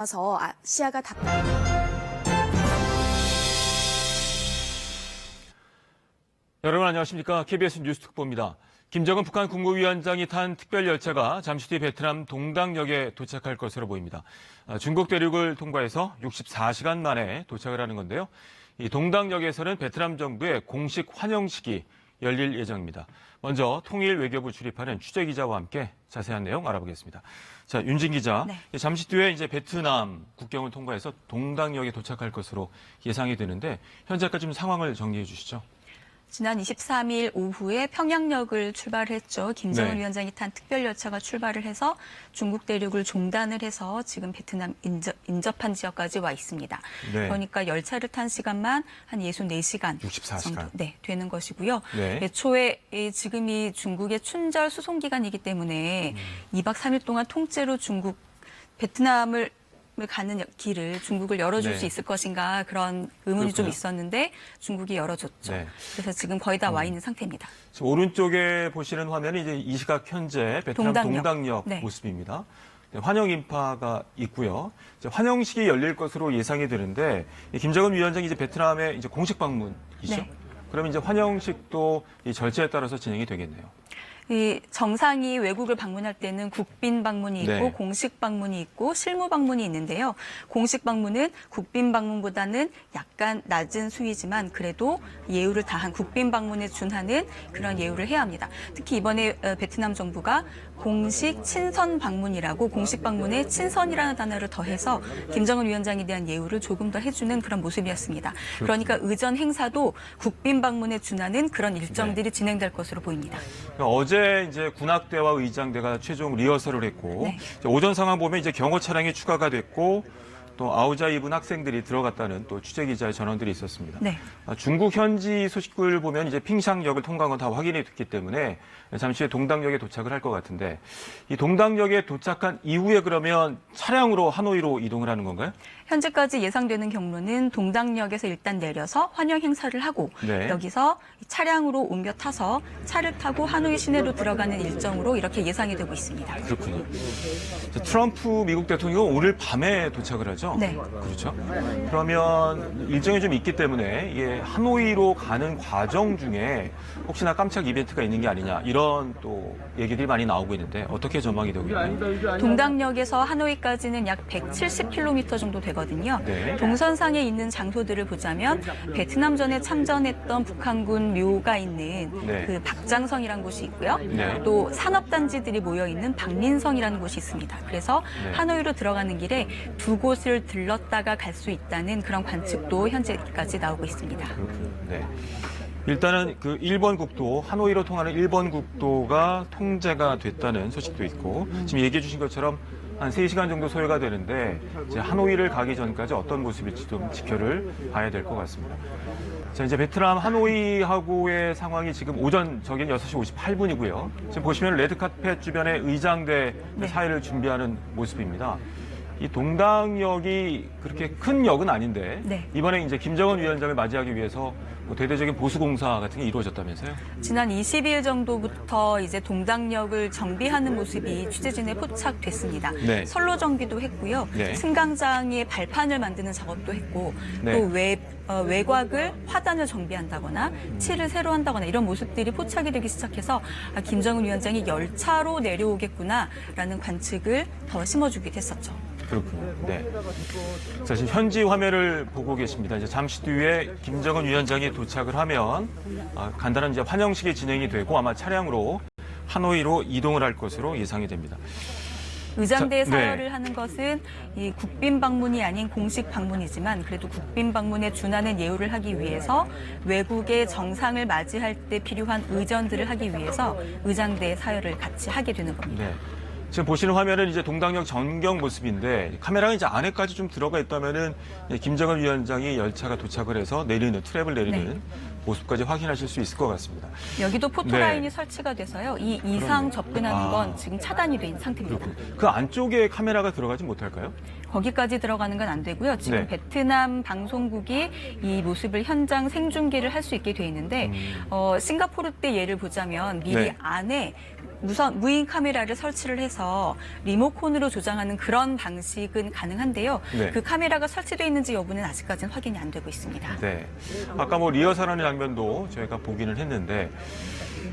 서 시야가 여러분 안녕하십니까? KBS 뉴스 특보입니다. 김정은 북한 국무위원장이 탄 특별 열차가 잠시 뒤 베트남 동당역에 도착할 것으로 보입니다. 중국 대륙을 통과해서 64시간 만에 도착을 하는 건데요. 이 동당역에서는 베트남 정부의 공식 환영식이 열릴 예정입니다. 먼저 통일 외교부 출입하는 취재기자와 함께 자세한 내용 알아보겠습니다. 자, 윤진 기자. 네. 잠시 뒤에 이제 베트남 국경을 통과해서 동당역에 도착할 것으로 예상이 되는데 현재까지 좀 상황을 정리해 주시죠. 지난 23일 오후에 평양역을 출발했죠. 김정은 네. 위원장이 탄 특별 열차가 출발을 해서 중국 대륙을 종단을 해서 지금 베트남 인접한 지역까지 와 있습니다. 네. 그러니까 열차를 탄 시간만 한 64시간 64시간. 정도 되는 것이고요. 네. 애초에 지금이 중국의 춘절 수송 기간이기 때문에 2박 3일 동안 통째로 베트남을 가는 길을 중국을 열어줄 네. 수 있을 것인가 그런 의문이 그렇군요. 좀 있었는데 중국이 열어줬죠. 네. 그래서 지금 거의 다 와 있는 상태입니다. 지금 오른쪽에 보시는 화면이 이제 이 시각 현재 베트남 동당역 네. 모습입니다. 네, 환영 인파가 있고요. 이제 환영식이 열릴 것으로 예상이 되는데 김정은 위원장이 이제 베트남에 이제 공식 방문이죠. 네. 그러면 이제 환영식도 이 절차에 따라서 진행이 되겠네요. 이 정상이 외국을 방문할 때는 국빈 방문이 있고 네. 공식 방문이 있고 실무 방문이 있는데요. 공식 방문은 국빈 방문보다는 약간 낮은 수위지만 그래도 예우를 다한 국빈 방문에 준하는 그런 예우를 해야 합니다. 특히 이번에 베트남 정부가 공식 친선 방문이라고 공식 방문에 친선이라는 단어를 더해서 김정은 위원장에 대한 예우를 조금 더 해주는 그런 모습이었습니다. 그러니까 의전 행사도 국빈 방문에 준하는 그런 일정들이 진행될 것으로 보입니다. 어제 이제 군악대와 의장대가 최종 리허설을 했고 네. 이제 오전 상황 보면 이제 경호 차량이 추가가 됐고 또 아우자 입은 학생들이 들어갔다는 또 취재 기자의 전원들이 있었습니다. 네. 중국 현지 소식을 보면 이제 핑샹역을 통과한 건 다 확인이 됐기 때문에 잠시 후에 동당역에 도착을 할 것 같은데 이 동당역에 도착한 이후에 그러면 차량으로 하노이로 이동을 하는 건가요? 현재까지 예상되는 경로는 동당역에서 일단 내려서 환영 행사를 하고 네. 여기서 차량으로 옮겨 타서 차를 타고 하노이 시내로 들어가는 일정으로 이렇게 예상이 되고 있습니다. 그렇군요. 트럼프 미국 대통령은 오늘 밤에 도착을 하죠? 네. 그렇죠. 그러면 일정이 좀 있기 때문에 이게 하노이로 가는 과정 중에 혹시나 깜짝 이벤트가 있는 게 아니냐 이런 또 얘기들이 많이 나오고 있는데 어떻게 전망이 되고 있나요? 동당역에서 하노이까지는 약 170km 정도 되거든요. 네. 동선상에 있는 장소들을 보자면 베트남전에 참전했던 북한군 묘가 있는 네. 그 박장성이라는 곳이 있고요. 네. 또 산업단지들이 모여있는 박린성이라는 곳이 있습니다. 그래서 네. 하노이로 들어가는 길에 두 곳을 들렀다가 갈 수 있다는 그런 관측도 현재까지 나오고 있습니다. 그렇군요. 네. 일단은 그 1번 국도, 하노이로 통하는 1번 국도가 통제가 됐다는 소식도 있고 지금 얘기해 주신 것처럼 한 3시간 정도 소요가 되는데 이제 하노이를 가기 전까지 어떤 모습일지 좀 지켜를 봐야 될 것 같습니다. 자, 이제 베트남 하노이하고의 상황이 지금 오전 저긴 6시 58분이고요. 지금 보시면 레드카펫 주변에 의장대 사회를 준비하는 모습입니다. 이 동당역이 그렇게 큰 역은 아닌데 네. 이번에 이제 김정은 위원장을 맞이하기 위해서 뭐 대대적인 보수 공사 같은 게 이루어졌다면서요? 지난 22일 정도부터 이제 동당역을 정비하는 모습이 취재진에 포착됐습니다. 네. 선로 정비도 했고요. 네. 승강장에 발판을 만드는 작업도 했고 네. 또 외곽을 화단을 정비한다거나 칠을 새로 한다거나 이런 모습들이 포착이 되기 시작해서 김정은 위원장이 열차로 내려오겠구나라는 관측을 더 심어주기도 했었죠. 그렇군요. 네. 자, 지금 현지 화면을 보고 계십니다. 이제 잠시 뒤에 김정은 위원장이 도착을 하면 간단한 이제 환영식이 진행이 되고 아마 차량으로 하노이로 이동을 할 것으로 예상이 됩니다. 의장대에 자, 사열을 네. 하는 것은 이 국빈 방문이 아닌 공식 방문이지만 그래도 국빈 방문에 준하는 예우를 하기 위해서 외국의 정상을 맞이할 때 필요한 의전들을 하기 위해서 의장대에 사열을 같이 하게 되는 겁니다. 네. 지금 보시는 화면은 이제 동당역 전경 모습인데 카메라가 이제 안에까지 좀 들어가 있다면은 김정은 위원장이 열차가 도착을 해서 트랩을 내리는 네. 모습까지 확인하실 수 있을 것 같습니다. 여기도 포토라인이 네. 설치가 돼서요. 이 이상 접근하는 건 지금 차단이 된 상태입니다. 그 안쪽에 카메라가 들어가지 못할까요? 거기까지 들어가는 건 안 되고요. 지금 네. 베트남 방송국이 이 모습을 현장 생중계를 할 수 있게 돼 있는데 싱가포르 때 예를 보자면 미리 네. 안에 무인 카메라를 설치를 해서 리모컨으로 조장하는 그런 방식은 가능한데요. 네. 그 카메라가 설치되어 있는지 여부는 아직까지는 확인이 안 되고 있습니다. 네. 아까 뭐 리허설하는 장면도 저희가 보기는 했는데,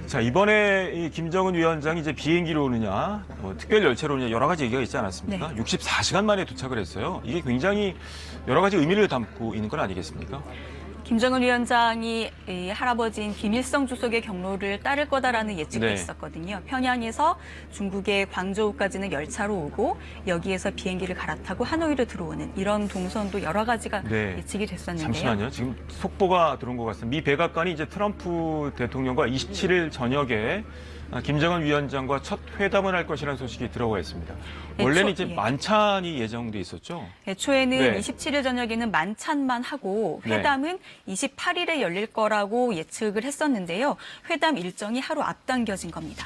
자, 이번에 이 김정은 위원장이 이제 비행기로 오느냐, 뭐 특별 열차로 오느냐 여러 가지 얘기가 있지 않았습니까? 네. 64시간 만에 도착을 했어요. 이게 굉장히 여러 가지 의미를 담고 있는 건 아니겠습니까? 김정은 위원장이 이 할아버지인 김일성 주석의 경로를 따를 거다라는 예측도 네. 있었거든요. 평양에서 중국의 광저우까지는 열차로 오고 여기에서 비행기를 갈아타고 하노이로 들어오는 이런 동선도 여러 가지가 네. 예측이 됐었는데요. 잠시만요. 지금 속보가 들어온 것 같습니다. 미 백악관이 이제 트럼프 대통령과 27일 저녁에 김정은 위원장과 첫 회담을 할 것이라는 소식이 들어와 있습니다. 원래는 이제 예. 만찬이 예정돼 있었죠? 애초에는 네. 27일 저녁에는 만찬만 하고 네. 회담은 28일에 열릴 거라고 예측을 했었는데요. 회담 일정이 하루 앞당겨진 겁니다.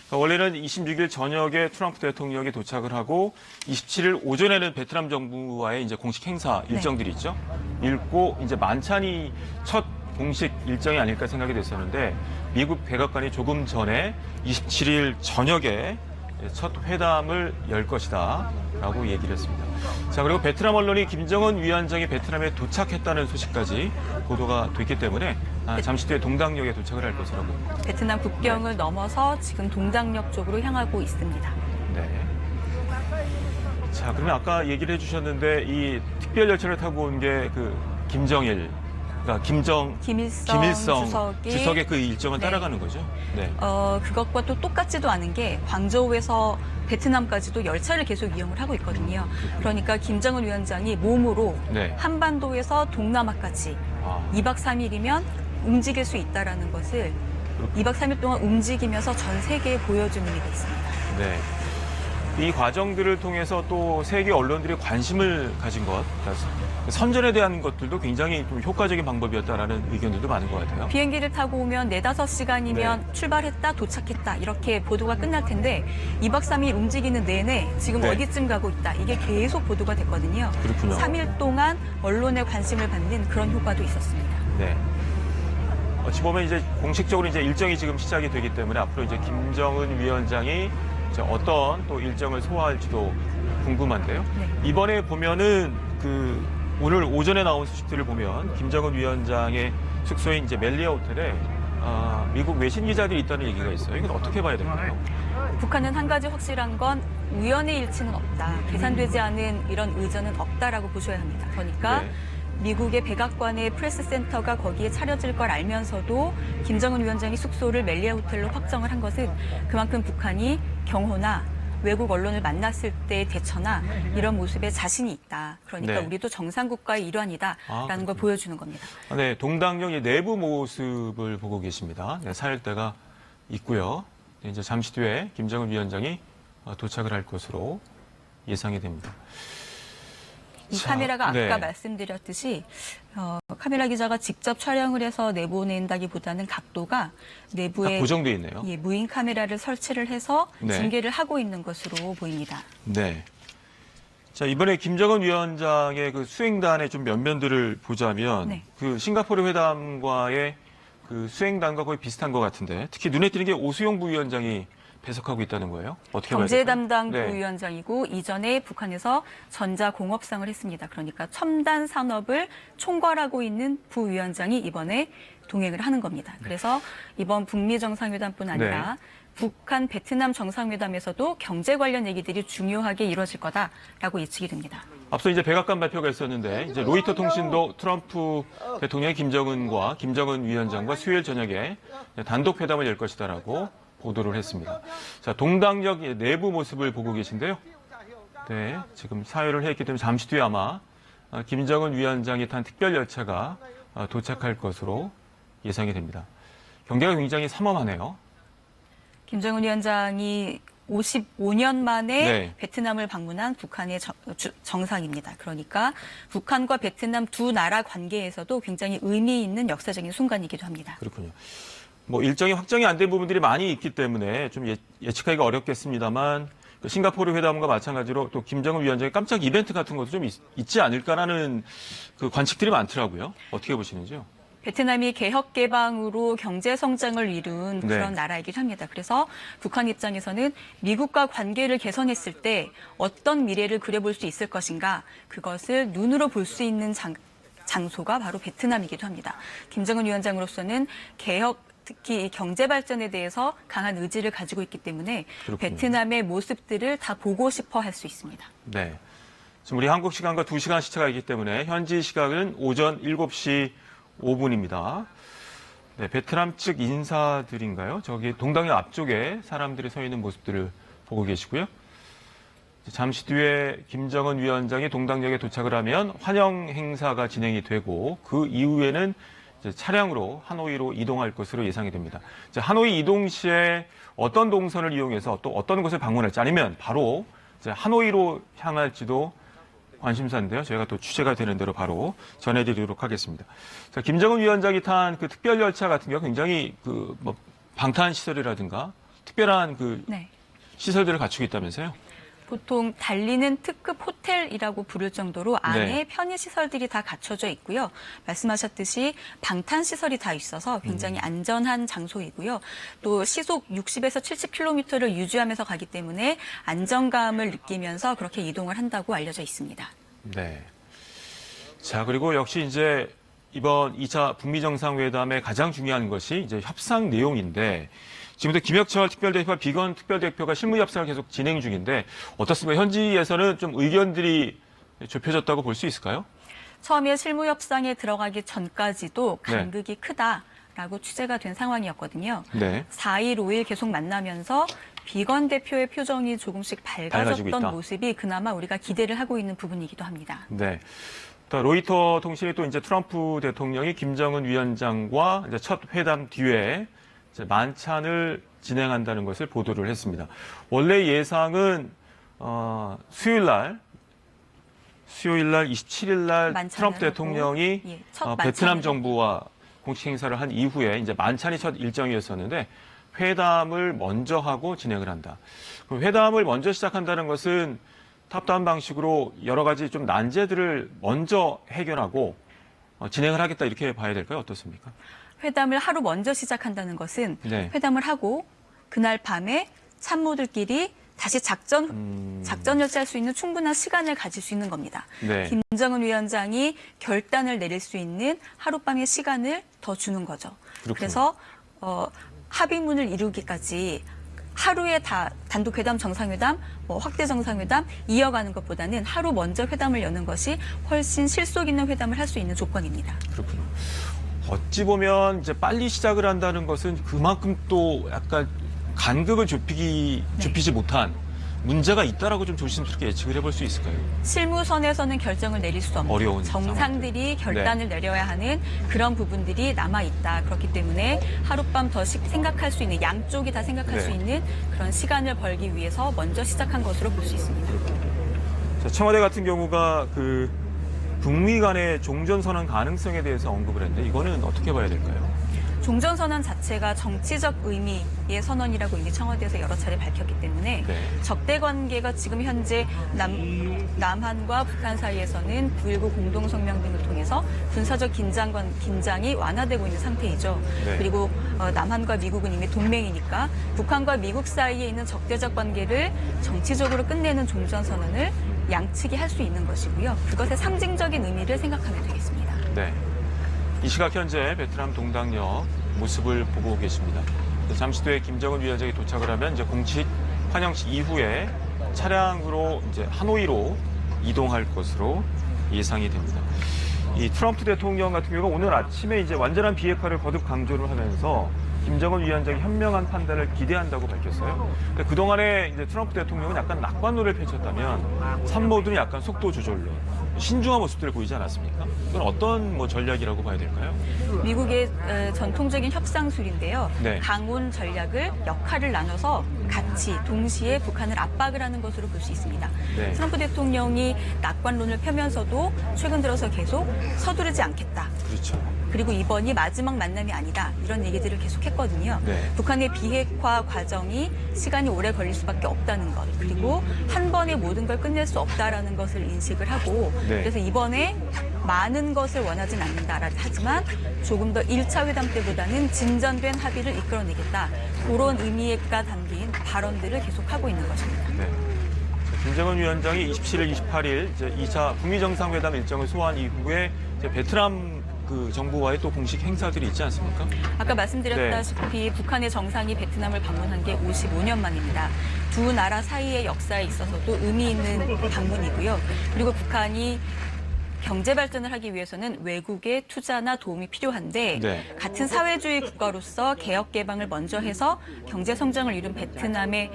그러니까 원래는 26일 저녁에 트럼프 대통령이 도착을 하고 27일 오전에는 베트남 정부와의 이제 공식 행사 일정들이 있죠. 읽고 이제 만찬이 첫 공식 일정이 아닐까 생각이 됐었는데 미국 백악관이 조금 전에 27일 저녁에 첫 회담을 열 것이다라고 얘기를 했습니다. 자, 그리고 베트남 언론이 김정은 위원장이 베트남에 도착했다는 소식까지 보도가 됐기 때문에 잠시 뒤에 동당역에 도착을 할 것이라고. 베트남 국경을 넘어서 지금 동당역 쪽으로 향하고 있습니다. 네. 자, 그러면 아까 얘기를 해주셨는데 이 특별 열차를 타고 온 게 그 김정일, 그러니까 김일성 주석의 그 일정을 네. 따라가는 거죠. 네. 그것과 또 똑같지도 않은 게 광저우에서 베트남까지도 열차를 계속 이용을 하고 있거든요. 그러니까 김정은 위원장이 몸으로 네. 한반도에서 동남아까지 아, 2박 3일이면 움직일 수 있다라는 것을 2박 3일 동안 움직이면서 전 세계에 보여주는 의미가 있습니다. 네. 이 과정들을 통해서 또 세계 언론들이 관심을 가진 것, 그러니까 선전에 대한 것들도 굉장히 좀 효과적인 방법이었다라는 의견들도 많은 것 같아요. 비행기를 타고 오면 4-5시간이면 네. 출발했다, 도착했다 이렇게 보도가 끝날 텐데 2박 3일 움직이는 내내 지금 네. 어디쯤 가고 있다 이게 계속 보도가 됐거든요. 그렇군요. 3일 동안 언론의 관심을 받는 그런 효과도 있었습니다. 네. 어찌 보면 이제 공식적으로 이제 일정이 지금 시작이 되기 때문에 앞으로 이제 김정은 위원장이 이제 어떤 또 일정을 소화할지도 궁금한데요. 네. 이번에 보면은 그 오늘 오전에 나온 소식들을 보면 김정은 위원장의 숙소인 이제 멜리아 호텔에 미국 외신 기자들이 있다는 얘기가 있어요. 이건 어떻게 봐야 될까요? 북한은 한 가지 확실한 건 우연의 일치는 없다. 계산되지 않은 이런 의전은 없다라고 보셔야 합니다. 그러니까 네. 미국의 백악관의 프레스 센터가 거기에 차려질 걸 알면서도 김정은 위원장이 숙소를 멜리아 호텔로 확정을 한 것은 그만큼 북한이 경호나 외국 언론을 만났을 때의 대처나 이런 모습에 자신이 있다. 그러니까 네. 우리도 정상국가의 일환이다라는 걸 보여주는 겁니다. 네, 동당역의 내부 모습을 보고 계십니다. 네, 사열대가 있고요. 네, 이제 잠시 뒤에 김정은 위원장이 도착을 할 것으로 예상이 됩니다. 이 자, 카메라가 아까 네. 말씀드렸듯이 카메라 기자가 직접 촬영을 해서 내보낸다기보다는 각도가 내부에 고정돼 있네요. 예, 무인 카메라를 설치를 해서 네. 중계를 하고 있는 것으로 보입니다. 네. 자, 이번에 김정은 위원장의 그 수행단의 좀 면면들을 보자면 네. 그 싱가포르 회담과의 그 수행단과 거의 비슷한 것 같은데 특히 눈에 띄는 게 오수영 부위원장이 배석하고 있다는 거예요. 어떻게 봐야 경제 될까요? 담당 네. 부위원장이고 이전에 북한에서 전자공업상을 했습니다. 그러니까 첨단 산업을 총괄하고 있는 부위원장이 이번에 동행을 하는 겁니다. 그래서 이번 북미 정상회담뿐 아니라 네. 북한 베트남 정상회담에서도 경제 관련 얘기들이 중요하게 이루어질 거다라고 예측이 됩니다. 앞서 이제 백악관 발표가 있었는데 이제 로이터 통신도 트럼프 대통령이 김정은과 김정은 위원장과 수요일 저녁에 단독 회담을 열 것이다라고 보도를 했습니다. 자, 동당역 내부 모습을 보고 계신데요. 네, 지금 사회를 했기 때문에 잠시 뒤에 아마 김정은 위원장이 탄 특별 열차가 도착할 것으로 예상이 됩니다. 경계가 굉장히 삼엄하네요. 김정은 위원장이 55년 만에 네. 베트남을 방문한 북한의 정상입니다. 그러니까 북한과 베트남 두 나라 관계에서도 굉장히 의미 있는 역사적인 순간이기도 합니다. 그렇군요. 뭐 일정이 확정이 안 된 부분들이 많이 있기 때문에 좀 예측하기가 어렵겠습니다만 그 싱가포르 회담과 마찬가지로 또 김정은 위원장의 깜짝 이벤트 같은 것도 좀 있지 않을까라는 그 관측들이 많더라고요. 어떻게 보시는지요? 베트남이 개혁 개방으로 경제 성장을 이룬 그런 네. 나라이기도 합니다. 그래서 북한 입장에서는 미국과 관계를 개선했을 때 어떤 미래를 그려볼 수 있을 것인가, 그것을 눈으로 볼 수 있는 장소가 바로 베트남이기도 합니다. 김정은 위원장으로서는 개혁, 특히 경제 발전에 대해서 강한 의지를 가지고 있기 때문에 그렇군요. 베트남의 모습들을 다 보고 싶어 할 수 있습니다. 네. 지금 우리 한국 시간과 2시간 시차가 있기 때문에 현지 시각은 오전 7시 5분입니다. 네, 베트남 측 인사들인가요? 저기 동당역 앞쪽에 사람들이 서 있는 모습들을 보고 계시고요. 잠시 뒤에 김정은 위원장이 동당역에 도착을 하면 환영 행사가 진행이 되고 그 이후에는 이제 차량으로 하노이로 이동할 것으로 예상이 됩니다. 이제 하노이 이동 시에 어떤 동선을 이용해서 또 어떤 곳을 방문할지 아니면 바로 이제 하노이로 향할지도 관심사인데요. 저희가 또 취재가 되는 대로 바로 전해드리도록 하겠습니다. 자, 김정은 위원장이 탄 그 특별 열차 같은 경우 굉장히 그 뭐 방탄 시설이라든가 특별한 그 네. 시설들을 갖추고 있다면서요? 보통 달리는 특급 호텔이라고 부를 정도로 안에 네. 편의시설들이 다 갖춰져 있고요. 말씀하셨듯이 방탄시설이 다 있어서 굉장히 안전한 장소이고요. 또 시속 60에서 70km를 유지하면서 가기 때문에 안정감을 느끼면서 그렇게 이동을 한다고 알려져 있습니다. 네. 자, 그리고 역시 이제 이번 2차 북미 정상회담의 가장 중요한 것이 이제 협상 내용인데 지금부터 김혁철 특별대표와 비건 특별대표가 실무 협상을 계속 진행 중인데 어떻습니까? 현지에서는 좀 의견들이 좁혀졌다고 볼 수 있을까요? 처음에 실무 협상에 들어가기 전까지도 네. 간극이 크다라고 취재가 된 상황이었거든요. 네. 4일, 5일 계속 만나면서 비건 대표의 표정이 조금씩 밝아지고 있다. 밝아졌던 모습이 그나마 우리가 기대를 하고 있는 부분이기도 합니다. 네. 또 로이터 통신이 또 이제 트럼프 대통령이 김정은 위원장과 이제 첫 회담 뒤에 이제 만찬을 진행한다는 것을 보도를 했습니다. 원래 예상은 수요일 날 27일 날 만찬을 트럼프 하고, 대통령이 예, 첫 베트남 만찬을 정부와 공식 행사를 한 이후에 이제 만찬이 첫 일정이었었는데 회담을 먼저 하고 진행을 한다. 그럼 회담을 먼저 시작한다는 것은 탑다운 방식으로 여러 가지 좀 난제들을 먼저 해결하고 진행을 하겠다 이렇게 봐야 될까요? 어떻습니까? 회담을 하루 먼저 시작한다는 것은 네. 회담을 하고 그날 밤에 참모들끼리 다시 작전을 짤 수 있는 충분한 시간을 가질 수 있는 겁니다. 네. 김정은 위원장이 결단을 내릴 수 있는 하룻밤의 시간을 더 주는 거죠. 그렇군요. 그래서 합의문을 이루기까지 하루에 다 단독회담, 정상회담, 확대 정상회담 이어가는 것보다는 하루 먼저 회담을 여는 것이 훨씬 실속 있는 회담을 할 수 있는 조건입니다. 그렇군요. 어찌 보면 이제 빨리 시작을 한다는 것은 그만큼 또 약간 간극을 좁히지 못한 문제가 있다라고 좀 조심스럽게 예측을 해볼 수 있을까요? 실무선에서는 결정을 내릴 수 없는 어려운 정상들이 결단을 내려야 하는 그런 부분들이 남아있다. 그렇기 때문에 하룻밤 더 생각할 수 있는, 양쪽이 다 생각할 네. 수 있는 그런 시간을 벌기 위해서 먼저 시작한 것으로 볼 수 있습니다. 자, 청와대 같은 경우가 그 북미 간의 종전선언 가능성에 대해서 언급을 했는데 이거는 어떻게 봐야 될까요? 종전선언 자체가 정치적 의미의 선언이라고 이미 청와대에서 여러 차례 밝혔기 때문에 네. 적대 관계가 지금 현재 남한과 북한 사이에서는 9.19 공동성명 등을 통해서 군사적 긴장이 완화되고 있는 상태이죠. 네. 그리고 남한과 미국은 이미 동맹이니까 북한과 미국 사이에 있는 적대적 관계를 정치적으로 끝내는 종전선언을 양측이 할 수 있는 것이고요. 그것의 상징적인 의미를 생각하면 되겠습니다. 네. 이 시각 현재 베트남 동당역 모습을 보고 계십니다. 잠시 뒤에 김정은 위원장이 도착을 하면 이제 공식 환영식 이후에 차량으로 이제 하노이로 이동할 것으로 예상이 됩니다. 이 트럼프 대통령 같은 경우가 오늘 아침에 이제 완전한 비핵화를 거듭 강조를 하면서 김정은 위원장이 현명한 판단을 기대한다고 밝혔어요. 그러니까 그동안에 이제 트럼프 대통령은 약간 낙관론을 펼쳤다면参谋들은 약간 속도 조절론, 신중한 모습들을 보이지 않았습니까? 이건 어떤 전략이라고 봐야 될까요? 미국의 전통적인 협상술인데요. 네. 강온 전략을 역할을 나눠서 같이 동시에 북한을 압박을 하는 것으로 볼 수 있습니다. 네. 트럼프 대통령이 낙관론을 펴면서도 최근 들어서 계속 서두르지 않겠다. 그렇죠. 그리고 이번이 마지막 만남이 아니다. 이런 얘기들을 계속했거든요. 네. 북한의 비핵화 과정이 시간이 오래 걸릴 수밖에 없다는 것. 그리고 한 번에 모든 걸 끝낼 수 없다라는 것을 인식을 하고 네. 그래서 이번에 많은 것을 원하진 않는다. 하지만 조금 더 1차 회담 때보다는 진전된 합의를 이끌어내겠다. 그런 의미가 담긴 발언들을 계속하고 있는 것입니다. 네. 김정은 위원장이 27일, 28일 이제 2차 북미 정상회담 일정을 소화한 이후에 이제 베트남 그 정부와의 또 공식 행사들이 있지 않습니까? 아까 말씀드렸다시피 북한의 정상이 베트남을 방문한 게 55년 만입니다. 두 나라 사이의 역사에 있어서도 의미 있는 방문이고요. 그리고 북한이 경제 발전을 하기 위해서는 외국의 투자나 도움이 필요한데 네. 같은 사회주의 국가로서 개혁 개방을 먼저 해서 경제 성장을 이룬 베트남의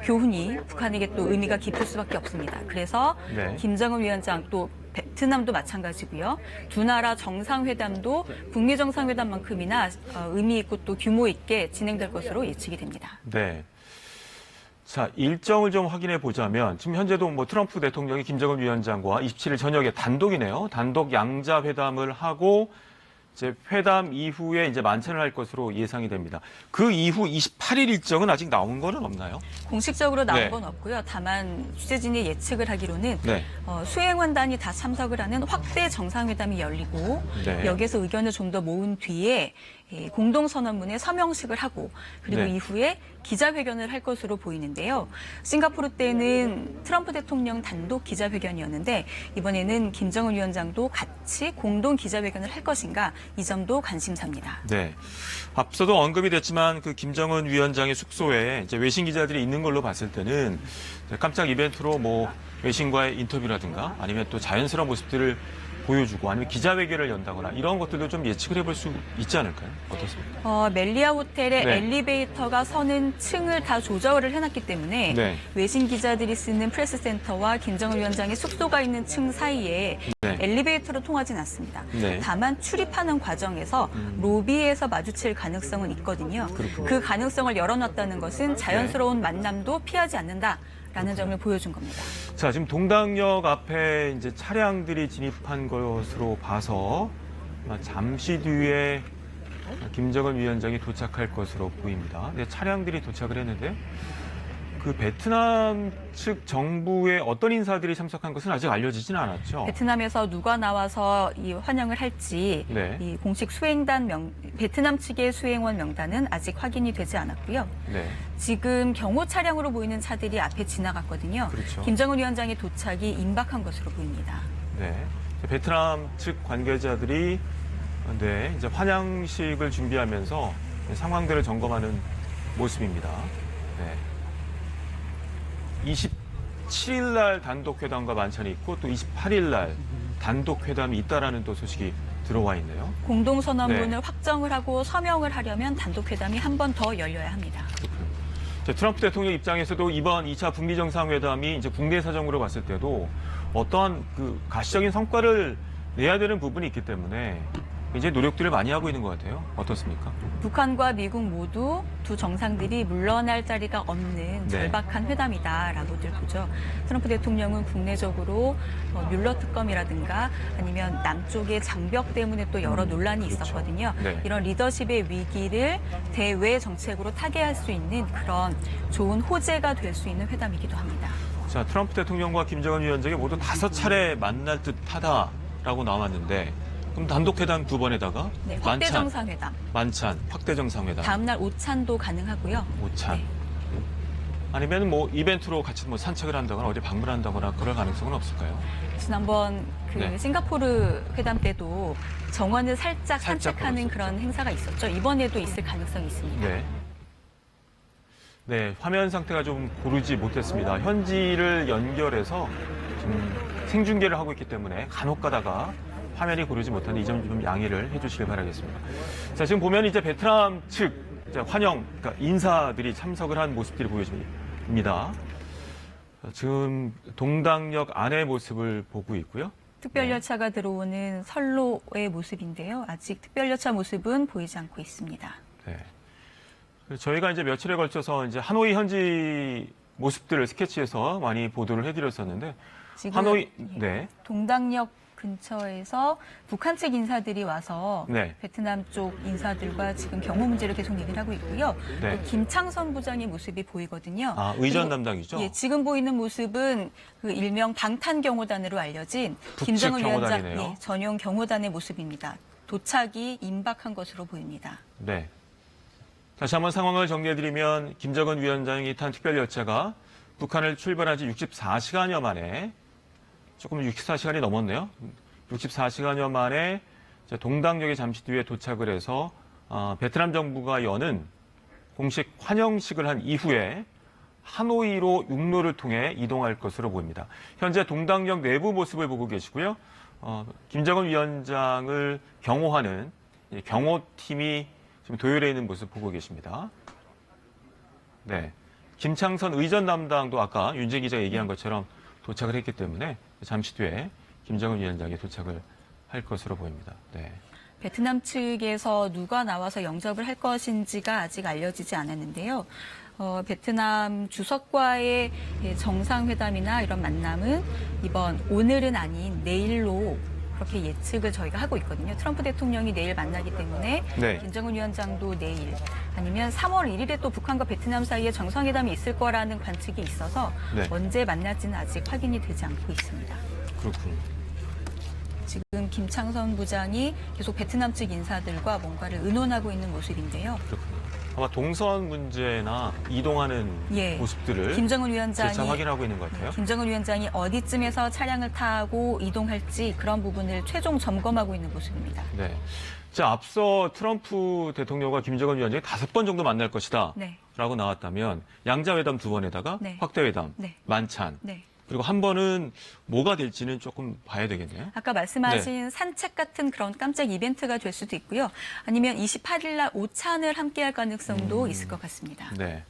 교훈이 북한에게 또 의미가 깊을 수밖에 없습니다. 그래서 네. 김정은 위원장 또 베트남도 마찬가지고요. 두 나라 정상회담도 북미 정상회담만큼이나 의미 있고 또 규모 있게 진행될 것으로 예측이 됩니다. 네. 자, 일정을 좀 확인해 보자면 지금 현재도 뭐 트럼프 대통령이 김정은 위원장과 27일 저녁에 단독이네요. 단독 양자 회담을 하고 이제 회담 이후에 이제 만찬을 할 것으로 예상이 됩니다. 그 이후 28일 일정은 아직 나온 거는 없나요? 공식적으로 나온 네. 건 없고요. 다만 취재진이 예측을 하기로는 네. 수행원단이 다 참석을 하는 확대 정상회담이 열리고 네. 여기서 의견을 좀 더 모은 뒤에 공동선언문에 서명식을 하고 그리고 네. 이후에 기자회견을 할 것으로 보이는데요. 싱가포르 때는 트럼프 대통령 단독 기자회견이었는데 이번에는 김정은 위원장도 같이 공동 기자회견을 할 것인가 이 점도 관심사입니다. 네. 앞서도 언급이 됐지만 그 김정은 위원장의 숙소에 이제 외신 기자들이 있는 걸로 봤을 때는 깜짝 이벤트로 뭐 외신과의 인터뷰라든가 아니면 또 자연스러운 모습들을 보여주고 아니면 기자회견을 연다거나 이런 것들도 좀 예측을 해볼 수 있지 않을까요? 어떻습니까? 멜리아 호텔의 네. 엘리베이터가 서는 층을 다 조정을 해놨기 때문에 네. 외신 기자들이 쓰는 프레스센터와 김정은 위원장의 숙소가 있는 층 사이에 네. 엘리베이터로 통하진 않습니다. 네. 다만 출입하는 과정에서 로비에서 마주칠 가능성은 있거든요. 그렇군요. 그 가능성을 열어놨다는 것은 자연스러운 만남도 피하지 않는다라는 점을 보여준 겁니다. 자, 지금 동당역 앞에 이제 차량들이 진입한 것으로 봐서 잠시 뒤에 김정은 위원장이 도착할 것으로 보입니다. 네, 차량들이 도착을 했는데 그 베트남 측 정부의 어떤 인사들이 참석한 것은 아직 알려지지는 않았죠. 베트남에서 누가 나와서 이 환영을 할지 네. 이 공식 수행단 베트남 측의 수행원 명단은 아직 확인이 되지 않았고요. 네. 지금 경호 차량으로 보이는 차들이 앞에 지나갔거든요. 그렇죠. 김정은 위원장의 도착이 임박한 것으로 보입니다. 네. 베트남 측 관계자들이 네, 이제 환영식을 준비하면서 상황들을 점검하는 모습입니다. 네. 27일 날 단독 회담과 만찬이 있고 또 28일 날 단독 회담이 있다라는 또 소식이 들어와 있네요. 공동선언문을 네. 확정을 하고 서명을 하려면 단독회담이 한 번 더 열려야 합니다. 트럼프 대통령 입장에서도 이번 2차 북미 정상회담이 이제 국내 사정으로 봤을 때도 어떠한 그 가시적인 성과를 내야 되는 부분이 있기 때문에 이제 노력들을 많이 하고 있는 것 같아요. 어떻습니까? 북한과 미국 모두 두 정상들이 물러날 자리가 없는 네. 절박한 회담이다라고들 보죠. 트럼프 대통령은 국내적으로 뮬러 특검이라든가 아니면 남쪽의 장벽 때문에 또 여러 논란이 그렇죠. 있었거든요. 네. 이런 리더십의 위기를 대외 정책으로 타개할 수 있는 그런 좋은 호재가 될 수 있는 회담이기도 합니다. 자, 트럼프 대통령과 김정은 위원장이 모두 5차례 만날 듯하다라고 나왔는데 그럼 단독 회담 2번에다가 네, 확대 정상회담. 만찬, 확대 정상회담, 다음 날 오찬도 가능하고요. 오찬. 네. 아니면 뭐 이벤트로 같이 뭐 산책을 한다거나 어디 방문한다거나 그럴 가능성은 없을까요? 지난번 그 네. 싱가포르 회담 때도 정원을 살짝 산책하는 걸었었죠. 그런 행사가 있었죠. 이번에도 있을 가능성이 있습니다. 네. 네, 화면 상태가 좀 고르지 못했습니다. 현지를 연결해서 지금 생중계를 하고 있기 때문에 간혹 가다가 화면이 고르지 못하는 이 점 좀 양해를 해주시길 바라겠습니다. 자, 지금 보면 이제 베트남 측 이제 환영, 그러니까 인사들이 참석을 한 모습들이 보여집니다. 지금 동당역 안의 모습을 보고 있고요. 특별열차가 들어오는 선로의 모습인데요. 아직 특별열차 모습은 보이지 않고 있습니다. 네. 저희가 이제 며칠에 걸쳐서 이제 하노이 현지 모습들을 스케치해서 많이 보도를 해드렸었는데 지금 하노이, 네. 동당역 근처에서 북한 측 인사들이 와서 네. 베트남 쪽 인사들과 지금 경호 문제를 계속 얘기를 하고 있고요. 네. 또 김창선 부장의 모습이 보이거든요. 아, 의전 그리고, 담당이죠? 예, 지금 보이는 모습은 그 일명 방탄 경호단으로 알려진 북측 김정은 위원장 경호단이네요. 예, 전용 경호단의 모습입니다. 도착이 임박한 것으로 보입니다. 네. 다시 한번 상황을 정리해드리면 김정은 위원장이 탄 특별열차가 북한을 출발한 지 64시간여 만에 조금 64시간이 넘었네요. 64시간여 만에 이제 동당역에 잠시 뒤에 도착을 해서 베트남 정부가 여는 공식 환영식을 한 이후에 하노이로 육로를 통해 이동할 것으로 보입니다. 현재 동당역 내부 모습을 보고 계시고요. 김정은 위원장을 경호하는 경호팀이 지금 도열해 있는 모습 보고 계십니다. 네. 김창선 의전 담당도 아까 윤재 기자가 얘기한 것처럼 도착을 했기 때문에 잠시 뒤에 김정은 위원장이 도착을 할 것으로 보입니다. 네. 베트남 측에서 누가 나와서 영접을 할 것인지가 아직 알려지지 않았는데요. 베트남 주석과의 정상회담이나 이런 만남은 오늘은 아닌 내일로 그렇게 예측을 저희가 하고 있거든요. 트럼프 대통령이 내일 만나기 때문에 네. 김정은 위원장도 내일 아니면 3월 1일에 또 북한과 베트남 사이에 정상회담이 있을 거라는 관측이 있어서 네. 언제 만날지는 아직 확인이 되지 않고 있습니다. 그렇군요. 지금 김창선 부장이 계속 베트남 측 인사들과 뭔가를 의논하고 있는 모습인데요. 그렇군요. 아마 동선 문제나 이동하는 예. 모습들을 김정은 위원장이 재차 확인하고 있는 것 같아요. 김정은 위원장이 어디쯤에서 차량을 타고 이동할지 그런 부분을 최종 점검하고 있는 모습입니다. 네. 자, 앞서 트럼프 대통령과 김정은 위원장이 5번 정도 만날 것이다. 네. 라고 나왔다면 양자회담 2번에다가 네. 확대회담, 네. 만찬, 네. 그리고 한 번은 뭐가 될지는 조금 봐야 되겠네요. 아까 말씀하신 산책 같은 그런 깜짝 이벤트가 될 수도 있고요. 아니면 28일 날 오찬을 함께할 가능성도 있을 것 같습니다. 네.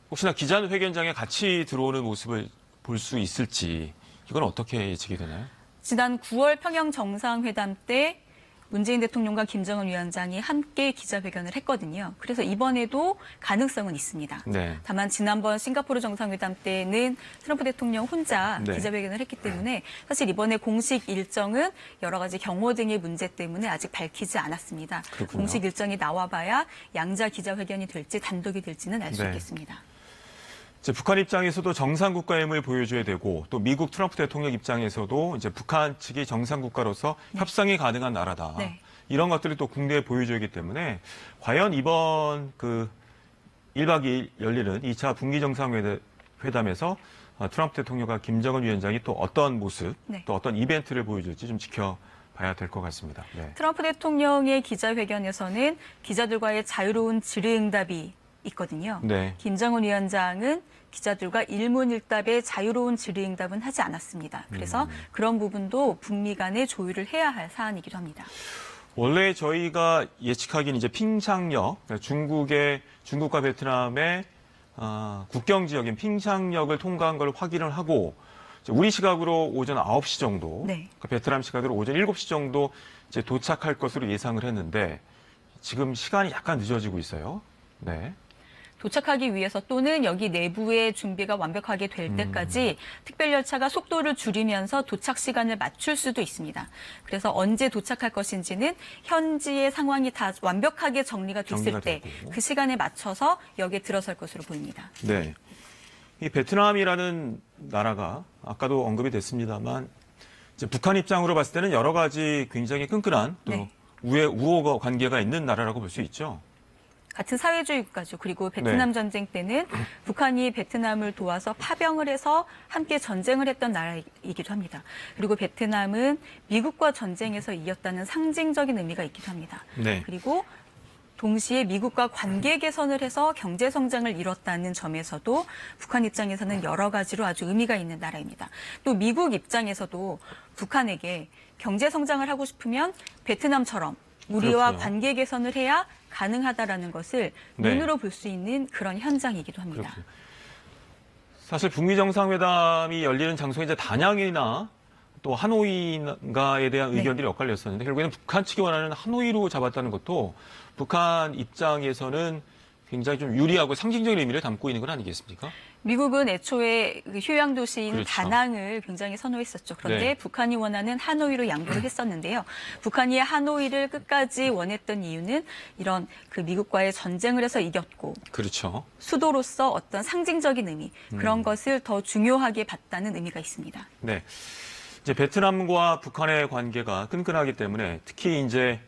혹시나 기자회견장에 같이 들어오는 모습을 볼 수 있을지 이건 어떻게 예측이 되나요? 지난 9월 평양 정상회담 때 문재인 대통령과 김정은 위원장이 함께 기자회견을 했거든요. 그래서 이번에도 가능성은 있습니다. 네. 다만 지난번 싱가포르 정상회담 때는 트럼프 대통령 혼자 네. 기자회견을 했기 때문에 사실 이번에 공식 일정은 여러 가지 경호 등의 문제 때문에 아직 밝히지 않았습니다. 그렇군요. 공식 일정이 나와봐야 양자 기자회견이 될지 단독이 될지는 알 수 네. 있겠습니다. 이제 북한 입장에서도 정상 국가임을 보여줘야 되고 또 미국 트럼프 대통령 입장에서도 이제 북한 측이 정상 국가로서 협상이 가능한 나라다. 네. 이런 것들을 또 국내에 보여줘야 하기 때문에 과연 이번 그 1박 2일 열리는 2차 북미 정상회담에서 트럼프 대통령과 김정은 위원장이 또 어떤 모습, 네. 또 어떤 이벤트를 보여줄지 좀 지켜봐야 될 것 같습니다. 네. 트럼프 대통령의 기자회견에서는 기자들과의 자유로운 질의응답이 있거든요. 네. 김정은 위원장은 기자들과 일문일답의 자유로운 질의응답은 하지 않았습니다. 그래서 그런 부분도 북미 간에 조율을 해야 할 사안이기도 합니다. 원래 저희가 예측하기는 이제 핑샹역, 그러니까 중국과 베트남의 국경 지역인 핑샹역을 통과한 걸 확인을 하고 우리 시각으로 오전 9시 정도, 네. 그러니까 베트남 시각으로 오전 7시 정도 이제 도착할 것으로 예상을 했는데 지금 시간이 약간 늦어지고 있어요. 네. 도착하기 위해서 또는 여기 내부의 준비가 완벽하게 될 때까지 특별열차가 속도를 줄이면서 도착 시간을 맞출 수도 있습니다. 그래서 언제 도착할 것인지는 현지의 상황이 다 완벽하게 정리가 됐을 때 그 시간에 맞춰서 역에 들어설 것으로 보입니다. 네. 이 베트남이라는 나라가 아까도 언급이 됐습니다만 이제 북한 입장으로 봤을 때는 여러 가지 굉장히 끈끈한 또 네. 우호 관계가 있는 나라라고 볼 수 있죠. 같은 사회주의 국가죠. 그리고 베트남 네. 전쟁 때는 북한이 베트남을 도와서 파병을 해서 함께 전쟁을 했던 나라이기도 합니다. 그리고 베트남은 미국과 전쟁에서 이겼다는 상징적인 의미가 있기도 합니다. 네. 그리고 동시에 미국과 관계 개선을 해서 경제 성장을 이뤘다는 점에서도 북한 입장에서는 여러 가지로 아주 의미가 있는 나라입니다. 또 미국 입장에서도 북한에게 경제 성장을 하고 싶으면 베트남처럼 우리와 그렇군요. 관계 개선을 해야 가능하다라는 것을 네. 눈으로 볼 수 있는 그런 현장이기도 합니다. 그렇군요. 사실 북미 정상회담이 열리는 장소가 이제 다낭이나 또 하노이인가에 대한 네. 의견들이 엇갈렸었는데 결국에는 북한 측이 원하는 하노이로 잡았다는 것도 북한 입장에서는 굉장히 좀 유리하고 상징적인 의미를 담고 있는 건 아니겠습니까? 미국은 애초에 그 휴양 도시인 그렇죠. 다낭을 굉장히 선호했었죠. 그런데 네. 북한이 원하는 하노이로 양보를 했었는데요. 북한이 하노이를 끝까지 원했던 이유는 이런 그 미국과의 전쟁을 해서 이겼고 그렇죠. 수도로서 어떤 상징적인 의미 그런 것을 더 중요하게 봤다는 의미가 있습니다. 네. 이제 베트남과 북한의 관계가 끈끈하기 때문에 특히 이제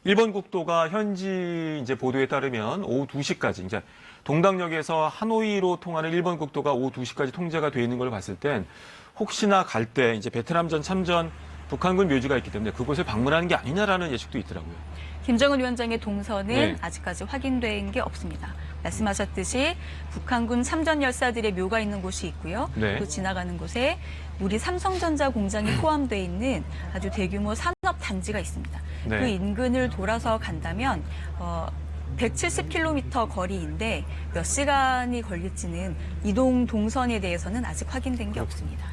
일본 국도가 현지 이제 보도에 따르면 오후 2시까지 이제 동당역에서 하노이로 통하는 일본 국도가 오후 2시까지 통제가 돼 있는 걸 봤을 땐 혹시나 갈 때 이제 베트남전 참전 북한군 묘지가 있기 때문에 그곳을 방문하는 게 아니냐라는 예측도 있더라고요. 김정은 위원장의 동선은 네. 아직까지 확인된 게 없습니다. 말씀하셨듯이 북한군 참전 열사들의 묘가 있는 곳이 있고요. 네. 또 지나가는 곳에 우리 삼성전자 공장이 포함되어 있는 아주 대규모 산업 단지가 있습니다. 네. 그 인근을 돌아서 간다면 170km 거리인데 몇 시간이 걸릴지는 이동 동선에 대해서는 아직 확인된 게 없습니다.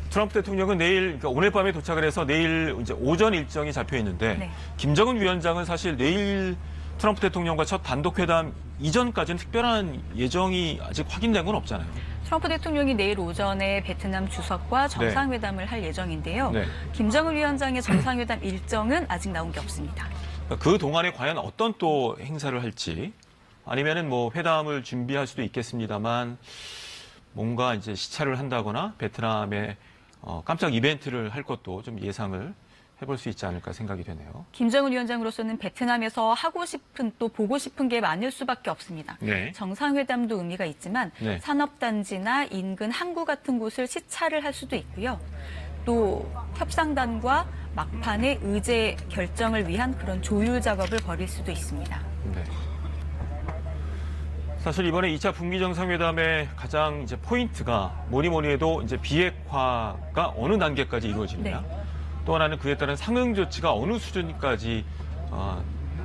트럼프 대통령은 내일, 그러니까 오늘 밤에 도착을 해서 내일 이제 오전 일정이 잡혀 있는데 네. 김정은 위원장은 사실 내일 트럼프 대통령과 첫 단독 회담 이전까지는 특별한 예정이 아직 확인된 건 없잖아요. 트럼프 대통령이 내일 오전에 베트남 주석과 정상회담을 할 예정인데요. 네. 김정은 위원장의 정상회담 일정은 아직 나온 게 없습니다. 그 동안에 과연 어떤 또 행사를 할지 아니면은 뭐 회담을 준비할 수도 있겠습니다만 뭔가 이제 시찰을 한다거나 베트남에 깜짝 이벤트를 할 것도 좀 예상을 해볼 수 있지 않을까 생각이 되네요. 김정은 위원장으로서는 베트남에서 하고 싶은 또 보고 싶은 게 많을 수밖에 없습니다. 네. 정상회담도 의미가 있지만 네. 산업단지나 인근 항구 같은 곳을 시찰을 할 수도 있고요. 또 협상단과 막판의 의제 결정을 위한 그런 조율 작업을 벌일 수도 있습니다. 네. 사실 이번에 2차 북미 정상회담의 가장 이제 포인트가 뭐니 해도 이제 비핵화가 어느 단계까지 이루어지느냐. 네. 또 하나는 그에 따른 상응 조치가 어느 수준까지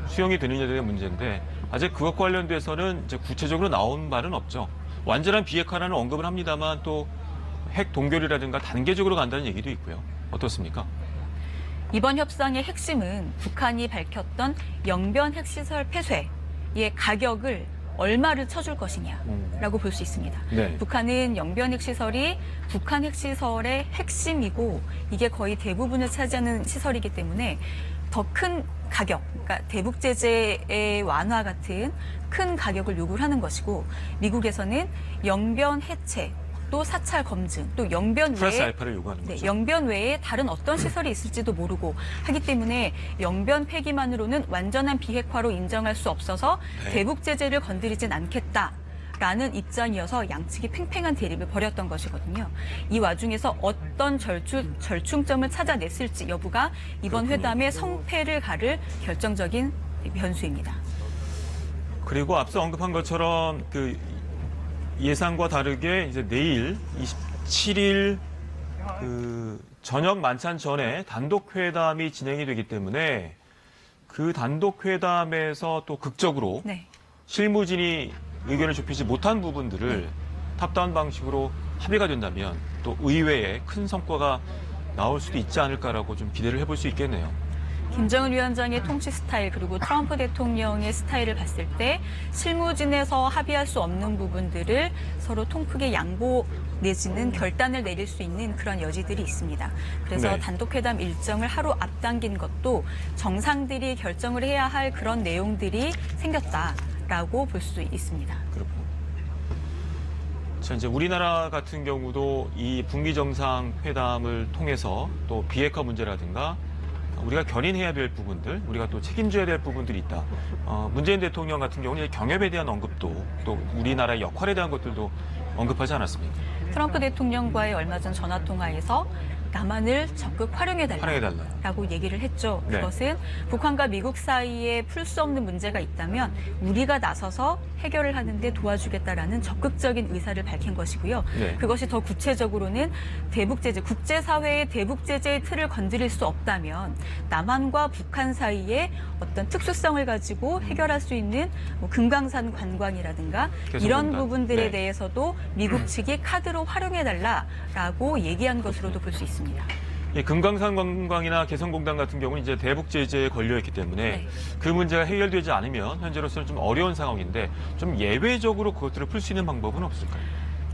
수용이 되느냐에 대한 문제인데 아직 그것과 관련돼서는 이제 구체적으로 나온 바는 없죠. 완전한 비핵화라는 언급을 합니다만 또 핵 동결이라든가 단계적으로 간다는 얘기도 있고요. 어떻습니까? 이번 협상의 핵심은 북한이 밝혔던 영변 핵시설 폐쇄의 가격을 얼마를 쳐줄 것이냐라고 볼 수 있습니다. 네. 북한은 영변 핵시설이 북한 핵시설의 핵심이고 이게 거의 대부분을 차지하는 시설이기 때문에 더 큰 가격, 그러니까 대북 제재의 완화 같은 큰 가격을 요구를 하는 것이고 미국에서는 영변 해체, 또 사찰 검증, 또 영변 플러스 외에 알파를 요구하는 네, 거죠. 영변 외에 다른 어떤 시설이 있을지도 모르고 하기 때문에 영변 폐기만으로는 완전한 비핵화로 인정할 수 없어서 네. 대북 제재를 건드리진 않겠다라는 입장이어서 양측이 팽팽한 대립을 벌였던 것이거든요. 이 와중에서 어떤 절충점을 찾아냈을지 여부가 이번 그렇군요. 회담의 성패를 가를 결정적인 변수입니다. 그리고 앞서 언급한 것처럼 그 예상과 다르게 이제 내일 27일 그 저녁 만찬 전에 단독 회담이 진행이 되기 때문에 그 단독 회담에서 또 극적으로 네. 실무진이 의견을 좁히지 못한 부분들을 탑다운 방식으로 합의가 된다면 또 의회에 큰 성과가 나올 수도 있지 않을까라고 좀 기대를 해볼 수 있겠네요. 김정은 위원장의 통치 스타일 그리고 트럼프 대통령의 스타일을 봤을 때 실무진에서 합의할 수 없는 부분들을 서로 통 크게 양보 내지는 결단을 내릴 수 있는 그런 여지들이 있습니다. 그래서 네. 단독회담 일정을 하루 앞당긴 것도 정상들이 결정을 해야 할 그런 내용들이 생겼다라고 볼 수 있습니다. 그렇군요. 자, 이제 우리나라 같은 경우도 이 북미 정상회담을 통해서 또 비핵화 문제라든가 우리가 견인해야 될 부분들, 우리가 또 책임져야 될 부분들이 있다. 문재인 대통령 같은 경우는 경협에 대한 언급도 또 우리나라의 역할에 대한 것들도 언급하지 않았습니까? 트럼프 대통령과의 얼마 전 전화 통화에서 남한을 적극 활용해달라고 얘기를 했죠. 네. 그것은 북한과 미국 사이에 풀 수 없는 문제가 있다면 우리가 나서서 해결을 하는데 도와주겠다라는 적극적인 의사를 밝힌 것이고요. 네. 그것이 더 구체적으로는 대북제재, 국제사회의 대북제재의 틀을 건드릴 수 없다면 남한과 북한 사이에 어떤 특수성을 가지고 해결할 수 있는 뭐 금강산 관광이라든가 이런 개성공단. 부분들에 네. 대해서도 미국 측이 카드로 활용해달라라고 얘기한 것으로도 볼 수 있습니다. 이 금강산 관광이나 개성공단 같은 경우는 이제 대북 제재에 걸려 있기 때문에 네. 그 문제가 해결되지 않으면 현재로서는 좀 어려운 상황인데 좀 예외적으로 그것들을 풀 수 있는 방법은 없을까요?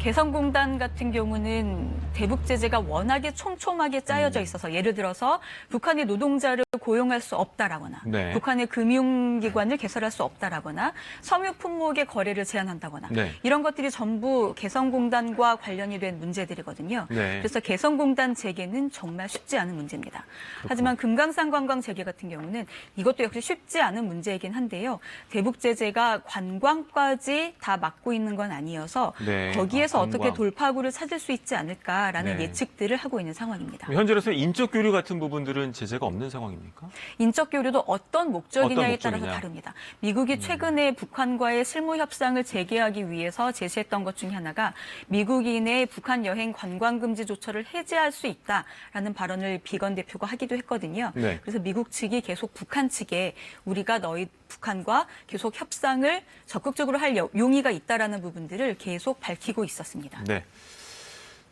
개성공단 같은 경우는 대북 제재가 워낙에 촘촘하게 짜여져 있어서 예를 들어서 북한의 노동자를 고용할 수 없다라거나 네. 북한의 금융기관을 개설할 수 없다라거나 섬유 품목의 거래를 제한한다거나 네. 이런 것들이 전부 개성공단과 관련이 된 문제들이거든요. 네. 그래서 개성공단 재개는 정말 쉽지 않은 문제입니다. 하지만 금강산 관광 재개 같은 경우는 이것도 역시 쉽지 않은 문제이긴 한데요. 대북 제재가 관광까지 다 막고 있는 건 아니어서 네. 거기에서 관광. 어떻게 돌파구를 찾을 수 있지 않을까라는 네. 예측들을 하고 있는 상황입니다. 현재로서 인적 교류 같은 부분들은 제재가 없는 상황입니까? 인적 교류도 어떤 목적이냐에 어떤 따라서 목적이냐? 다릅니다. 미국이 최근에 북한과의 실무 협상을 재개하기 위해서 제시했던 것 중에 하나가 미국인의 북한 여행 관광 금지 조처를 해제할 수 있다라는 발언을 비건 대표가 하기도 했거든요. 네. 그래서 미국 측이 계속 북한 측에 우리가 너희 북한과 계속 협상을 적극적으로 할 용의가 있다라는 부분들을 계속 밝히고 있었습니다. 네.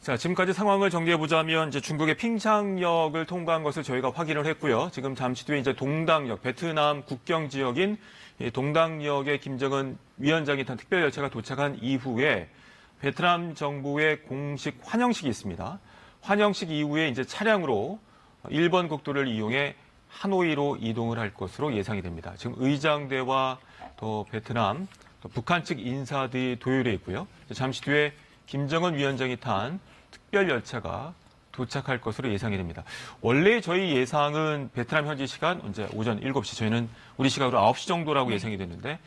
자, 지금까지 상황을 정리해 보자면 이제 중국의 핑창역을 통과한 것을 저희가 확인을 했고요. 지금 잠시 뒤에 이제 동당역, 베트남 국경 지역인 이 동당역에 김정은 위원장이 탄 특별 열차가 도착한 이후에 베트남 정부의 공식 환영식이 있습니다. 환영식 이후에 이제 차량으로 일본 국도를 이용해 하노이로 이동을 할 것으로 예상이 됩니다. 지금 의장대와 또 베트남, 또 북한 측 인사들이 도열해 있고요. 잠시 뒤에 김정은 위원장이 탄 특별 열차가 도착할 것으로 예상이 됩니다. 원래 저희 예상은 베트남 현지 시간 언제 오전 7시, 저희는 우리 시각으로 9시 정도라고 예상이 됐는데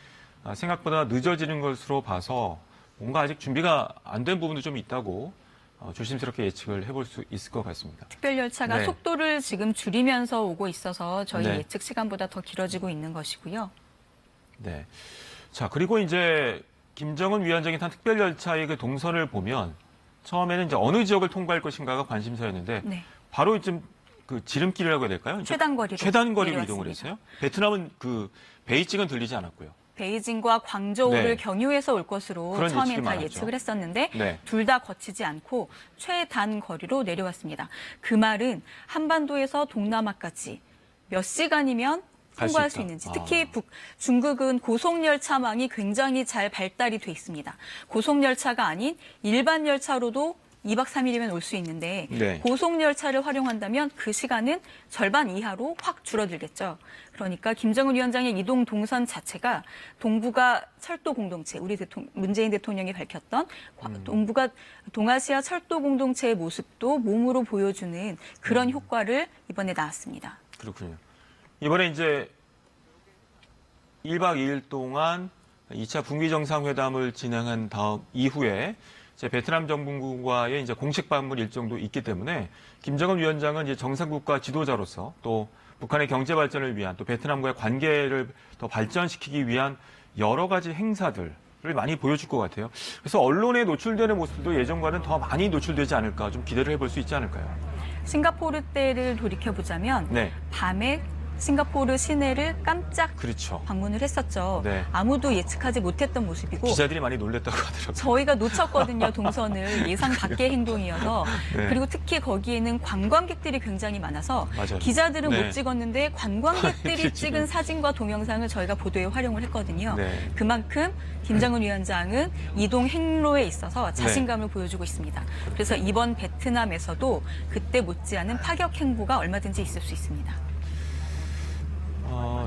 생각보다 늦어지는 것으로 봐서 뭔가 아직 준비가 안 된 부분도 좀 있다고 조심스럽게 예측을 해볼 수 있을 것 같습니다. 특별 열차가 네. 속도를 지금 줄이면서 오고 있어서 저희 네. 예측 시간보다 더 길어지고 있는 것이고요. 네. 자, 그리고 이제 김정은 위원장이 탄 특별 열차의 그 동선을 보면 처음에는 이제 어느 지역을 통과할 것인가가 관심사였는데 네. 바로 좀 그 지름길이라고 해야 될까요? 최단거리로 최단거리로 내려왔습니다. 이동을 했어요. 베트남은 그 베이징은 들리지 않았고요. 베이징과 광저우를 네. 경유해서 올 것으로 그런 처음엔 예측이 다 많았죠. 예측을 했었는데 네. 둘 다 거치지 않고 최단 거리로 내려왔습니다. 그 말은 한반도에서 동남아까지 몇 시간이면 갈수 통과할 수 있다. 있는지, 특히 중국은 고속열차망이 굉장히 잘 발달이 돼 있습니다. 고속열차가 아닌 일반 열차로도 2박 3일이면 올 수 있는데 네. 고속열차를 활용한다면 그 시간은 절반 이하로 확 줄어들겠죠. 그러니까 김정은 위원장의 이동 동선 자체가 동북아 철도 공동체, 우리 문재인 대통령이 밝혔던 동북아 동아시아 철도 공동체의 모습도 몸으로 보여주는 그런 효과를 이번에 낳았습니다. 그렇군요. 이번에 이제 1박 2일 동안 2차 북미 정상회담을 진행한 다음 이후에 이제 베트남 정부와의 이제 공식 방문 일정도 있기 때문에 김정은 위원장은 이제 정상국가 지도자로서 또 북한의 경제 발전을 위한 또 베트남과의 관계를 더 발전시키기 위한 여러 가지 행사들을 많이 보여줄 것 같아요. 그래서 언론에 노출되는 모습도 예전과는 더 많이 노출되지 않을까, 좀 기대를 해볼 수 있지 않을까요? 싱가포르 때를 돌이켜보자면 네, 밤에 싱가포르 시내를 깜짝 그렇죠. 방문을 했었죠. 네. 아무도 예측하지 못했던 모습이고 기자들이 많이 놀랬다고 하더라고요. 저희가 놓쳤거든요, 동선을. 예상 밖의 행동이어서. 네. 그리고 특히 거기에는 관광객들이 굉장히 많아서 맞아요. 기자들은 네. 못 찍었는데 관광객들이 지금. 찍은 사진과 동영상을 저희가 보도에 활용을 했거든요. 네. 그만큼 김정은 위원장은 이동 행로에 있어서 자신감을 보여주고 있습니다. 그래서 이번 베트남에서도 그때 못지않은 파격 행보가 얼마든지 있을 수 있습니다.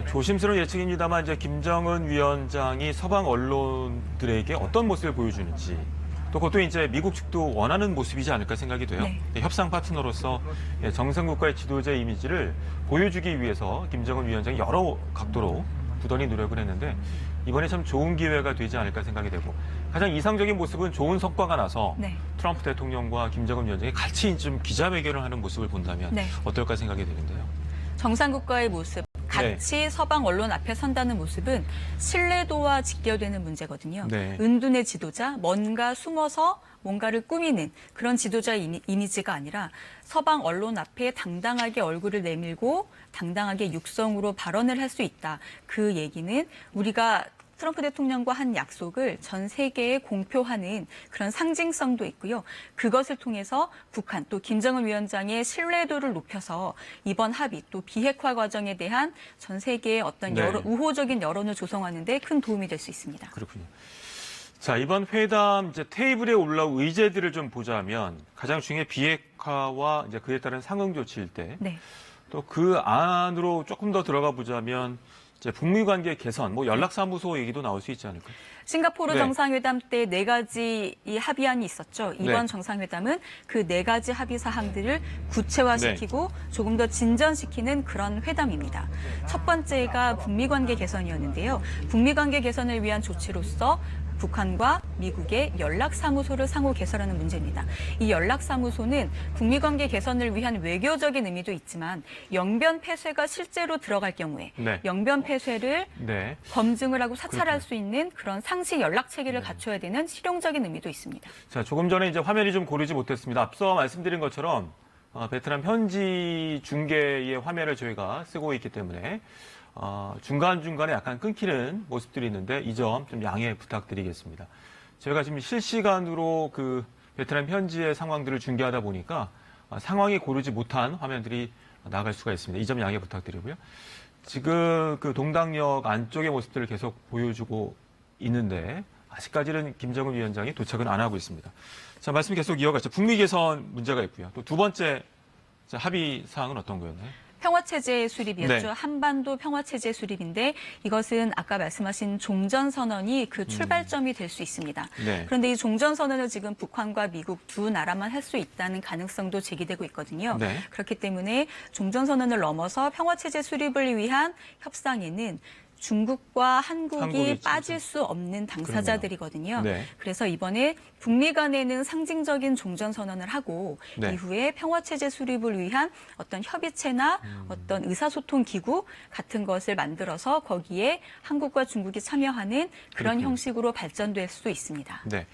조심스러운 예측입니다만 이제 김정은 위원장이 서방 언론들에게 어떤 모습을 보여주는지 또 그것도 이제 미국 측도 원하는 모습이지 않을까 생각이 돼요. 네. 협상 파트너로서 정상국가의 지도자의 이미지를 보여주기 위해서 김정은 위원장이 여러 각도로 부단히 노력을 했는데 이번에 참 좋은 기회가 되지 않을까 생각이 되고 가장 이상적인 모습은 좋은 성과가 나서 네. 트럼프 대통령과 김정은 위원장이 같이 좀 기자회견을 하는 모습을 본다면 네. 어떨까 생각이 되는데요. 정상국가의 모습, 같이 서방 언론 앞에 선다는 모습은 신뢰도와 직결되는 문제거든요. 네. 은둔의 지도자, 뭔가 숨어서 뭔가를 꾸미는 그런 지도자의 이미지가 아니라 서방 언론 앞에 당당하게 얼굴을 내밀고 당당하게 육성으로 발언을 할 수 있다. 그 얘기는 우리가 트럼프 대통령과 한 약속을 전 세계에 공표하는 그런 상징성도 있고요. 그것을 통해서 북한 또 김정은 위원장의 신뢰도를 높여서 이번 합의 또 비핵화 과정에 대한 전 세계의 어떤 네. 우호적인 여론을 조성하는 데 큰 도움이 될 수 있습니다. 그렇군요. 자, 이번 회담 이제 테이블에 올라온 의제들을 좀 보자면 가장 중요한 비핵화와 이제 그에 따른 상응 조치일 때, 네. 또 그 안으로 조금 더 들어가 보자면 이제 북미 관계 개선, 뭐 연락사무소 얘기도 나올 수 있지 않을까요? 싱가포르 네. 정상회담 때 네 가지 이 합의안이 있었죠. 이번 네. 정상회담은 그 네 가지 합의 사항들을 구체화시키고 조금 더 진전시키는 그런 회담입니다. 첫 번째가 북미 관계 개선이었는데요. 북미 관계 개선을 위한 조치로서 북한과 미국의 연락사무소를 상호 개설하는 문제입니다. 이 연락사무소는 북미 관계 개선을 위한 외교적인 의미도 있지만 영변 폐쇄가 실제로 들어갈 경우에 네. 영변 폐쇄를 네. 검증을 하고 사찰할 수 있는 그런 상시 연락 체계를 갖춰야 되는 실용적인 의미도 있습니다. 자, 조금 전에 이제 화면이 좀 고르지 못했습니다. 앞서 말씀드린 것처럼 베트남 현지 중계의 화면을 저희가 쓰고 있기 때문에 중간중간에 약간 끊기는 모습들이 있는데 이 점 좀 양해 부탁드리겠습니다. 저희가 지금 실시간으로 그 베트남 현지의 상황들을 중계하다 보니까 상황이 고르지 못한 화면들이 나갈 수가 있습니다. 이 점 양해 부탁드리고요. 지금 그 동당역 안쪽의 모습들을 계속 보여주고 있는데 아직까지는 김정은 위원장이 도착은 안 하고 있습니다. 자, 말씀 계속 이어가죠. 북미 개선 문제가 있고요. 또 두 번째 합의 사항은 어떤 거였나요? 평화체제 수립이었죠. 네. 한반도 평화체제 수립인데 이것은 아까 말씀하신 종전선언이 그 출발점이 될 수 있습니다. 네. 그런데 이 종전선언을 지금 북한과 미국 두 나라만 할 수 있다는 가능성도 제기되고 있거든요. 네. 그렇기 때문에 종전선언을 넘어서 평화체제 수립을 위한 협상에는 중국과 한국이 한국이 빠질 수 없는 당사자들이거든요. 네. 그래서 이번에 북미 간에는 상징적인 종전선언을 하고 네. 이후에 평화체제 수립을 위한 어떤 협의체나 어떤 의사소통 기구 같은 것을 만들어서 거기에 한국과 중국이 참여하는 그런 그렇군요. 형식으로 발전될 수 있습니다. 네.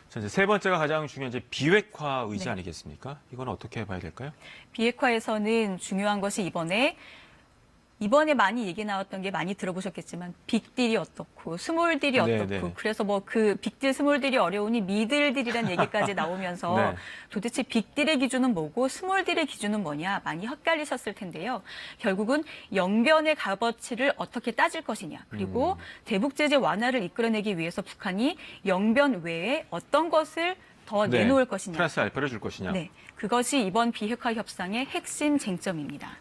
자, 이제 세 번째가 가장 중요한 이제 비핵화 의지 네. 아니겠습니까? 이건 어떻게 봐야 될까요? 비핵화에서는 중요한 것이 이번에 많이 얘기 나왔던 게 많이 들어보셨겠지만 빅딜이 어떻고 스몰딜이 네, 어떻고 네. 그래서 뭐 그 빅딜 스몰딜이 어려우니 미들딜이라는 얘기까지 나오면서 네. 도대체 빅딜의 기준은 뭐고 스몰딜의 기준은 뭐냐 많이 헷갈리셨을 텐데요. 결국은 영변의 값어치를 어떻게 따질 것이냐 그리고 대북 제재 완화를 이끌어내기 위해서 북한이 영변 외에 어떤 것을 더 네. 내놓을 것이냐. 플러스 알파를 줄 것이냐. 네, 그것이 이번 비핵화 협상의 핵심 쟁점입니다.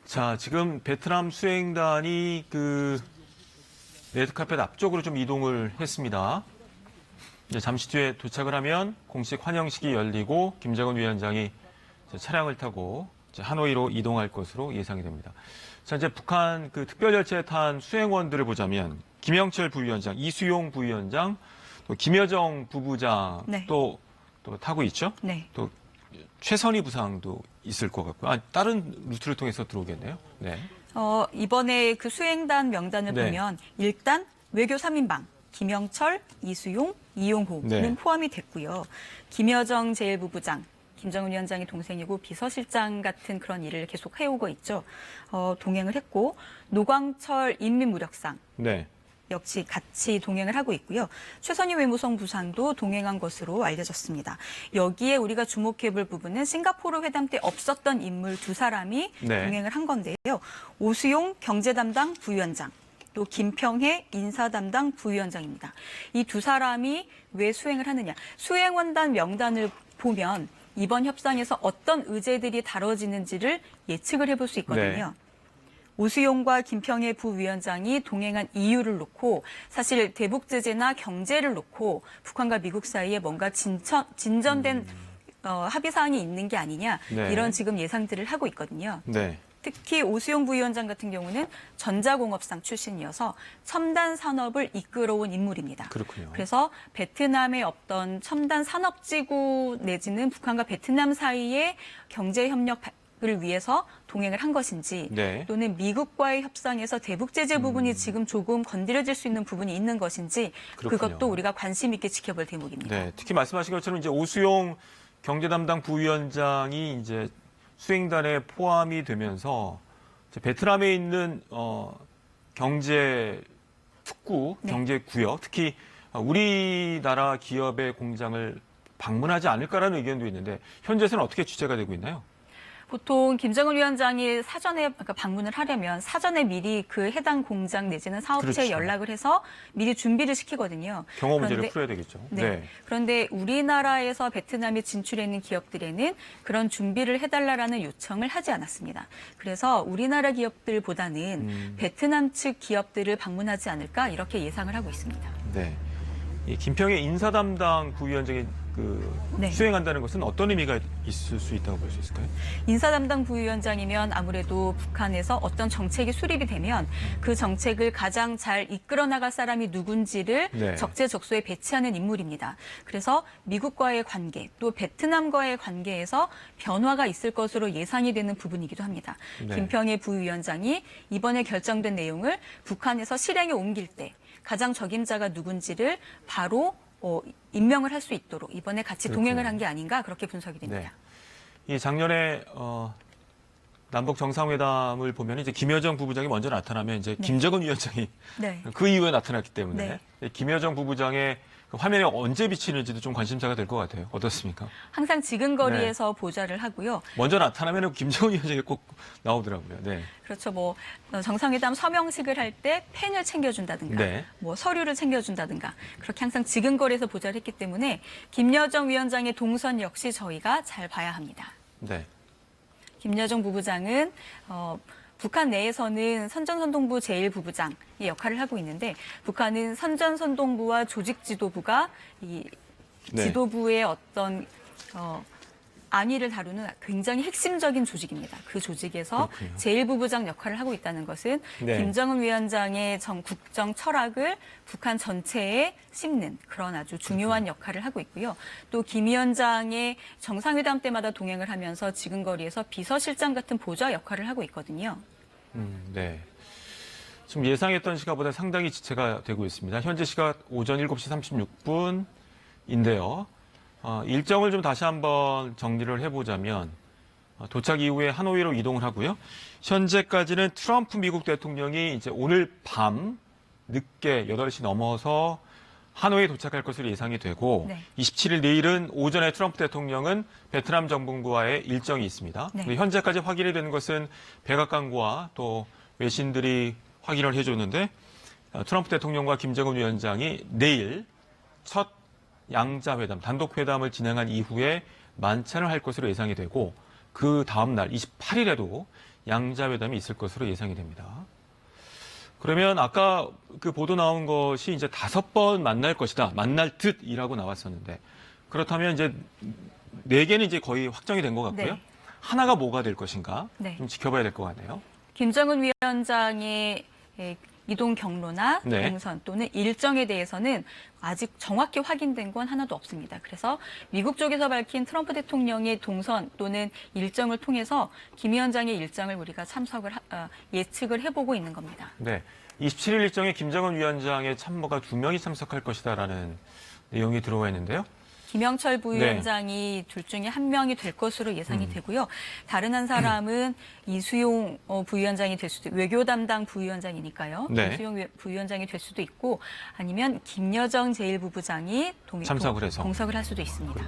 자, 지금 베트남 수행단이 그 레드카펫 앞쪽으로 좀 이동을 했습니다. 이제 잠시 뒤에 도착을 하면 공식 환영식이 열리고 김정은 위원장이 이제 차량을 타고 이제 하노이로 이동할 것으로 예상이 됩니다. 자, 이제 북한 그 특별 열차에 탄 수행원들을 보자면 김영철 부위원장, 이수용 부위원장, 또 김여정 부부장 네. 또 타고 있죠. 네. 또 최선희 부상도 있을 것 같고요. 다른 루트를 통해서 들어오겠네요. 네. 이번에 그 수행단 명단을 네. 보면 일단 외교 3인방 김영철, 이수용, 이용호는 네. 포함이 됐고요. 김여정 제1부부장, 김정은 위원장의 동생이고 비서실장 같은 그런 일을 계속 해오고 있죠. 동행을 했고 노광철 인민무력상 네. 역시 같이 동행을 하고 있고요. 최선희 외무성 부상도 동행한 것으로 알려졌습니다. 여기에 우리가 주목해볼 부분은 싱가포르 회담 때 없었던 인물 두 사람이 네. 동행을 한 건데요. 오수용 경제담당 부위원장, 또 김평해 인사담당 부위원장입니다. 이 두 사람이 왜 수행을 하느냐. 수행원단 명단을 보면 이번 협상에서 어떤 의제들이 다뤄지는지를 예측을 해볼 수 있거든요. 네. 오수용과 김평해 부위원장이 동행한 이유를 놓고 사실 대북 제재나 경제를 놓고 북한과 미국 사이에 뭔가 진전된 합의 사항이 있는 게 아니냐 네. 이런 지금 예상들을 하고 있거든요. 네. 특히 오수용 부위원장 같은 경우는 전자공업상 출신이어서 첨단 산업을 이끌어온 인물입니다. 그렇군요. 그래서 베트남의 어떤 첨단 산업지구 내지는 북한과 베트남 사이의 경제 협력을 위해서 동행을 한 것인지 네. 또는 미국과의 협상에서 대북 제재 부분이 지금 조금 건드려질 수 있는 부분이 있는 것인지 그렇군요. 그것도 우리가 관심 있게 지켜볼 대목입니다. 네. 특히 말씀하신 것처럼 이제 오수용 경제 담당 부위원장이 이제 수행단에 포함이 되면서 이제 베트남에 있는 경제 특구, 네. 경제 구역, 특히 우리나라 기업의 공장을 방문하지 않을까라는 의견도 있는데 현재에서는 어떻게 취재가 되고 있나요? 보통 김정은 위원장이 사전에 그러니까 방문을 하려면 사전에 미리 그 해당 공장 내지는 사업체에 그렇죠. 연락을 해서 미리 준비를 시키거든요. 경호 문제를 그런데 풀어야 되겠죠. 네. 그런데 우리나라에서 베트남에 진출해 있는 기업들에는 그런 준비를 해달라라는 요청을 하지 않았습니다. 그래서 우리나라 기업들보다는 베트남 측 기업들을 방문하지 않을까 이렇게 예상을 하고 있습니다. 네. 이 김평의 인사 담당 부위원장이 네. 수행한다는 것은 어떤 의미가 있을 수 있다고 볼 수 있을까요? 인사 담당 부위원장이면 아무래도 북한에서 어떤 정책이 수립이 되면 그 정책을 가장 잘 이끌어 나갈 사람이 누군지를 네. 적재적소에 배치하는 인물입니다. 그래서 미국과의 관계 또 베트남과의 관계에서 변화가 있을 것으로 예상이 되는 부분이기도 합니다. 네. 김평의 부위원장이 이번에 결정된 내용을 북한에서 실행에 옮길 때 가장 적임자가 누군지를 바로 임명을 할 수 있도록 이번에 같이 그렇군요. 동행을 한 게 아닌가 그렇게 분석이 됩니다. 이 작년에 남북 정상회담을 보면 이제 김여정 부부장이 먼저 나타나면 이제 네. 김정은 위원장이 네. 그 이후에 나타났기 때문에 김여정 부부장의 그 화면에 언제 비치는지도 좀 관심사가 될 것 같아요. 어떻습니까? 항상 지근거리에서 보좌를 하고요. 먼저 나타나면 김정은 위원장이 꼭 나오더라고요. 네. 그렇죠. 뭐 정상회담 서명식을 할 때 펜을 챙겨준다든가, 네. 뭐 서류를 챙겨준다든가 그렇게 항상 지근거리에서 보좌를 했기 때문에 김여정 위원장의 동선 역시 저희가 잘 봐야 합니다. 네. 김여정 부부장은 북한 내에서는 선전선동부 제1부부장의 역할을 하고 있는데 북한은 선전선동부와 조직지도부가 이 네. 지도부의 어떤 안위를 다루는 굉장히 핵심적인 조직입니다. 그 조직에서 그렇군요. 제1부부장 역할을 하고 있다는 것은 네. 김정은 위원장의 국정 철학을 북한 전체에 심는 그런 아주 중요한 역할을 하고 있고요. 또 김 위원장의 정상회담 때마다 동행을 하면서 지근거리에서 비서실장 같은 보좌 역할을 하고 있거든요. 네. 지금 예상했던 시각보다 상당히 지체가 되고 있습니다. 현재 시각 오전 7시 36분인데요. 일정을 좀 다시 한번 정리를 해보자면 도착 이후에 하노이로 이동을 하고요. 현재까지는 트럼프 미국 대통령이 이제 오늘 밤 늦게 8시 넘어서 하노이에 도착할 것으로 예상이 되고 네. 27일 내일은 오전에 트럼프 대통령은 베트남 정부와의 일정이 있습니다. 네. 근데 현재까지 확인이 된 것은 백악관과 또 외신들이 확인을 해줬는데 트럼프 대통령과 김정은 위원장이 내일 첫 양자회담, 단독회담을 진행한 이후에 만찬을 할 것으로 예상이 되고 그 다음 날 28일에도 양자회담이 있을 것으로 예상이 됩니다. 그러면 아까 그 보도 나온 것이 이제 5번 만날 것이다. 만날 듯이라고 나왔었는데 그렇다면 이제 4개는 이제 거의 확정이 된 것 같고요. 네. 하나가 뭐가 될 것인가 네. 좀 지켜봐야 될 것 같네요. 김정은 위원장의 이동 경로나 네. 동선 또는 일정에 대해서는 아직 정확히 확인된 건 하나도 없습니다. 그래서 미국 쪽에서 밝힌 트럼프 대통령의 동선 또는 일정을 통해서 김 위원장의 일정을 우리가 예측을 해보고 있는 겁니다. 네. 27일 일정에 김정은 위원장의 참모가 2명이 참석할 것이다라는 내용이 들어와 있는데요. 김영철 부위원장이 둘 중에 한 명이 될 것으로 예상이 되고요. 다른 한 사람은 이수용 부위원장이 될 수도 외교 담당 부위원장이니까요. 네. 이수용 부위원장이 될 수도 있고 아니면 김여정 제1부부장이 참석을 해서. 동석을 할 수도 있습니다.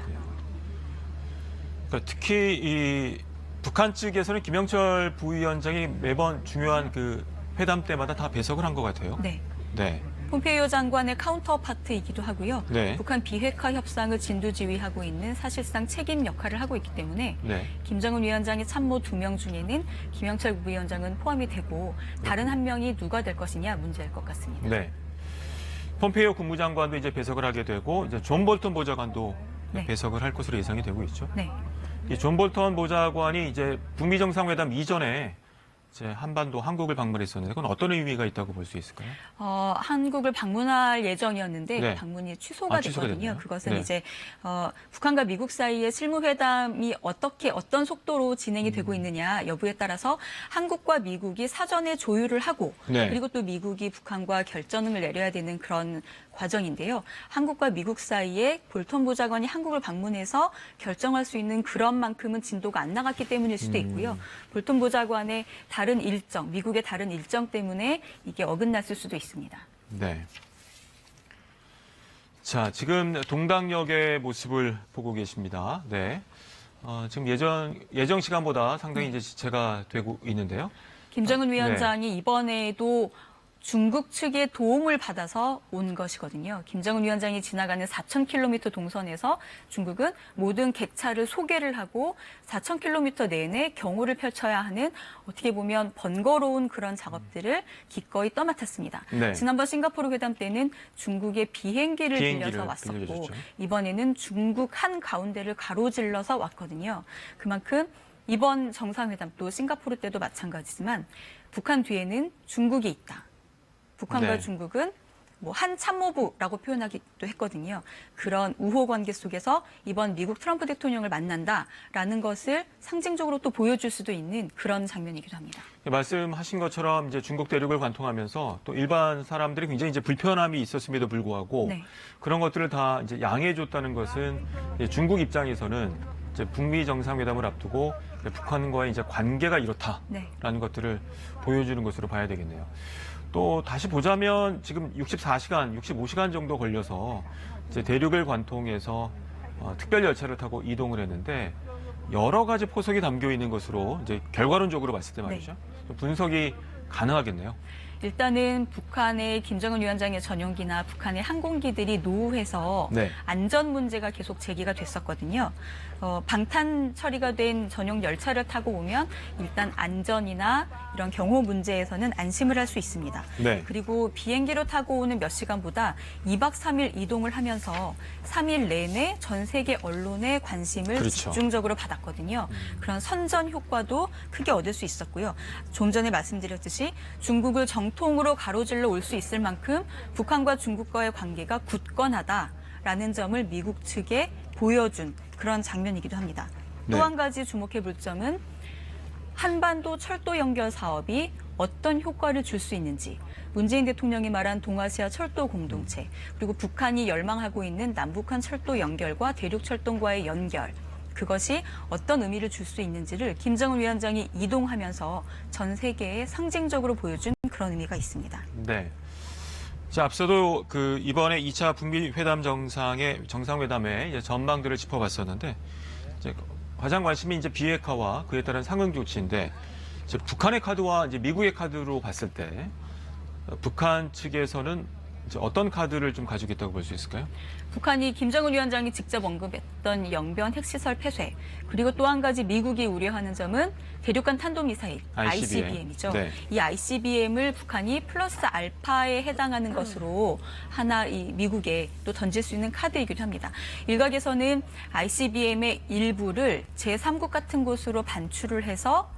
그러니까 특히 이 북한 측에서는 김영철 부위원장이 매번 중요한 그 회담 때마다 다 배석을 한 것 같아요. 네. 네. 폼페이오 장관의 카운터파트이기도 하고요. 네. 북한 비핵화 협상을 진두지휘하고 있는 사실상 책임 역할을 하고 있기 때문에 네. 김정은 위원장의 참모 2명 중에는 김영철 부위원장은 포함이 되고 다른 한 명이 누가 될 것이냐 문제일 것 같습니다. 네. 폼페이오 국무장관도 이제 배석을 하게 되고 이제 존 볼턴 보좌관도 네. 배석을 할 것으로 예상이 되고 있죠. 네. 이 존 볼턴 보좌관이 이제 북미 정상회담 이전에 이제 한반도 한국을 방문했었는데 그건 어떤 의미가 있다고 볼 수 있을까요? 한국을 방문할 예정이었는데 네. 방문이 취소가 취소가 됐거든요. 됐네요. 그것은 네. 이제 북한과 미국 사이의 실무회담이 어떤 속도로 진행이 되고 있느냐 여부에 따라서 한국과 미국이 사전에 조율을 하고 네. 그리고 또 미국이 북한과 결전을 내려야 되는 그런 과정인데요. 한국과 미국 사이에 볼턴 보좌관이 한국을 방문해서 결정할 수 있는 그런 만큼은 진도가 안 나갔기 때문일 수도 있고요. 볼턴 보좌관의 다른 일정, 미국의 다른 일정 때문에 이게 어긋났을 수도 있습니다. 네. 자, 지금 동당역의 모습을 보고 계십니다. 네. 지금 예정 시간보다 상당히 이제 지체가 되고 있는데요. 김정은 네. 위원장이 이번에도 중국 측의 도움을 받아서 온 것이거든요. 김정은 위원장이 지나가는 4,000km 동선에서 중국은 모든 객차를 소개를 하고 4,000km 내내 경호를 펼쳐야 하는 어떻게 보면 번거로운 그런 작업들을 기꺼이 떠맡았습니다. 네. 지난번 싱가포르 회담 때는 중국의 비행기를 빌려서 왔었고 빌려줬죠. 이번에는 중국 한 가운데를 가로질러서 왔거든요. 그만큼 이번 정상회담 또 싱가포르 때도 마찬가지지만 북한 뒤에는 중국이 있다. 북한과 네. 중국은 뭐 한 참모부라고 표현하기도 했거든요. 그런 우호 관계 속에서 이번 미국 트럼프 대통령을 만난다라는 것을 상징적으로 또 보여줄 수도 있는 그런 장면이기도 합니다. 말씀하신 것처럼 이제 중국 대륙을 관통하면서 또 일반 사람들이 굉장히 이제 불편함이 있었음에도 불구하고 네. 그런 것들을 다 이제 양해해줬다는 것은 이제 중국 입장에서는 이제 북미 정상회담을 앞두고 북한과의 이제 관계가 이렇다라는 네. 것들을 보여주는 것으로 봐야 되겠네요. 또 다시 보자면 지금 64시간, 65시간 정도 걸려서 이제 대륙을 관통해서 특별 열차를 타고 이동을 했는데 여러 가지 포석이 담겨 있는 것으로 이제 결과론적으로 봤을 때 말이죠. 분석이 가능하겠네요. 일단은 북한의 김정은 위원장의 전용기나 북한의 항공기들이 노후해서 네. 안전 문제가 계속 제기가 됐었거든요. 방탄 처리가 된 전용 열차를 타고 오면 일단 안전이나 이런 경호 문제에서는 안심을 할 수 있습니다. 네. 그리고 비행기로 타고 오는 몇 시간보다 2박 3일 이동을 하면서 3일 내내 전 세계 언론의 관심을 그렇죠. 집중적으로 받았거든요. 그런 선전 효과도 크게 얻을 수 있었고요. 좀 전에 말씀드렸듯이 중국을 정통으로 가로질러 올 수 있을 만큼 북한과 중국과의 관계가 굳건하다라는 점을 미국 측에 보여준 그런 장면이기도 합니다. 네. 또 한 가지 주목해 볼 점은 한반도 철도 연결 사업이 어떤 효과를 줄 수 있는지, 문재인 대통령이 말한 동아시아 철도 공동체, 그리고 북한이 열망하고 있는 남북한 철도 연결과 대륙철도과의 연결, 그것이 어떤 의미를 줄 수 있는지를 김정은 위원장이 이동하면서 전 세계에 상징적으로 보여준 그런 의미가 있습니다. 네. 자, 앞서도 이번에 2차 북미 회담 정상회담의 이제 전망들을 짚어봤었는데, 이제 가장 관심이 이제 비핵화와 그에 따른 상응 조치인데, 이제 북한의 카드와 이제 미국의 카드로 봤을 때, 북한 측에서는 이제 어떤 카드를 좀 가지고 있다고 볼 수 있을까요? 북한이 김정은 위원장이 직접 언급했던 영변 핵시설 폐쇄, 그리고 또 한 가지 미국이 우려하는 점은 대륙간 탄도미사일, ICBM이죠. 네. 이 ICBM을 북한이 플러스 알파에 해당하는 것으로 하나 이 미국에 또 던질 수 있는 카드이기도 합니다. 일각에서는 ICBM의 일부를 제3국 같은 곳으로 반출을 해서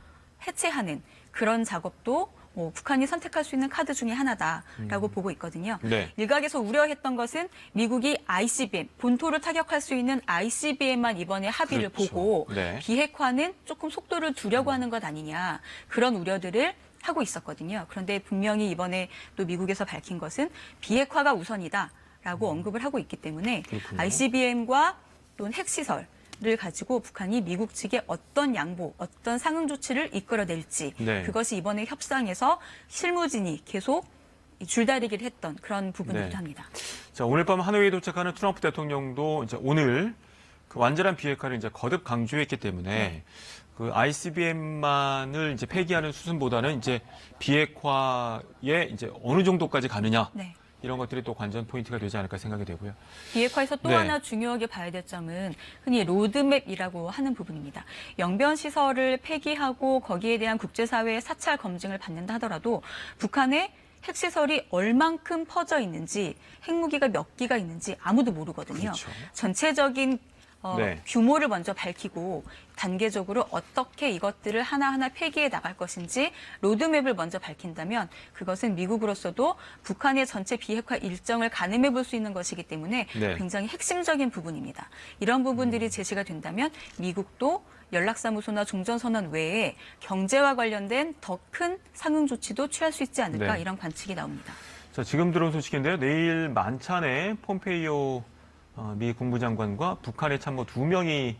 해체하는 그런 작업도 북한이 선택할 수 있는 카드 중에 하나다라고 보고 있거든요. 네. 일각에서 우려했던 것은 미국이 ICBM, 본토를 타격할 수 있는 ICBM만 이번에 합의를 그렇죠. 보고 네. 비핵화는 조금 속도를 두려고 하는 것 아니냐, 그런 우려들을 하고 있었거든요. 그런데 분명히 이번에 또 미국에서 밝힌 것은 비핵화가 우선이다라고 언급을 하고 있기 때문에 그렇군요. ICBM과 또는 핵시설, 를 가지고 북한이 미국 측에 어떤 양보, 어떤 상응 조치를 이끌어낼지 네. 그것이 이번에 협상에서 실무진이 계속 줄다리기를 했던 그런 부분이기도 네. 합니다. 자, 오늘 밤 하노이에 도착하는 트럼프 대통령도 이제 오늘 그 완전한 비핵화를 이제 거듭 강조했기 때문에 그 ICBM만을 이제 폐기하는 수순보다는 이제 비핵화에 이제 어느 정도까지 가느냐. 네. 이런 것들이 또 관전 포인트가 되지 않을까 생각이 되고요. 비핵화에서 또 네. 하나 중요하게 봐야 될 점은 흔히 로드맵이라고 하는 부분입니다. 영변 시설을 폐기하고 거기에 대한 국제사회의 사찰 검증을 받는다 하더라도 북한의 핵시설이 얼만큼 퍼져 있는지, 핵무기가 몇 기가 있는지 아무도 모르거든요. 그렇죠. 전체적인 네. 규모를 먼저 밝히고 단계적으로 어떻게 이것들을 하나하나 폐기해 나갈 것인지 로드맵을 먼저 밝힌다면 그것은 미국으로서도 북한의 전체 비핵화 일정을 가늠해 볼 수 있는 것이기 때문에 네. 굉장히 핵심적인 부분입니다. 이런 부분들이 제시가 된다면 미국도 연락사무소나 종전선언 외에 경제와 관련된 더 큰 상응 조치도 취할 수 있지 않을까, 네. 이런 관측이 나옵니다. 자, 지금 들어온 소식인데요. 내일 만찬에 폼페이오 미 국무장관과 북한의 참모 2명이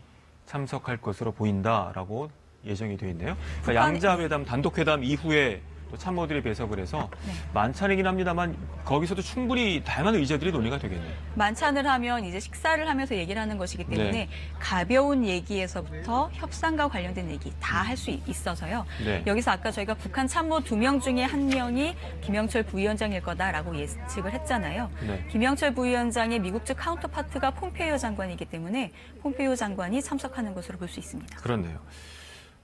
참석할 것으로 보인다라고 예정이 되어 있네요. 그러니까 양자회담, 단독회담 이후에 또 참모들이 배석을 해서 네. 만찬이긴 합니다만 거기서도 충분히 다양한 의제들이 논의가 되겠네요. 만찬을 하면 이제 식사를 하면서 얘기를 하는 것이기 때문에 네. 가벼운 얘기에서부터 협상과 관련된 얘기 다 할 수 있어서요. 네. 여기서 아까 저희가 북한 참모 2명 중에 1명이 김영철 부위원장일 거다라고 예측을 했잖아요. 네. 김영철 부위원장의 미국 측 카운터파트가 폼페이오 장관이기 때문에 폼페이오 장관이 참석하는 것으로 볼 수 있습니다. 그렇네요.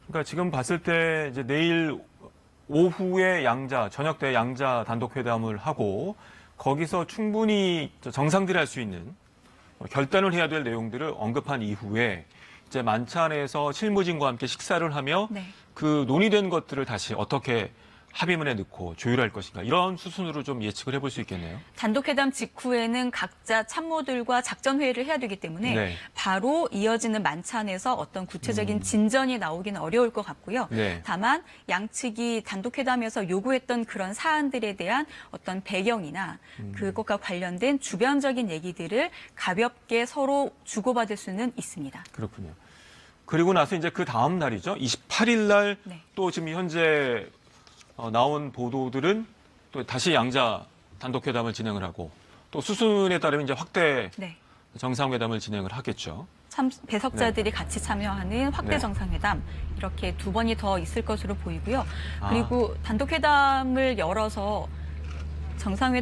그러니까 지금 봤을 때 이제 내일 오후에 저녁 때 양자 단독 회담을 하고 거기서 충분히 정상들이 할 수 있는 결단을 해야 될 내용들을 언급한 이후에 이제 만찬에서 실무진과 함께 식사를 하며 네. 그 논의된 것들을 다시 어떻게 합의문에 넣고 조율할 것인가 이런 수순으로 좀 예측을 해볼 수 있겠네요. 단독회담 직후에는 각자 참모들과 작전 회의를 해야 되기 때문에 네. 바로 이어지는 만찬에서 어떤 구체적인 진전이 나오기는 어려울 것 같고요. 네. 다만 양측이 단독회담에서 요구했던 그런 사안들에 대한 어떤 배경이나 그것과 관련된 주변적인 얘기들을 가볍게 서로 주고받을 수는 있습니다. 그렇군요. 그리고 나서 이제 그 다음 날이죠. 28일 날 또 네. 지금 현재 나온 보도들은 또 다시 양자 단독회담을 진행을 하고 또 수순에 따르면 이제 확대 네. 정상회담을 진행을 하겠죠. 배석자들이 같이 참여하는 확대 네. 정상회담 이렇게 2번이 더 있을 것으로 보이고요. 아. 그리고 단독회담을 열어서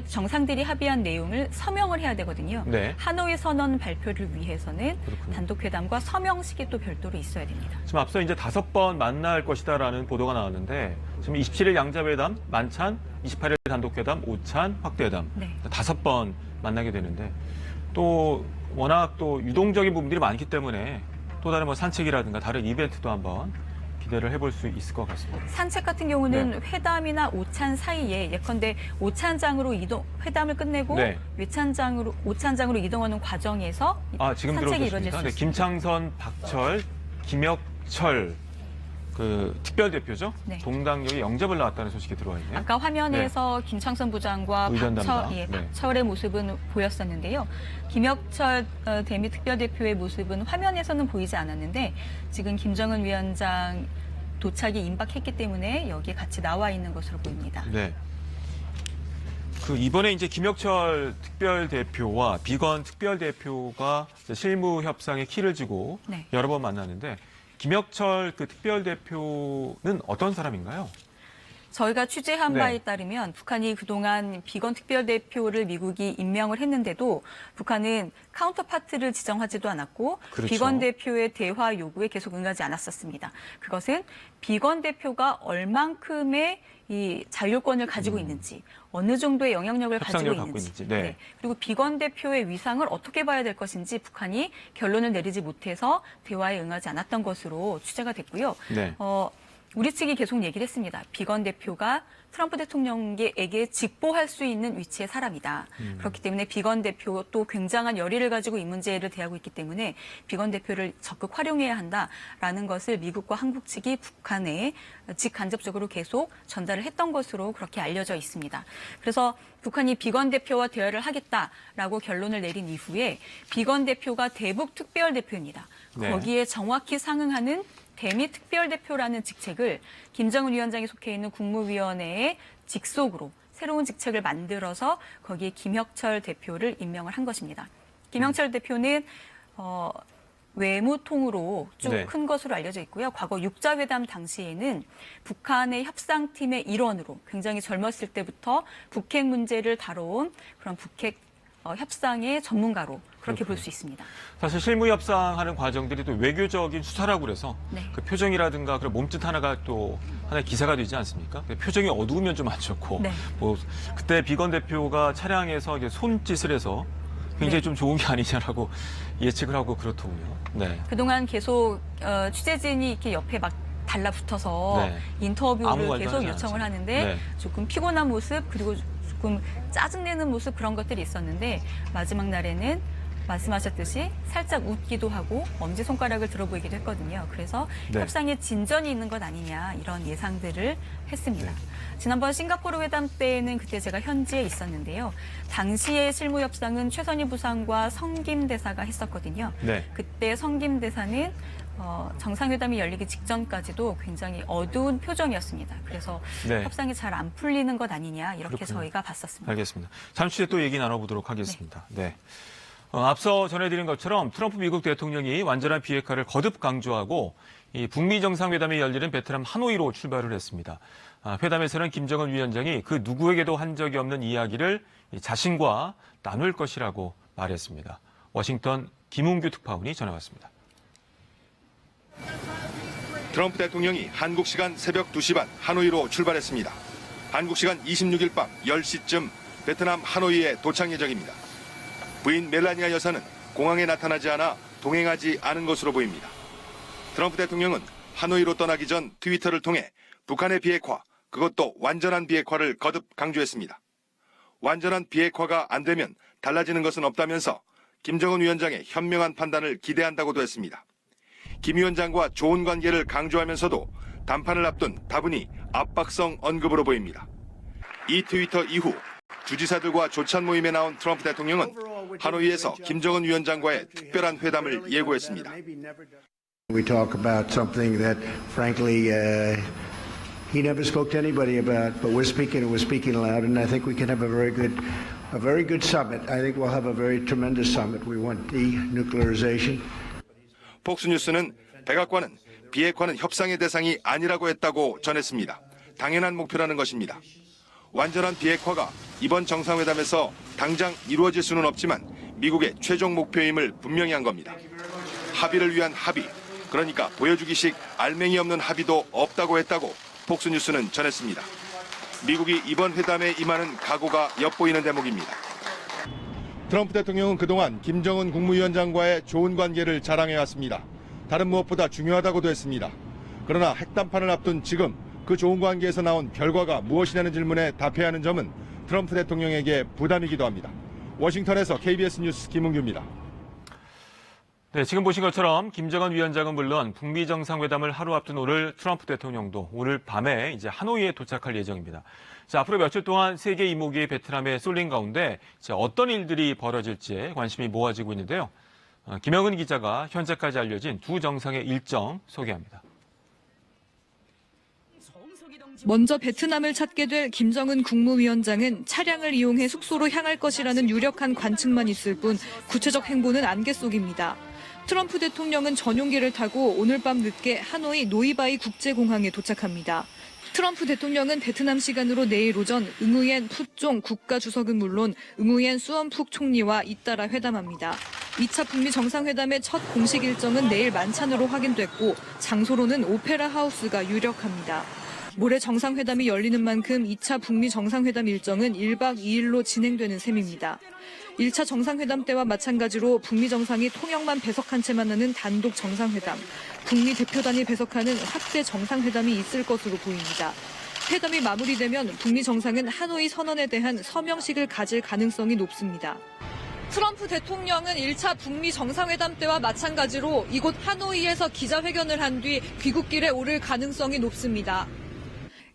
정상들이 합의한 내용을 서명을 해야 되거든요. 네. 하노이 선언 발표를 위해서는 그렇군요. 단독회담과 서명식이 또 별도로 있어야 됩니다. 지금 앞서 이제 5번 만날 것이다라는 보도가 나왔는데 지금 27일 양자회담, 만찬, 28일 단독회담, 오찬, 확대회담 네. 5번 만나게 되는데 또 워낙 또 유동적인 부분들이 많기 때문에 또 다른 뭐 산책이라든가 다른 이벤트도 한번 기대를 해볼 수 있을 것 같습니다. 산책 같은 경우는 네. 회담이나 오찬 사이에 예컨대 오찬장으로 회담을 끝내고 네. 오찬장으로 이동하는 과정에서 지금 산책이 이루어질 들어오셨습니까? 수 네, 있습니다. 김창선, 박철, 김혁철 그 특별대표죠. 네. 동당역에 영접을 나왔다는 소식이 들어와 있네요. 아까 화면에서 김창선 부장과 의전 담당. 네. 박철의 모습은 보였었는데요. 김혁철 대미 특별대표의 모습은 화면에서는 보이지 않았는데 지금 김정은 위원장 도착이 임박했기 때문에 여기에 같이 나와 있는 것으로 보입니다. 네. 그 이번에 이제 김혁철 특별대표와 비건 특별대표가 실무 협상의 키를 쥐고 네. 여러 번 만났는데 김혁철 그 특별대표는 어떤 사람인가요? 저희가 취재한 바에 네. 따르면 북한이 그동안 비건 특별대표를 미국이 임명을 했는데도 북한은 카운터파트를 지정하지도 않았고 그렇죠. 비건 대표의 대화 요구에 계속 응하지 않았었습니다. 그것은 비건 대표가 얼만큼의 이 자율권을 가지고 있는지, 어느 정도의 영향력을 가지고 협상력을 갖고 있는지, 있는지, 네. 그리고 비건 대표의 위상을 어떻게 봐야 될 것인지 북한이 결론을 내리지 못해서 대화에 응하지 않았던 것으로 취재가 됐고요. 네. 우리 측이 계속 얘기를 했습니다. 비건 대표가 트럼프 대통령에게 직보할 수 있는 위치의 사람이다. 그렇기 때문에 비건 대표 또 굉장한 열의를 가지고 이 문제를 대하고 있기 때문에 비건 대표를 적극 활용해야 한다라는 것을 미국과 한국 측이 북한에 직간접적으로 계속 전달을 했던 것으로 그렇게 알려져 있습니다. 그래서 북한이 비건 대표와 대화를 하겠다라고 결론을 내린 이후에 비건 대표가 대북 특별대표입니다. 네. 거기에 정확히 상응하는 대미 특별대표라는 직책을 김정은 위원장이 속해 있는 국무위원회의 직속으로 새로운 직책을 만들어서 거기에 김혁철 대표를 임명을 한 것입니다. 김혁철 대표는 외무통으로 쭉 네. 큰 것으로 알려져 있고요. 과거 육자회담 당시에는 북한의 협상팀의 일원으로 굉장히 젊었을 때부터 북핵 문제를 다뤄온 그런 북핵 협상의 전문가로 그렇게 볼 수 있습니다. 사실 실무 협상하는 과정들이 또 외교적인 수사라고 그래서 네. 그 표정이라든가 그런 몸짓 하나가 또 하나의 기사가 되지 않습니까? 표정이 어두우면 좀 안 좋고 네. 뭐 그때 비건 대표가 차량에서 이제 손짓을 해서 굉장히 네. 좀 좋은 게 아니냐라고 예측을 하고 그렇더군요. 네. 그동안 계속 취재진이 이렇게 옆에 막 달라붙어서 네. 아무 인터뷰를 말도 계속 하지 요청을 않죠. 하는데 네. 조금 피곤한 모습 그리고 조금 짜증내는 모습 그런 것들이 있었는데 마지막 날에는 말씀하셨듯이 살짝 웃기도 하고 엄지손가락을 들어 보이기도 했거든요. 그래서 네. 협상에 진전이 있는 것 아니냐 이런 예상들을 했습니다. 지난번 싱가포르 회담 때는 그때 제가 현지에 있었는데요. 당시의 실무 협상은 최선희 부상과 성김 대사가 했었거든요. 네. 그때 성김 대사는 정상회담이 열리기 직전까지도 굉장히 어두운 표정이었습니다. 그래서 네. 협상이 잘 안 풀리는 것 아니냐 이렇게 그렇군요. 저희가 봤었습니다. 알겠습니다. 잠시 후에 또 얘기 나눠보도록 하겠습니다. 네. 앞서 전해드린 것처럼 트럼프 미국 대통령이 완전한 비핵화를 거듭 강조하고 이 북미 정상회담이 열리는 베트남 하노이로 출발을 했습니다. 회담에서는 김정은 위원장이 그 누구에게도 한 적이 없는 이야기를 자신과 나눌 것이라고 말했습니다. 워싱턴 김웅규 특파원이 전해왔습니다. 트럼프 대통령이 한국 시간 새벽 2시 반 하노이로 출발했습니다. 한국 시간 26일 밤 10시쯤 베트남 하노이에 도착 예정입니다. 부인 멜라니아 여사는 공항에 나타나지 않아 동행하지 않은 것으로 보입니다. 트럼프 대통령은 하노이로 떠나기 전 트위터를 통해 북한의 비핵화, 그것도 완전한 비핵화를 거듭 강조했습니다. 완전한 비핵화가 안 되면 달라지는 것은 없다면서 김정은 위원장의 현명한 판단을 기대한다고도 했습니다. 김 위원장과 좋은 관계를 강조하면서도 담판을 앞둔 다분히 압박성 언급으로 보입니다. 이 트위터 이후 주지사들과 조찬 모임에 나온 트럼프 대통령은 하노이에서 김정은 위원장과의 특별한 회담을 예고했습니다. We talk about something that, frankly, he never spoke to anybody about, but we're speaking aloud, and I think we can have a very good summit. I think we'll have a very tremendous summit. We want denuclearization. 폭스뉴스는 백악관은 비핵화는 협상의 대상이 아니라고 했다고 전했습니다. 당연한 목표라는 것입니다. 완전한 비핵화가 이번 정상회담에서 당장 이루어질 수는 없지만 미국의 최종 목표임을 분명히 한 겁니다. 합의를 위한 합의, 그러니까 보여주기식 알맹이 없는 합의도 없다고 했다고 폭스뉴스는 전했습니다. 미국이 이번 회담에 임하는 각오가 엿보이는 대목입니다. 트럼프 대통령은 그동안 김정은 국무위원장과의 좋은 관계를 자랑해왔습니다. 다른 무엇보다 중요하다고도 했습니다. 그러나 핵담판을 앞둔 지금 그 좋은 관계에서 나온 결과가 무엇이냐는 질문에 답해야 하는 점은 트럼프 대통령에게 부담이기도 합니다. 워싱턴에서 KBS 뉴스 김은규입니다. 네, 지금 보신 것처럼 김정은 위원장은 물론 북미 정상회담을 하루 앞둔 오늘 트럼프 대통령도 오늘 밤에 이제 하노이에 도착할 예정입니다. 자, 앞으로 며칠 동안 세계 이목이 베트남에 쏠린 가운데 어떤 일들이 벌어질지에 관심이 모아지고 있는데요. 김영은 기자가 현재까지 알려진 두 정상의 일정 소개합니다. 먼저 베트남을 찾게 될 김정은 국무위원장은 차량을 이용해 숙소로 향할 것이라는 유력한 관측만 있을 뿐 구체적 행보는 안개 속입니다. 트럼프 대통령은 전용기를 타고 오늘 밤 늦게 하노이 노이바이 국제공항에 도착합니다. 트럼프 대통령은 베트남 시간으로 내일 오전 응우옌 푸종 국가주석은 물론 응우옌 수언푹 총리와 잇따라 회담합니다. 2차 북미 정상회담의 첫 공식 일정은 내일 만찬으로 확인됐고 장소로는 오페라 하우스가 유력합니다. 모레 정상회담이 열리는 만큼 2차 북미 정상회담 일정은 1박 2일로 진행되는 셈입니다. 1차 정상회담 때와 마찬가지로 북미 정상이 통역만 배석한 채 만나는 단독 정상회담, 북미 대표단이 배석하는 확대 정상회담이 있을 것으로 보입니다. 회담이 마무리되면 북미 정상은 하노이 선언에 대한 서명식을 가질 가능성이 높습니다. 트럼프 대통령은 1차 북미 정상회담 때와 마찬가지로 이곳 하노이에서 기자회견을 한 뒤 귀국길에 오를 가능성이 높습니다.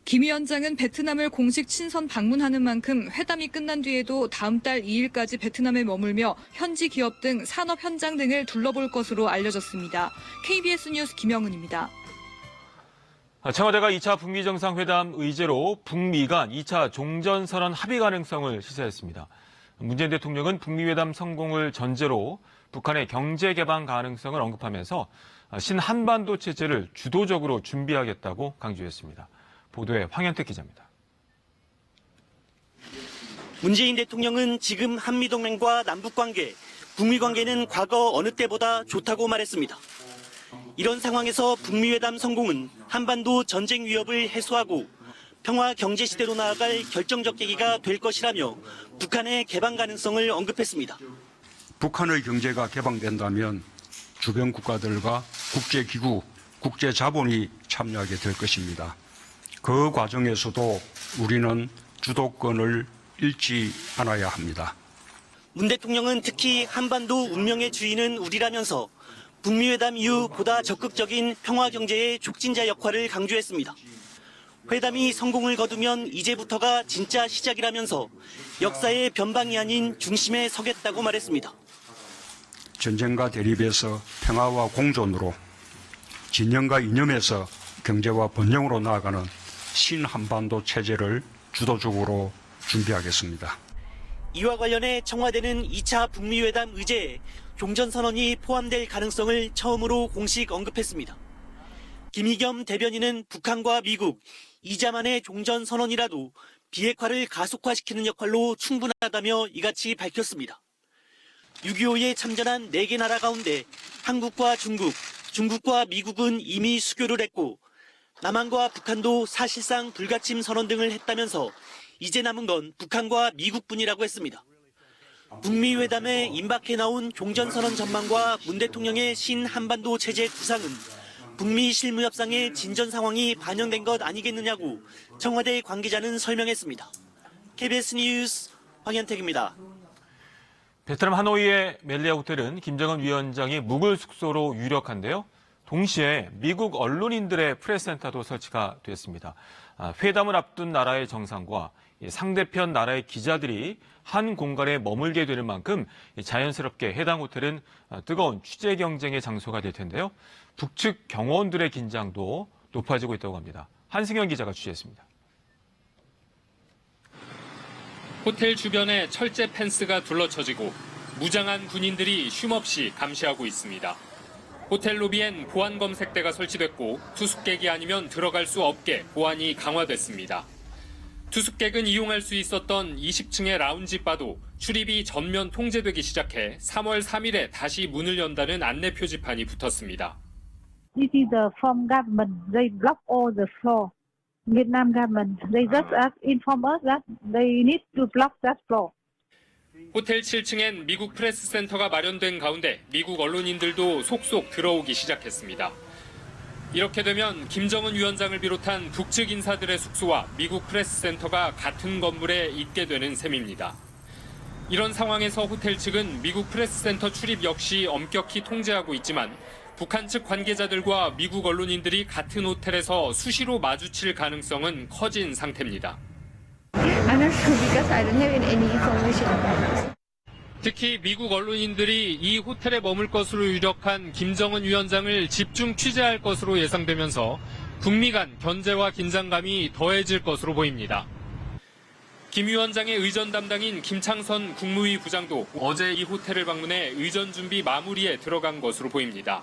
김 위원장은 베트남을 공식 친선 방문하는 만큼 회담이 끝난 뒤에도 다음 달 2일까지 베트남에 머물며 현지 기업 등 산업 현장 등을 둘러볼 것으로 알려졌습니다. KBS 뉴스 김영은입니다. 청와대가 2차 북미 정상회담 의제로 북미 간 2차 종전선언 합의 가능성을 시사했습니다. 문재인 대통령은 북미회담 성공을 전제로 북한의 경제 개방 가능성을 언급하면서 신한반도 체제를 주도적으로 준비하겠다고 강조했습니다. 보도에 황현택 기자입니다. 문재인 대통령은 지금 한미동맹과 남북관계, 북미관계는 과거 어느 때보다 좋다고 말했습니다. 이런 상황에서 북미회담 성공은 한반도 전쟁 위협을 해소하고 평화 경제 시대로 나아갈 결정적 계기가 될 것이라며 북한의 개방 가능성을 언급했습니다. 북한의 경제가 개방된다면 주변 국가들과 국제기구, 국제자본이 참여하게 될 것입니다. 그 과정에서도 우리는 주도권을 잃지 않아야 합니다. 문 대통령은 특히 한반도 운명의 주인은 우리라면서 북미회담 이후 보다 적극적인 평화 경제의 촉진자 역할을 강조했습니다. 회담이 성공을 거두면 이제부터가 진짜 시작이라면서 역사의 변방이 아닌 중심에 서겠다고 말했습니다. 전쟁과 대립에서 평화와 공존으로 진영과 이념에서 경제와 번영으로 나아가는 신한반도 체제를 주도적으로 준비하겠습니다. 이와 관련해 청와대는 2차 북미회담 의제에 종전선언이 포함될 가능성을 처음으로 공식 언급했습니다. 김의겸 대변인은 북한과 미국 2자만의 종전선언이라도 비핵화를 가속화시키는 역할로 충분하다며 이같이 밝혔습니다. 6.25에 참전한 4개 나라 가운데 한국과 중국, 중국과 미국은 이미 수교를 했고 남한과 북한도 사실상 불가침 선언 등을 했다면서 이제 남은 건 북한과 미국뿐이라고 했습니다. 북미 회담에 임박해 나온 종전선언 전망과 문 대통령의 신한반도 체제 구상은 북미 실무협상의 진전 상황이 반영된 것 아니겠느냐고 청와대 관계자는 설명했습니다. KBS 뉴스 황현택입니다. 베트남 하노이의 멜리아 호텔은 김정은 위원장이 묵을 숙소로 유력한데요. 동시에 미국 언론인들의 프레스센터도 설치가 됐습니다. 회담을 앞둔 나라의 정상과 상대편 나라의 기자들이 한 공간에 머물게 되는 만큼 자연스럽게 해당 호텔은 뜨거운 취재 경쟁의 장소가 될 텐데요. 북측 경호원들의 긴장도 높아지고 있다고 합니다. 한승현 기자가 취재했습니다. 호텔 주변에 철제 펜스가 둘러쳐지고 무장한 군인들이 쉼없이 감시하고 있습니다. 호텔 로비엔 보안 검색대가 설치됐고 투숙객이 아니면 들어갈 수 없게 보안이 강화됐습니다. 투숙객은 이용할 수 있었던 20층의 라운지 바도 출입이 전면 통제되기 시작해 3월 3일에 다시 문을 연다는 안내 표지판이 붙었습니다. This is from government. They block all the floor. Vietnam government. They just inform us that they need to block that floor. 호텔 7층엔 미국 프레스 센터가 마련된 가운데 미국 언론인들도 속속 들어오기 시작했습니다. 이렇게 되면 김정은 위원장을 비롯한 북측 인사들의 숙소와 미국 프레스 센터가 같은 건물에 있게 되는 셈입니다. 이런 상황에서 호텔 측은 미국 프레스 센터 출입 역시 엄격히 통제하고 있지만 북한 측 관계자들과 미국 언론인들이 같은 호텔에서 수시로 마주칠 가능성은 커진 상태입니다. I'm not sure because I don't have any information about it. 특히 미국 언론인들이 이 호텔에 머물 것으로 유력한 김정은 위원장을 집중 취재할 것으로 예상되면서 북미 간 견제와 긴장감이 더해질 것으로 보입니다. 김 위원장의 의전 담당인 김창선 국무위 부장도 어제 이 호텔을 방문해 의전 준비 마무리에 들어간 것으로 보입니다.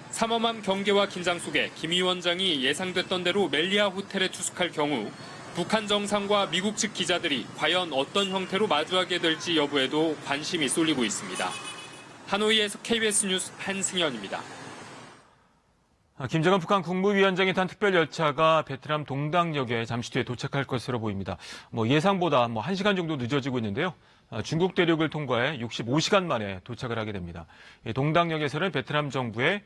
삼엄한 경계와 긴장 속에 김 위원장이 예상됐던 대로 멜리아 호텔에 투숙할 경우 북한 정상과 미국 측 기자들이 과연 어떤 형태로 마주하게 될지 여부에도 관심이 쏠리고 있습니다. 하노이에서 KBS 뉴스 한승현입니다. 김정은 북한 국무위원장이 탄 특별열차가 베트남 동당역에 잠시 뒤에 도착할 것으로 보입니다. 예상보다 1시간 정도 늦어지고 있는데요. 중국 대륙을 통과해 65시간 만에 도착을 하게 됩니다. 동당역에서는 베트남 정부의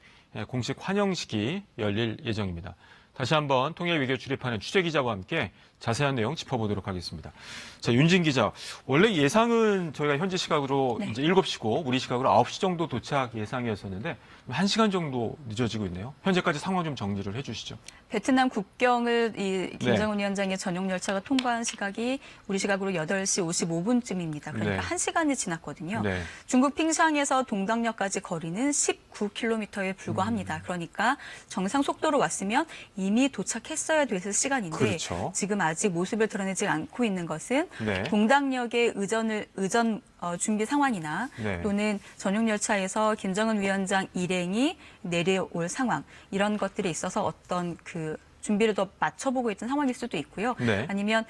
공식 환영식이 열릴 예정입니다. 다시 한번 통일외교 출입하는 취재기자와 함께 자세한 내용 짚어보도록 하겠습니다. 자, 윤진 기자, 원래 예상은 저희가 현지 시각으로 이제 7시고 우리 시각으로 9시 정도 도착 예상이었었는데 1시간 정도 늦어지고 있네요. 현재까지 상황 좀 정리를 해주시죠. 베트남 국경을 이 김정은 위원장의 전용 열차가 통과한 시각이 우리 시각으로 8시 55분쯤입니다. 그러니까 1시간이 지났거든요. 네. 중국 핑샹에서 동당역까지 거리는 19km에 불과합니다. 그러니까 정상 속도로 왔으면 이미 도착했어야 됐을 시간인데 그렇죠. 지금 아직 모습을 드러내지 않고 있는 것은 네. 동당역의 의전 준비 상황이나 네. 또는 전용 열차에서 김정은 위원장 일행이 내려올 상황 이런 것들에 있어서 어떤 그 준비를 더 맞춰보고 있던 상황일 수도 있고요. 네. 아니면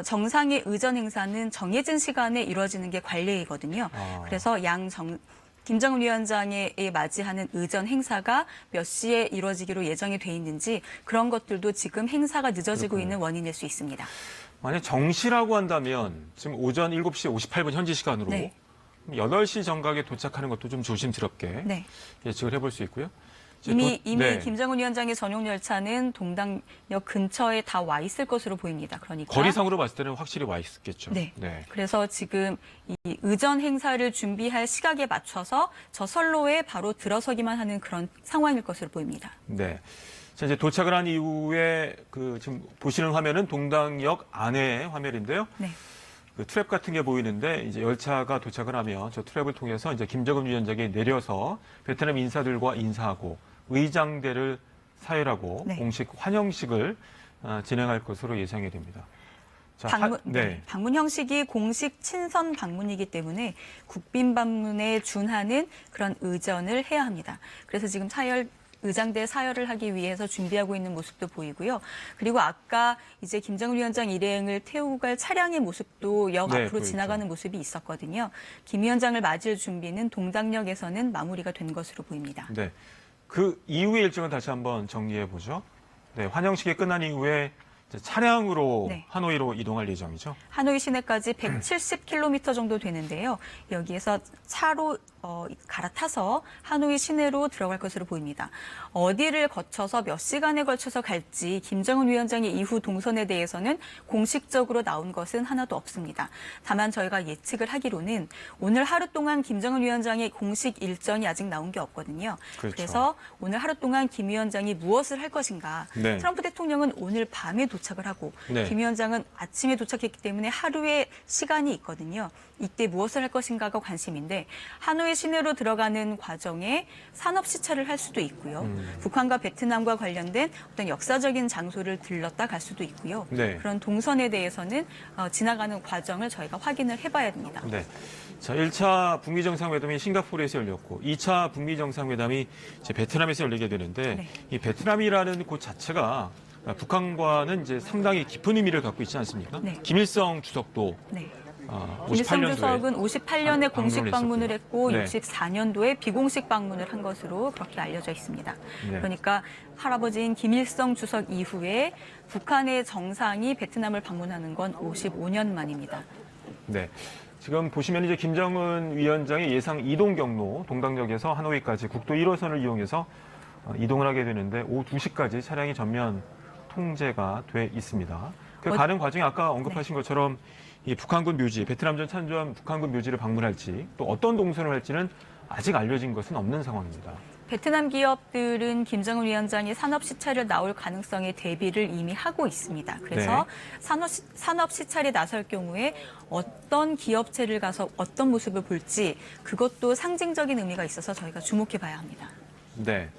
정상의 의전 행사는 정해진 시간에 이루어지는 게 관례이거든요. 그래서 김정은 위원장에 맞이하는 의전 행사가 몇 시에 이루어지기로 예정이 돼 있는지 그런 것들도 지금 행사가 늦어지고 있는 원인일 수 있습니다. 만약 정시라고 한다면 지금 오전 7시 58분 현지 시간으로 네. 8시 정각에 도착하는 것도 좀 조심스럽게 네. 예측을 해볼 수 있고요. 이미 네. 김정은 위원장의 전용 열차는 동당역 근처에 다 와 있을 것으로 보입니다. 그러니까 거리상으로 봤을 때는 확실히 와 있겠죠. 네. 그래서 지금 이 의전 행사를 준비할 시각에 맞춰서 저선로에 바로 들어서기만 하는 그런 상황일 것으로 보입니다. 네. 자, 이제 도착을 한 이후에 지금 보시는 화면은 동당역 안의 화면인데요. 네. 그 트랩 같은 게 보이는데 이제 열차가 도착을 하면 저 트랩을 통해서 이제 김정은 위원장이 내려서 베트남 인사들과 인사하고 의장대를 사열하고 네. 공식 환영식을 진행할 것으로 예상이 됩니다. 자, 방문 형식이 공식 친선 방문이기 때문에 국빈 방문에 준하는 그런 의전을 해야 합니다. 그래서 지금 의장대 사열을 하기 위해서 준비하고 있는 모습도 보이고요. 그리고 아까 이제 김정은 위원장 일행을 태우고 갈 차량의 모습도 역 네, 앞으로 보였죠. 지나가는 모습이 있었거든요. 김 위원장을 맞을 준비는 동당역에서는 마무리가 된 것으로 보입니다. 네. 그 이후의 일정은 다시 한번 정리해 보죠. 네, 환영식이 끝난 이후에 이제 차량으로 네. 하노이로 이동할 예정이죠. 하노이 시내까지 170km 정도 되는데요. 여기에서 차로 갈아타서 하노이 시내로 들어갈 것으로 보입니다. 어디를 거쳐서 몇 시간에 걸쳐서 갈지 김정은 위원장의 이후 동선에 대해서는 공식적으로 나온 것은 하나도 없습니다. 다만 저희가 예측을 하기로는 오늘 하루 동안 김정은 위원장의 공식 일정이 아직 나온 게 없거든요. 그렇죠. 그래서 오늘 하루 동안 김 위원장이 무엇을 할 것인가. 네. 트럼프 대통령은 오늘 밤에 도착을 하고 네. 김 위원장은 아침에 도착했기 때문에 하루의 시간이 있거든요. 이때 무엇을 할 것인가가 관심인데 하노이 시내로 들어가는 과정에 산업 시찰을 할 수도 있고요. 북한과 베트남과 관련된 어떤 역사적인 장소를 들렀다 갈 수도 있고요. 네. 그런 동선에 대해서는 지나가는 과정을 저희가 확인을 해봐야 됩니다. 네. 자, 1차 북미 정상회담이 싱가포르에서 열렸고 2차 북미 정상회담이 이제 베트남에서 열리게 되는데 네. 이 베트남이라는 곳 자체가 북한과는 이제 상당히 깊은 의미를 갖고 있지 않습니까? 네. 김일성 주석도 네. 아, 김일성 58년도에 주석은 58년에 공식 방문을 했고 네. 64년도에 비공식 방문을 한 것으로 그렇게 알려져 있습니다. 네. 그러니까 할아버지인 김일성 주석 이후에 북한의 정상이 베트남을 방문하는 건 55년 만입니다. 네. 지금 보시면 이제 김정은 위원장의 예상 이동 경로 동당역에서 하노이까지 국도 1호선을 이용해서 이동을 하게 되는데 오후 2시까지 차량이 전면 통제가 돼 있습니다. 그 가는 과정에 아까 언급하신 것처럼 이 북한군 묘지, 베트남전 참전 북한군 묘지를 방문할지 또 어떤 동선을 할지는 아직 알려진 것은 없는 상황입니다. 베트남 기업들은 김정은 위원장이 산업 시찰을 나올 가능성에 대비를 이미 하고 있습니다. 그래서 산업 시찰에 나설 경우에 어떤 기업체를 가서 어떤 모습을 볼지 그것도 상징적인 의미가 있어서 저희가 주목해 봐야 합니다. 네.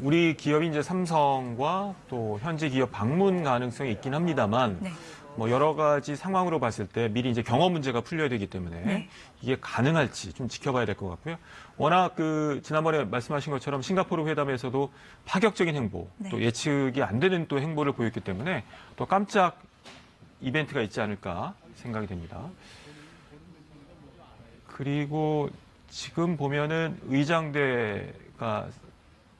우리 기업인 이제 삼성과 또 현지 기업 방문 가능성이 있긴 합니다만 네. 뭐 여러 가지 상황으로 봤을 때 미리 이제 경험 문제가 풀려야 되기 때문에 네. 이게 가능할지 좀 지켜봐야 될 것 같고요. 워낙 그 지난번에 말씀하신 것처럼 싱가포르 회담에서도 파격적인 행보, 네. 또 예측이 안 되는 또 행보를 보였기 때문에 또 깜짝 이벤트가 있지 않을까 생각이 됩니다. 그리고 지금 보면은 의장대가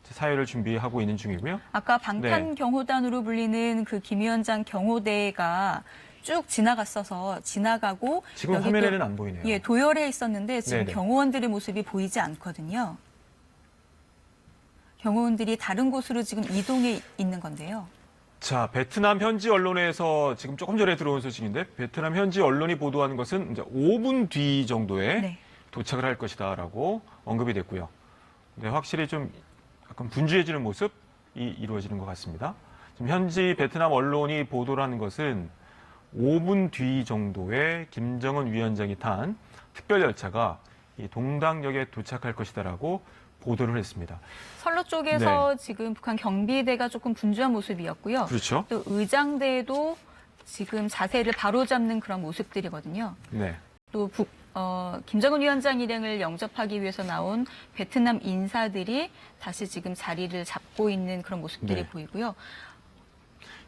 사회를 준비하고 있는 중이고요. 아까 방탄 네. 경호단으로 불리는 그 김 위원장 경호대가 쭉 지나가고 지금 여기 화면에는 또, 안 보이네요. 예, 도열해 있었는데 지금 네네. 경호원들의 모습이 보이지 않거든요. 경호원들이 다른 곳으로 지금 이동해 있는 건데요. 자, 베트남 현지 언론에서 지금 조금 전에 들어온 소식인데 베트남 현지 언론이 보도하는 것은 이제 5분 뒤 정도에 네. 도착을 할 것이다라고 언급이 됐고요. 네, 확실히 좀 약간 분주해지는 모습이 이루어지는 것 같습니다. 지금 현지 베트남 언론이 보도를 하는 것은 5분 뒤 정도에 김정은 위원장이 탄 특별 열차가 이 동당역에 도착할 것이다라고 보도를 했습니다. 선로 쪽에서 지금 북한 경비대가 조금 분주한 모습이었고요. 그렇죠? 또 의장대도 지금 자세를 바로잡는 그런 모습들이거든요. 네. 또 김정은 위원장 일행을 영접하기 위해서 나온 베트남 인사들이 다시 지금 자리를 잡고 있는 그런 모습들이 네. 보이고요.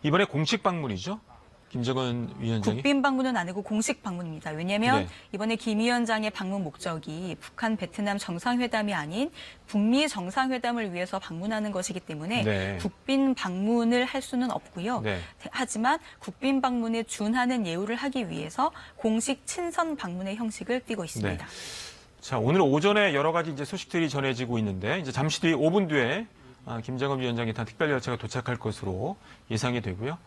이번에 공식 방문이죠? 김정은 위원장이? 국빈 방문은 아니고 공식 방문입니다. 왜냐하면 네. 이번에 김 위원장의 방문 목적이 북한 베트남 정상회담이 아닌 북미 정상회담을 위해서 방문하는 것이기 때문에 네. 국빈 방문을 할 수는 없고요. 네. 하지만 국빈 방문에 준하는 예우를 하기 위해서 공식 친선 방문의 형식을 띠고 있습니다. 네. 자, 오늘 오전에 여러 가지 이제 소식들이 전해지고 있는데 이제 잠시 뒤 5분 뒤에 김정은 위원장이 탄 특별 열차가 도착할 것으로 예상이 되고요.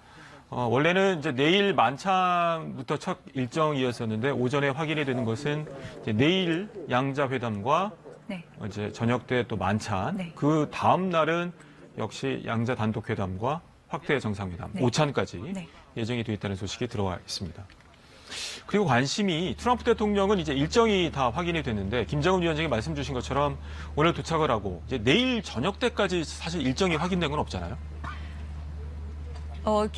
원래는 이제 내일 만찬부터 첫 일정이었었는데 오전에 확인이 되는 것은 이제 내일 양자 회담과 네. 이제 저녁 때 또 만찬, 네. 그 다음 날은 역시 양자 단독 회담과 확대 정상회담, 네. 오찬까지 네. 예정이 되어 있다는 소식이 들어와 있습니다. 그리고 관심이 트럼프 대통령은 이제 일정이 다 확인이 됐는데 김정은 위원장이 말씀 주신 것처럼 오늘 도착을 하고 이제 내일 저녁 때까지 사실 일정이 확인된 건 없잖아요.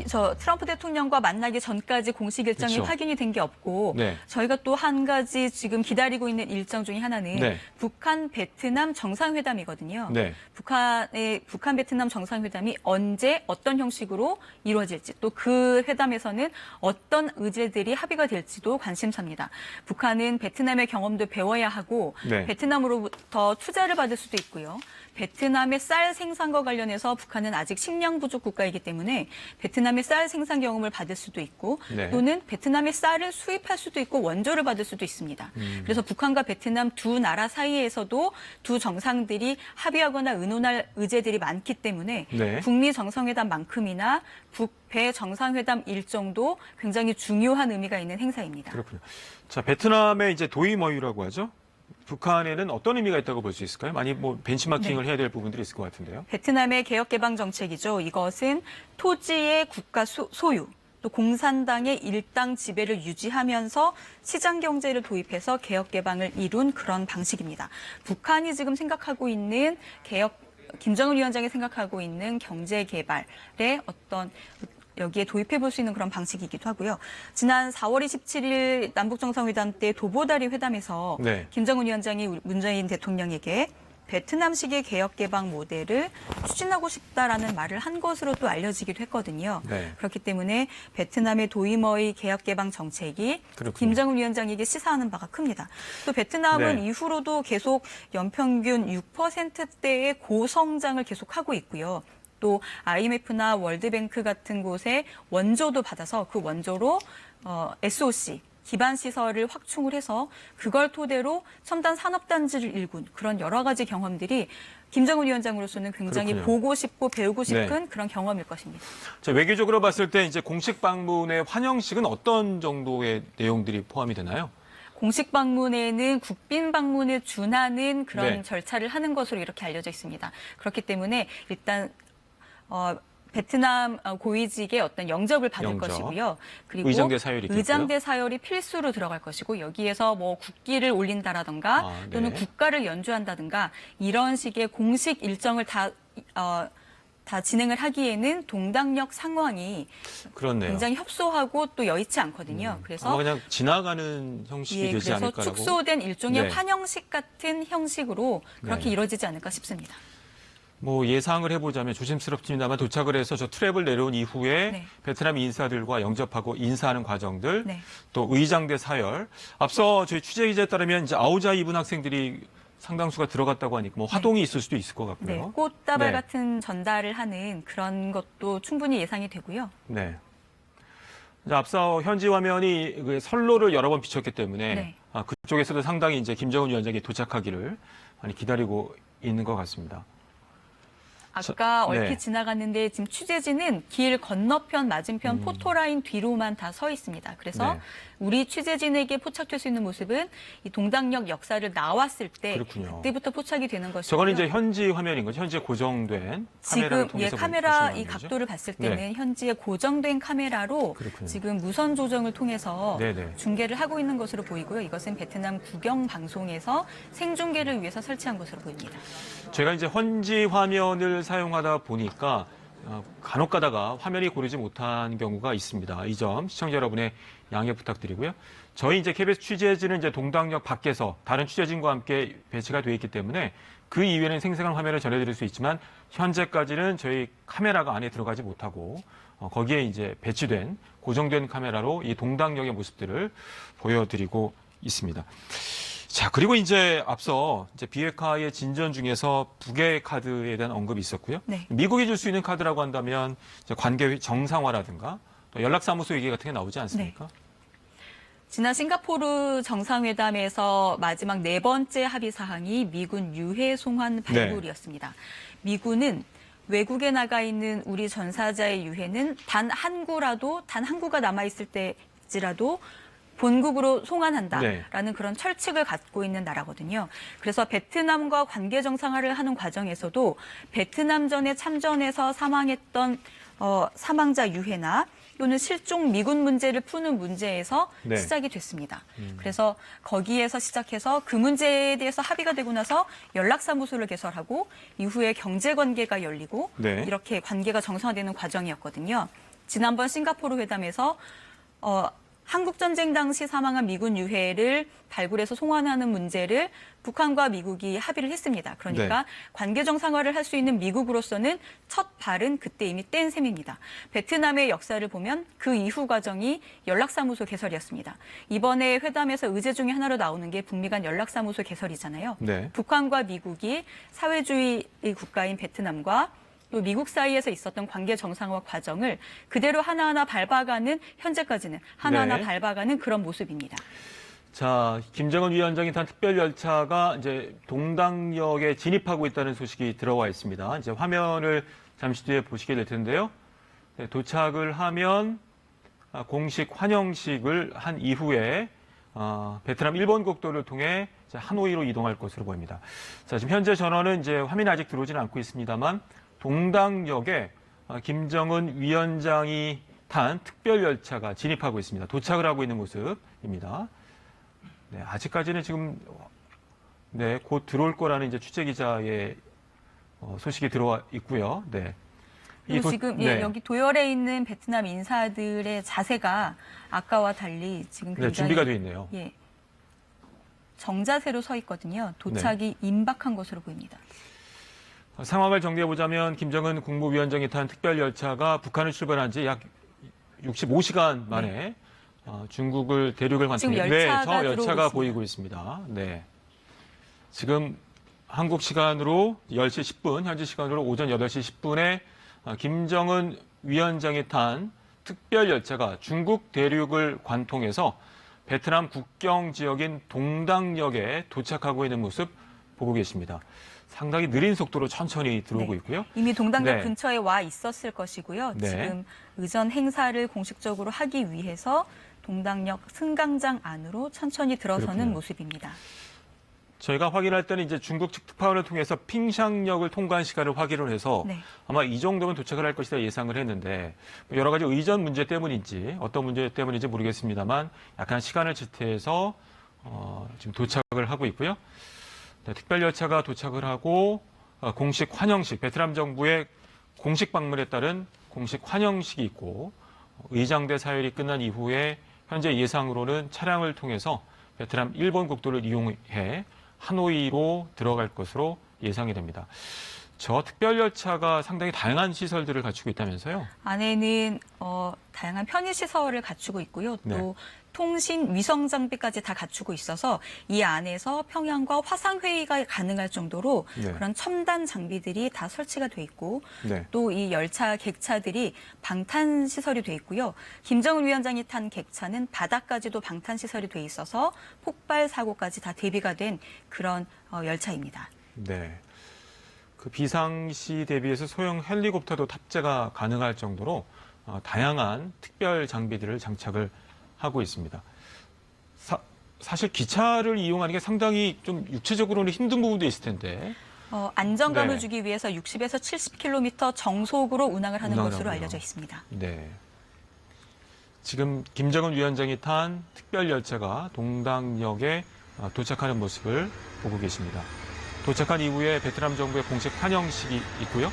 저 트럼프 대통령과 만나기 전까지 공식 일정이 그렇죠. 확인이 된 게 없고 네. 저희가 또 한 가지 지금 기다리고 있는 일정 중에 하나는 네. 북한 베트남 정상회담이거든요. 네. 북한 베트남 정상회담이 언제 어떤 형식으로 이루어질지 또 그 회담에서는 어떤 의제들이 합의가 될지도 관심사입니다. 북한은 베트남의 경험도 배워야 하고 네. 베트남으로부터 투자를 받을 수도 있고요. 베트남의 쌀 생산과 관련해서 북한은 아직 식량 부족 국가이기 때문에 베트남의 쌀 생산 경험을 받을 수도 있고 네. 또는 베트남의 쌀을 수입할 수도 있고 원조를 받을 수도 있습니다. 그래서 북한과 베트남 두 나라 사이에서도 두 정상들이 합의하거나 의논할 의제들이 많기 때문에 네. 북미 정상회담만큼이나 북배 정상회담 일정도 굉장히 중요한 의미가 있는 행사입니다. 그렇군요. 자, 베트남의 이제 도이머유라고 하죠. 북한에는 어떤 의미가 있다고 볼 수 있을까요? 많이 뭐 벤치마킹을 해야 될 부분들이 있을 것 같은데요. 베트남의 개혁개방 정책이죠. 이것은 토지의 국가 소유, 또 공산당의 일당 지배를 유지하면서 시장 경제를 도입해서 개혁개방을 이룬 그런 방식입니다. 북한이 지금 생각하고 있는 김정은 위원장이 생각하고 있는 경제 개발의 어떤 여기에 도입해 볼 수 있는 그런 방식이기도 하고요. 지난 4월 27일 남북정상회담 때 도보다리 회담에서 네. 김정은 위원장이 문재인 대통령에게 베트남식의 개혁개방 모델을 추진하고 싶다라는 말을 한 것으로 또 알려지기도 했거든요. 네. 그렇기 때문에 베트남의 도이머의 개혁개방 정책이 그렇군요. 김정은 위원장에게 시사하는 바가 큽니다. 또 베트남은 네. 이후로도 계속 연평균 6%대의 고성장을 계속하고 있고요. 또 IMF나 월드뱅크 같은 곳에 원조도 받아서 그 원조로 SOC, 기반 시설을 확충을 해서 그걸 토대로 첨단 산업단지를 일군 그런 여러 가지 경험들이 김정은 위원장으로서는 굉장히 그렇군요. 보고 싶고 배우고 싶은 네. 그런 경험일 것입니다. 자, 외교적으로 봤을 때 이제 공식 방문의 환영식은 어떤 정도의 내용들이 포함이 되나요? 공식 방문에는 국빈 방문에 준하는 그런 네. 절차를 하는 것으로 이렇게 알려져 있습니다. 그렇기 때문에 일단 베트남 고위직의 어떤 영접을 받을 영접. 것이고요. 그리고 의장대 사열이 있겠고요. 의장대 사열이 필수로 들어갈 것이고 여기에서 뭐 국기를 올린다라든가 네. 또는 국가를 연주한다든가 이런 식의 공식 일정을 다 진행을 하기에는 동당역 상황이 그렇네요. 굉장히 협소하고 또 여의치 않거든요. 그래서 아마 그냥 지나가는 형식이 되지 그래서 않을까라고. 축소된 일종의 네. 환영식 같은 형식으로 그렇게 네. 이루어지지 않을까 싶습니다. 뭐 예상을 해보자면 조심스럽습니다만 도착을 해서 저 트랩을 내려온 이후에 네. 베트남 인사들과 영접하고 인사하는 과정들, 네. 또 의장대 사열. 앞서 저희 취재 기자에 따르면 이제 아오자 입은 학생들이 상당수가 들어갔다고 하니까 뭐 화동이 있을 수도 있을 것 네, 같고요. 꽃다발 네. 같은 전달을 하는 그런 것도 충분히 예상이 되고요. 네. 이제 앞서 현지 화면이 그 선로를 여러 번 비쳤기 때문에 네. 그쪽에서도 상당히 이제 김정은 위원장이 도착하기를 많이 기다리고 있는 것 같습니다. 아까 네. 얼핏 지나갔는데 지금 취재진은 길 건너편 맞은편 포토라인 뒤로만 다 서 있습니다. 그래서 네. 우리 취재진에게 포착될 수 있는 모습은 이 동당역 역사를 나왔을 때 그렇군요. 그때부터 포착이 되는 것이고요. 저거는 이제 현지 화면인 거죠. 현재 고정된 카메라를 지금 통해서 카메라 보시는 이 거죠? 각도를 봤을 때는 네. 현지에 고정된 카메라로 그렇군요. 지금 무선 조정을 통해서 네네. 중계를 하고 있는 것으로 보이고요. 이것은 베트남 국영 방송에서 생중계를 위해서 설치한 것으로 보입니다. 제가 이제 현지 화면을 사용하다 보니까 간혹 가다가 화면이 고르지 못한 경우가 있습니다. 이 점 시청자 여러분의 양해 부탁드리고요. 저희 이제 KBS 취재진은 이제 동당역 밖에서 다른 취재진과 함께 배치가 되어 있기 때문에 그 이후에는 생생한 화면을 전해드릴 수 있지만 현재까지는 저희 카메라가 안에 들어가지 못하고 거기에 이제 배치된 고정된 카메라로 이 동당역의 모습들을 보여드리고 있습니다. 자, 그리고 이제 앞서 이제 비핵화의 진전 중에서 북의 카드에 대한 언급이 있었고요. 네. 미국이 줄 수 있는 카드라고 한다면 이제 관계 정상화라든가 또 연락사무소 얘기 같은 게 나오지 않습니까? 지난 싱가포르 정상회담에서 마지막 네 번째 합의 사항이 미군 유해 송환 발굴이었습니다. 미군은 외국에 나가 있는 우리 전사자의 유해는 단 한 구가 남아있을 때지라도 본국으로 송환한다라는 네. 그런 철칙을 갖고 있는 나라거든요. 그래서 베트남과 관계 정상화를 하는 과정에서도 베트남전에 참전해서 사망했던 사망자 유해나 또는 실종 미군 문제를 푸는 문제에서 네. 시작이 됐습니다. 그래서 거기에서 시작해서 그 문제에 대해서 합의가 되고 나서 연락사무소를 개설하고 이후에 경제관계가 열리고 네. 이렇게 관계가 정상화되는 과정이었거든요. 지난번 싱가포르 회담에서 한국전쟁 당시 사망한 미군 유해를 발굴해서 송환하는 문제를 북한과 미국이 합의를 했습니다. 그러니까 네. 관계 정상화를 할 수 있는 미국으로서는 첫 발은 그때 이미 뗀 셈입니다. 베트남의 역사를 보면 그 이후 과정이 연락사무소 개설이었습니다. 이번에 회담에서 의제 중에 하나로 나오는 게 북미 간 연락사무소 개설이잖아요. 네. 북한과 미국이 사회주의 국가인 베트남과 또 미국 사이에서 있었던 관계 정상화 과정을 그대로 하나하나 밟아가는 현재까지는 하나하나 네. 밟아가는 그런 모습입니다. 자, 김정은 위원장이 탄 특별 열차가 이제 동당역에 진입하고 있다는 소식이 들어와 있습니다. 이제 화면을 잠시 뒤에 보시게 될 텐데요. 네, 도착을 하면 공식 환영식을 한 이후에 베트남 일본 국도를 통해 이제 하노이로 이동할 것으로 보입니다. 자, 지금 현재 전원은 이제 화면이 아직 들어오지는 않고 있습니다만 동당역에 김정은 위원장이 탄 특별 열차가 진입하고 있습니다. 도착을 하고 있는 모습입니다. 네, 아직까지는 지금 곧 들어올 거라는 이제 취재 기자의 소식이 들어와 있고요. 네. 그리고 지금 여기 도열에 있는 베트남 인사들의 자세가 아까와 달리 지금 굉장히 준비가 돼 있네요. 예, 정자세로 서 있거든요. 도착이 임박한 것으로 보입니다. 상황을 정리해 보자면 김정은 국무위원장이 탄 특별 열차가 북한을 출발한 지 약 65시간 만에 중국을 대륙을 관통해 지금 열차가 저 열차가 들어오고 보이고 있습니다. 네. 지금 한국 시간으로 10시 10분, 현지 시간으로 오전 8시 10분에 김정은 위원장이 탄 특별 열차가 중국 대륙을 관통해서 베트남 국경 지역인 동당역에 도착하고 있는 모습 보고 계십니다. 상당히 느린 속도로 천천히 들어오고 네. 있고요. 이미 동당역 네. 근처에 와 있었을 것이고요. 네. 지금 의전 행사를 공식적으로 하기 위해서 동당역 승강장 안으로 천천히 들어서는 그렇군요. 모습입니다. 저희가 확인할 때는 이제 중국 측 특파원을 통해서 핑샹역을 통과한 시간을 확인을 해서 네. 아마 이 정도면 도착을 할 것이다 예상을 했는데 여러 가지 의전 문제 때문인지 어떤 문제 때문인지 모르겠습니다만 약간 시간을 지체해서 지금 도착을 하고 있고요. 네, 특별 열차가 도착을 하고 공식 환영식, 베트남 정부의 공식 방문에 따른 공식 환영식이 있고 의장대 사열이 끝난 이후에 현재 예상으로는 차량을 통해서 베트남 일본 국도를 이용해 하노이로 들어갈 것으로 예상이 됩니다. 저 특별 열차가 상당히 다양한 시설들을 갖추고 있다면서요? 안에는 다양한 편의 시설을 갖추고 있고요. 또 네. 통신 위성 장비까지 다 갖추고 있어서 이 안에서 평양과 화상 회의가 가능할 정도로 네. 그런 첨단 장비들이 다 설치가 돼 있고 네. 또 이 열차 객차들이 방탄 시설이 돼 있고요. 김정은 위원장이 탄 객차는 바닥까지도 방탄 시설이 돼 있어서 폭발 사고까지 다 대비가 된 그런 열차입니다. 네. 그 비상시 대비해서 소형 헬리콥터도 탑재가 가능할 정도로 다양한 특별 장비들을 장착을 하고 있습니다. 사실 기차를 이용하는 게 상당히 좀 육체적으로는 힘든 부분도 있을 텐데. 안정감을 네. 주기 위해서 60에서 70km 정속으로 운항을 하는 운항을 것으로 하고요. 알려져 있습니다. 네. 지금 김정은 위원장이 탄 특별 열차가 동당역에 도착하는 모습을 보고 계십니다. 도착한 이후에 베트남 정부의 공식 환영식이 있고요.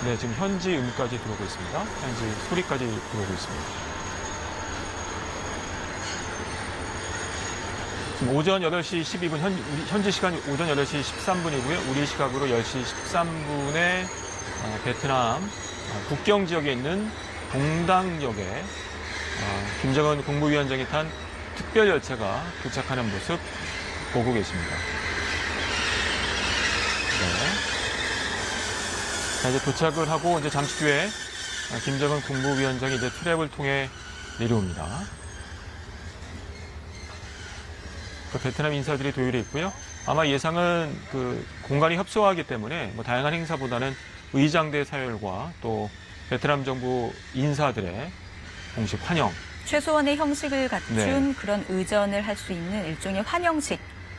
네, 지금 현지 음까지 들어오고 있습니다. 현지 소리까지 들어오고 있습니다. 지금 오전 8시 12분, 현지 시간 오전 8시 13분이고요. 우리 시각으로 10시 13분에 베트남 국경 지역에 있는 동당역에 김정은 국무위원장이 탄 특별 열차가 도착하는 모습 보고 계십니다. 네. 자, 이제 도착을 하고 이제 잠시 뒤에 김정은 국무위원장이 이제 트랩을 통해 내려옵니다. 그 베트남 인사들이 도열해 있고요. 아마 예상은 그 공간이 협소하기 때문에 뭐 다양한 행사보다는 의장대 사열과 또 베트남 정부 인사들의 공식 환영. 최소한의 형식을 갖춘 네. 그런 의전을 할 수 있는 일종의 환영식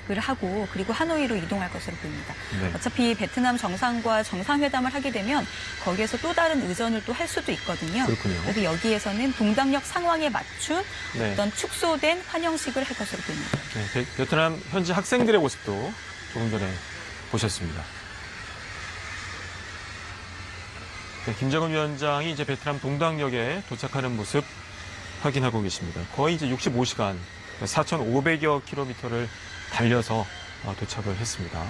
도착을 하고 그리고 하노이로 이동할 것으로 보입니다. 네. 어차피 베트남 정상과 정상회담을 하게 되면 거기에서 또 다른 의전을 또 할 수도 있거든요. 그렇군요. 그래서 여기에서는 동당역 상황에 맞춘 네. 어떤 축소된 환영식을 할 것으로 보입니다. 네, 베트남 현지 학생들의 모습도 조금 전에 보셨습니다. 네, 김정은 위원장이 이제 베트남 동당역에 도착하는 모습 확인하고 계십니다. 거의 이제 65시간, 4,500여 킬로미터를 달려서 도착을 했습니다.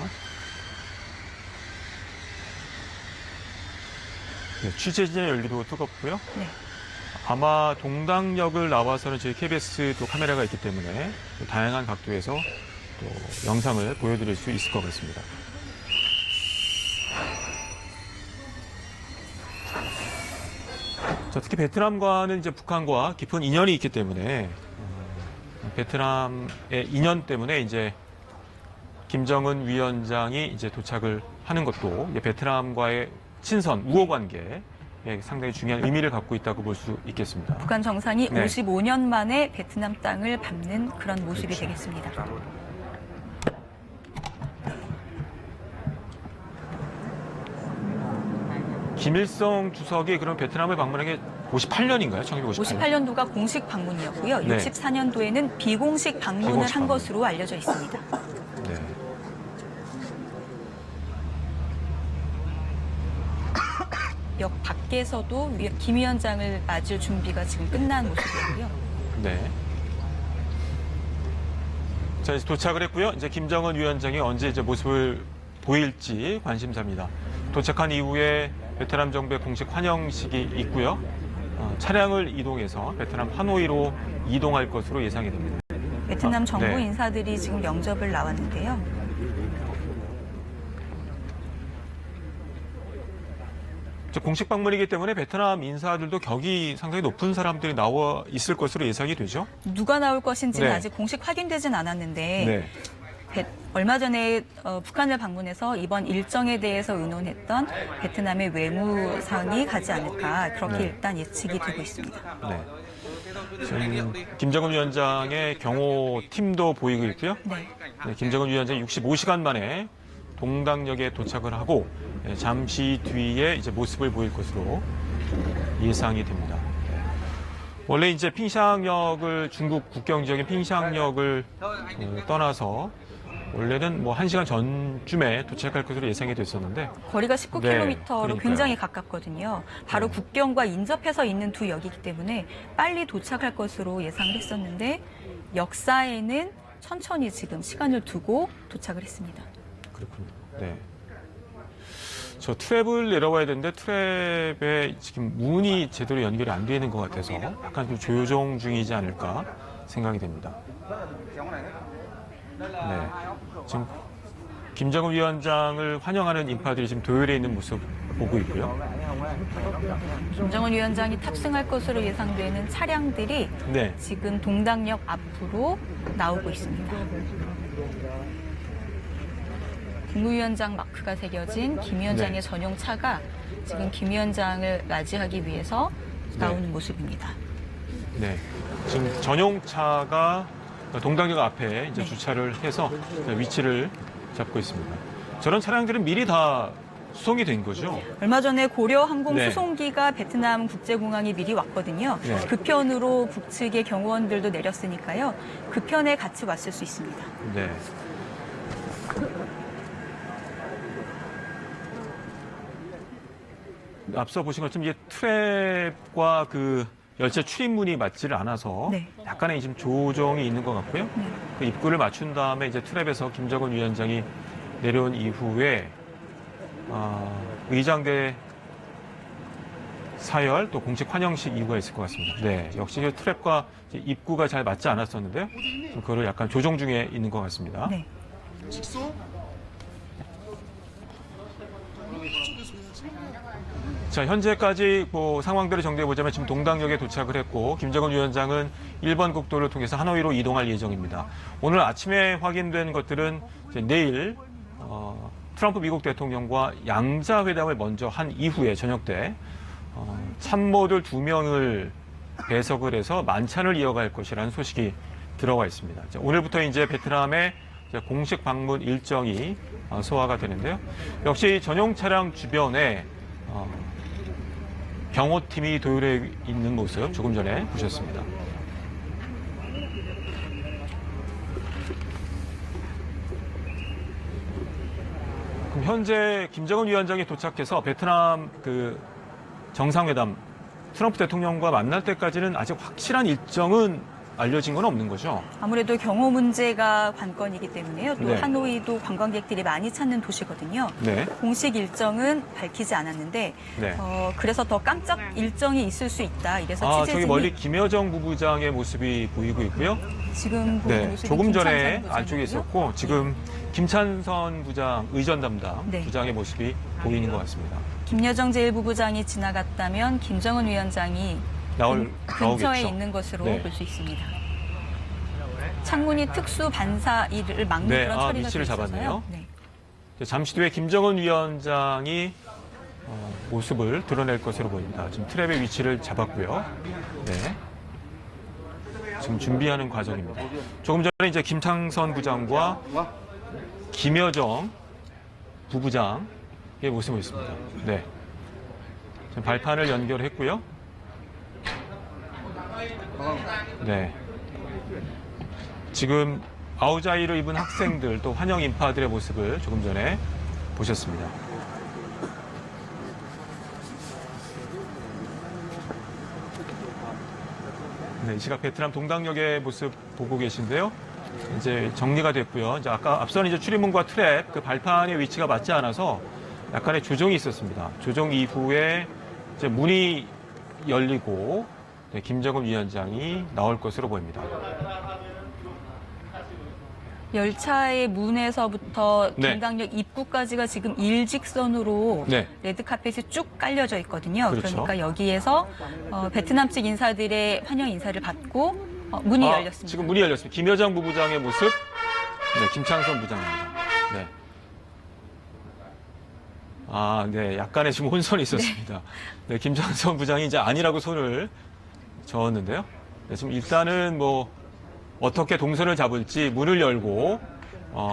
네, 취재진의 열기도 뜨겁고요. 네. 아마 동당역을 나와서는 저희 KBS 또 카메라가 있기 때문에 또 다양한 각도에서 또 영상을 보여드릴 수 있을 것 같습니다. 자, 특히 베트남과는 이제 북한과 깊은 인연이 있기 때문에 베트남의 인연 때문에 이제 김정은 위원장이 이제 도착을 하는 것도 이제 베트남과의 친선 우호 관계에 상당히 중요한 의미를 갖고 있다고 볼 수 있겠습니다. 북한 정상이 네. 55년 만에 베트남 땅을 밟는 그런 모습이 그렇죠. 되겠습니다. 김일성 주석이 그럼 베트남을 방문한 게 58년인가요? 1958년? 58년도가 공식 방문이었고요. 네. 64년도에는 비공식 방문을 비공식 한 방문. 것으로 알려져 있습니다. 네. 역 밖에서도 김 위원장을 맞을 준비가 지금 끝난 모습이고요. 네. 자, 이제 도착을 했고요. 이제 김정은 위원장이 언제 이제 모습을 보일지 관심사입니다. 도착한 이후에 베트남 정부의 공식 환영식이 있고요. 차량을 이동해서 베트남 하노이로 이동할 것으로 예상이 됩니다. 베트남 정부 네. 인사들이 지금 영접을 나왔는데요. 공식 방문이기 때문에 베트남 인사들도 격이 상당히 높은 사람들이 나와 있을 것으로 예상이 되죠. 누가 나올 것인지는 네. 아직 공식 확인되진 않았는데 네. 얼마 전에 북한을 방문해서 이번 일정에 대해서 의논했던 베트남의 외무상이 가지 않을까 그렇게 네. 일단 예측이 되고 있습니다. 네. 지금 김정은 위원장의 경호 팀도 보이고 있고요. 네. 네, 김정은 위원장이 65시간 만에 동당역에 도착을 하고 잠시 뒤에 이제 모습을 보일 것으로 예상이 됩니다. 원래 이제 핑샹역을 중국 국경 지역인 핑샹역을 떠나서 원래는 뭐 1시간 전쯤에 도착할 것으로 예상이 됐었는데 거리가 네, 19km로 그러니까요. 굉장히 가깝거든요. 바로 네. 국경과 인접해서 있는 두 역이기 때문에 빨리 도착할 것으로 예상을 했었는데 역사에는 천천히 지금 시간을 두고 도착을 했습니다. 그렇군요. 네. 저 트랩을 내려와야 되는데 트랩에 지금 문이 제대로 연결이 안 되는 것 같아서 약간 좀 조정 중이지 않을까 생각이 됩니다. 네. 지금 김정은 위원장을 환영하는 인파들이 지금 도열해 있는 모습 보고 있고요. 김정은 위원장이 탑승할 것으로 예상되는 차량들이 네. 지금 동당역 앞으로 나오고 있습니다. 국무위원장 마크가 새겨진 김 위원장의 네. 전용차가 지금 김 위원장을 맞이하기 위해서 나오는 모습입니다. 네. 지금 전용차가 동당역 앞에 이제 네. 주차를 해서 위치를 잡고 있습니다. 저런 차량들은 미리 다 수송이 된 거죠? 얼마 전에 고려 항공 네. 수송기가 베트남 국제공항에 미리 왔거든요. 네. 그 편으로 북측의 경호원들도 내렸으니까요. 그 편에 같이 왔을 수 있습니다. 네. 앞서 보신 것처럼 이게 트랩과 그 열차 출입문이 맞지를 않아서 네. 약간의 지금 조정이 있는 것 같고요. 네. 그 입구를 맞춘 다음에 이제 트랩에서 김정은 위원장이 내려온 이후에 의장대 사열 또 공식 환영식 이유가 있을 것 같습니다. 네, 역시 그 트랩과 입구가 잘 맞지 않았었는데요. 지금 그거를 약간 조정 중에 있는 것 같습니다. 네. 자, 현재까지 뭐 상황들을 정리해 보자면 지금 동당역에 도착을 했고 김정은 위원장은 1번 국도를 통해서 하노이로 이동할 예정입니다. 오늘 아침에 확인된 것들은 이제 내일 트럼프 미국 대통령과 양자 회담을 먼저 한 이후에 저녁 때 참모들 2명을 배석을 해서 만찬을 이어갈 것이라는 소식이 들어와 있습니다. 자, 오늘부터 이제 베트남의 이제 공식 방문 일정이 소화가 되는데요. 역시 전용 차량 주변에 경호팀이 도열해 있는 모습 조금 전에 보셨습니다. 그럼 현재 김정은 위원장이 도착해서 베트남 그 정상회담 트럼프 대통령과 만날 때까지는 아직 확실한 일정은 알려진 건 없는 거죠. 아무래도 경호 문제가 관건이기 때문에요. 또 네. 하노이도 관광객들이 많이 찾는 도시거든요. 네. 공식 일정은 밝히지 않았는데 네. 그래서 더 깜짝 일정이 있을 수 있다. 이래서 저기 취재진이 멀리 김여정 부부장의 모습이 보이고 있고요. 지금 보는 네, 모습이 조금 전에 김찬선 부장이고요. 안쪽에 있었고 지금 김찬선 부장 의전 담당 네. 부장의 모습이 보이는 것 같습니다. 김여정 제1부부장이 지나갔다면 김정은 위원장이 근처에 나오겠죠. 있는 것으로 네. 볼 수 있습니다. 창문이 특수 반사 일을 막는 네, 그런 처리가 위치를 돼 있어서요. 잡았네요. 네. 잠시 뒤에 김정은 위원장이 모습을 드러낼 것으로 보입니다. 지금 트랩의 위치를 잡았고요. 네. 지금 준비하는 과정입니다. 조금 전에 이제 김창선 부장과 김여정 부부장의 모습을 있습니다. 네. 지금 발판을 연결했고요. 네. 지금 아우자이를 입은 학생들 또 환영 인파들의 모습을 조금 전에 보셨습니다. 네, 이 시각 베트남 동당역의 모습 보고 계신데요. 이제 정리가 됐고요. 이제 아까 앞선 이제 출입문과 트랩 그 발판의 위치가 맞지 않아서 약간의 조정이 있었습니다. 조정 이후에 이제 문이 열리고 네, 김정은 위원장이 나올 것으로 보입니다. 열차의 문에서부터 네. 동당역 입구까지가 지금 일직선으로 네. 레드카펫이 쭉 깔려져 있거든요. 그렇죠. 그러니까 여기에서 베트남 측 인사들의 환영 인사를 받고 문이 열렸습니다. 지금 문이 열렸습니다. 김여정 부부장의 모습, 네, 김창선 부장입니다. 네. 네, 약간의 지금 혼선이 있었습니다. 네, 김창선 부장이 이제 아니라고 손을 저었는데요. 네, 지금 일단은 뭐 어떻게 동선을 잡을지 문을 열고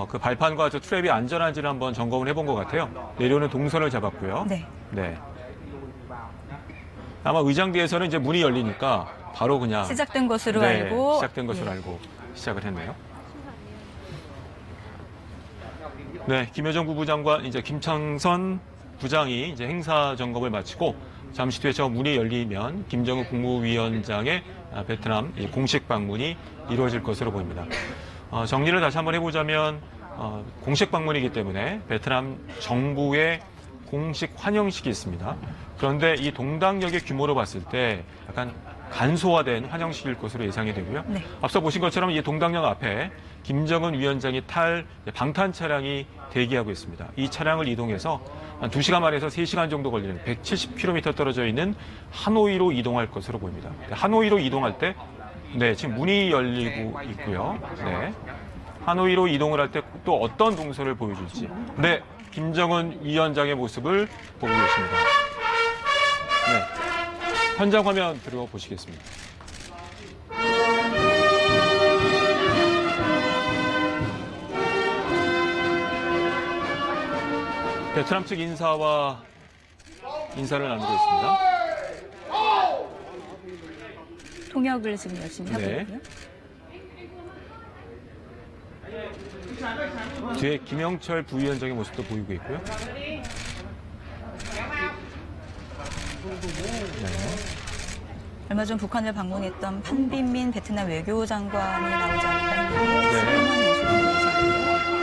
그 발판과 저 트랩이 안전한지를 한번 점검을 해본 것 같아요. 내려오는 동선을 잡았고요. 네. 네. 아마 의장대에서는 이제 문이 열리니까 바로 그냥 시작된 것으로 네, 알고 시작된 것으로 알고 시작을 했네요. 네, 김여정 부부장과 이제 김창선 부장이 이제 행사 점검을 마치고 잠시 뒤에 저 문이 열리면 김정은 국무위원장의 베트남 공식 방문이 이루어질 것으로 보입니다. 정리를 다시 한번 해보자면 공식 방문이기 때문에 베트남 정부의 공식 환영식이 있습니다. 그런데 이 동당역의 규모로 봤을 때 약간 간소화된 환영식일 것으로 예상이 되고요. 네. 앞서 보신 것처럼 이 동당역 앞에 김정은 위원장이 탈 방탄 차량이 대기하고 있습니다. 이 차량을 이동해서 한 2시간 만에서 3시간 정도 걸리는 170km 떨어져 있는 하노이로 이동할 것으로 보입니다. 하노이로 이동할 때, 네, 지금 문이 열리고 있고요. 네. 하노이로 이동을 할 때 또 어떤 동선을 보여줄지. 네, 김정은 위원장의 모습을 보고 계십니다. 네. 현장 화면 들어보시겠습니다. 베트남 측 인사와 인사를 나누고 있습니다. 통역을 지금 열심히 하고 네. 있고요. 뒤에 김영철 부위원장의 모습도 보이고 있고요. 네. 얼마 전 북한을 방문했던 판빈민 베트남 외교장관이 나오지 않을까 했는데 네. 수많은 모습을 보이지 않고요.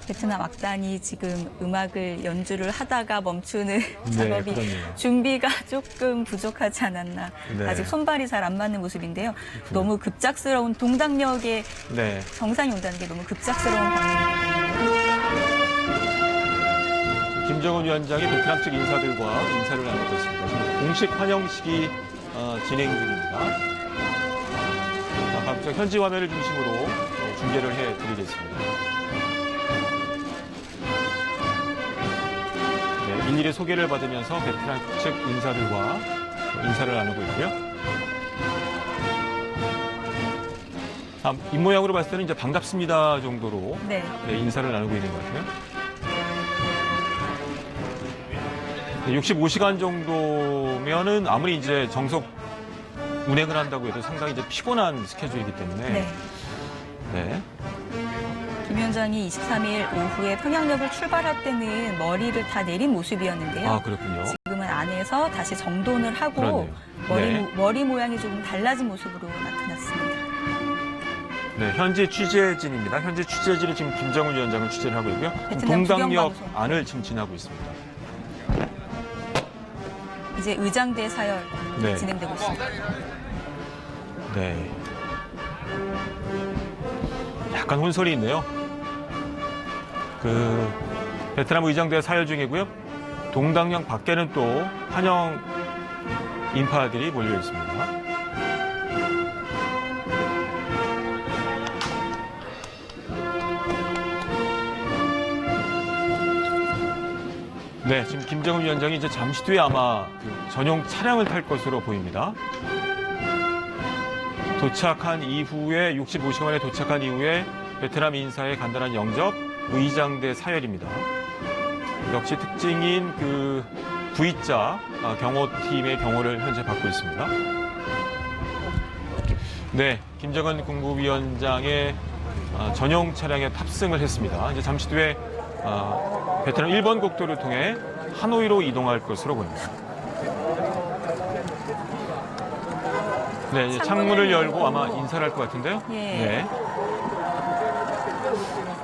베트남 악단이 지금 음악을 연주를 하다가 멈추는 작업이 그렇네요. 준비가 조금 부족하지 않았나. 네. 아직 손발이 잘 안 맞는 모습인데요. 너무 급작스러운 동당역에 네. 정상이 온다는 게 너무 급작스러운 방문이기 때문에 김정은 위원장이 베트남 측 인사들과 인사를 나누고 있습니다. 지금 공식 환영식이 진행 중입니다. 각종 현지 화면을 중심으로 중계를 해드리겠습니다. 네, 일일이 소개를 받으면서 베트남 측 인사들과 인사를 나누고 있고요. 입모양으로 봤을 때는 이제 반갑습니다 정도로 네. 인사를 나누고 있는 것 같아요. 65시간 정도면은 아무리 이제 정석 운행을 한다고 해도 상당히 이제 피곤한 스케줄이기 때문에 네. 네. 김 위원장이 23일 오후에 평양역을 출발할 때는 머리를 다 내린 모습이었는데요. 아, 그렇군요. 지금은 안에서 다시 정돈을 하고 그러네요. 머리 모양이 조금 달라진 모습으로 나타났습니다. 네, 현지 취재진입니다. 현지 취재진이 지금 김정은 위원장을 취재를 하고 있고요. 베트남 동당역 국영방송. 안을 지금 지나고 있습니다. 이제 의장대 사열 네. 진행되고 있습니다. 네. 약간 혼선이 있네요. 베트남 의장대 사열 중이고요. 동당역 밖에는 또 환영 인파들이 몰려 있습니다. 네, 지금 김정은 위원장이 이제 잠시 뒤에 아마 전용 차량을 탈 것으로 보입니다. 도착한 이후에 65시간 만에 도착한 이후에 베트남 인사의 간단한 영접, 의장대 사열입니다. 역시 특징인 V자 경호팀의 경호를 현재 받고 있습니다. 네, 김정은 국무위원장의 전용 차량에 탑승을 했습니다. 이제 잠시 뒤에 베트남 1번 국도를 통해 하노이로 이동할 것으로 보입니다. 네, 이제 창문을 열고 아마 인사를 할 것 같은데요. 예. 네.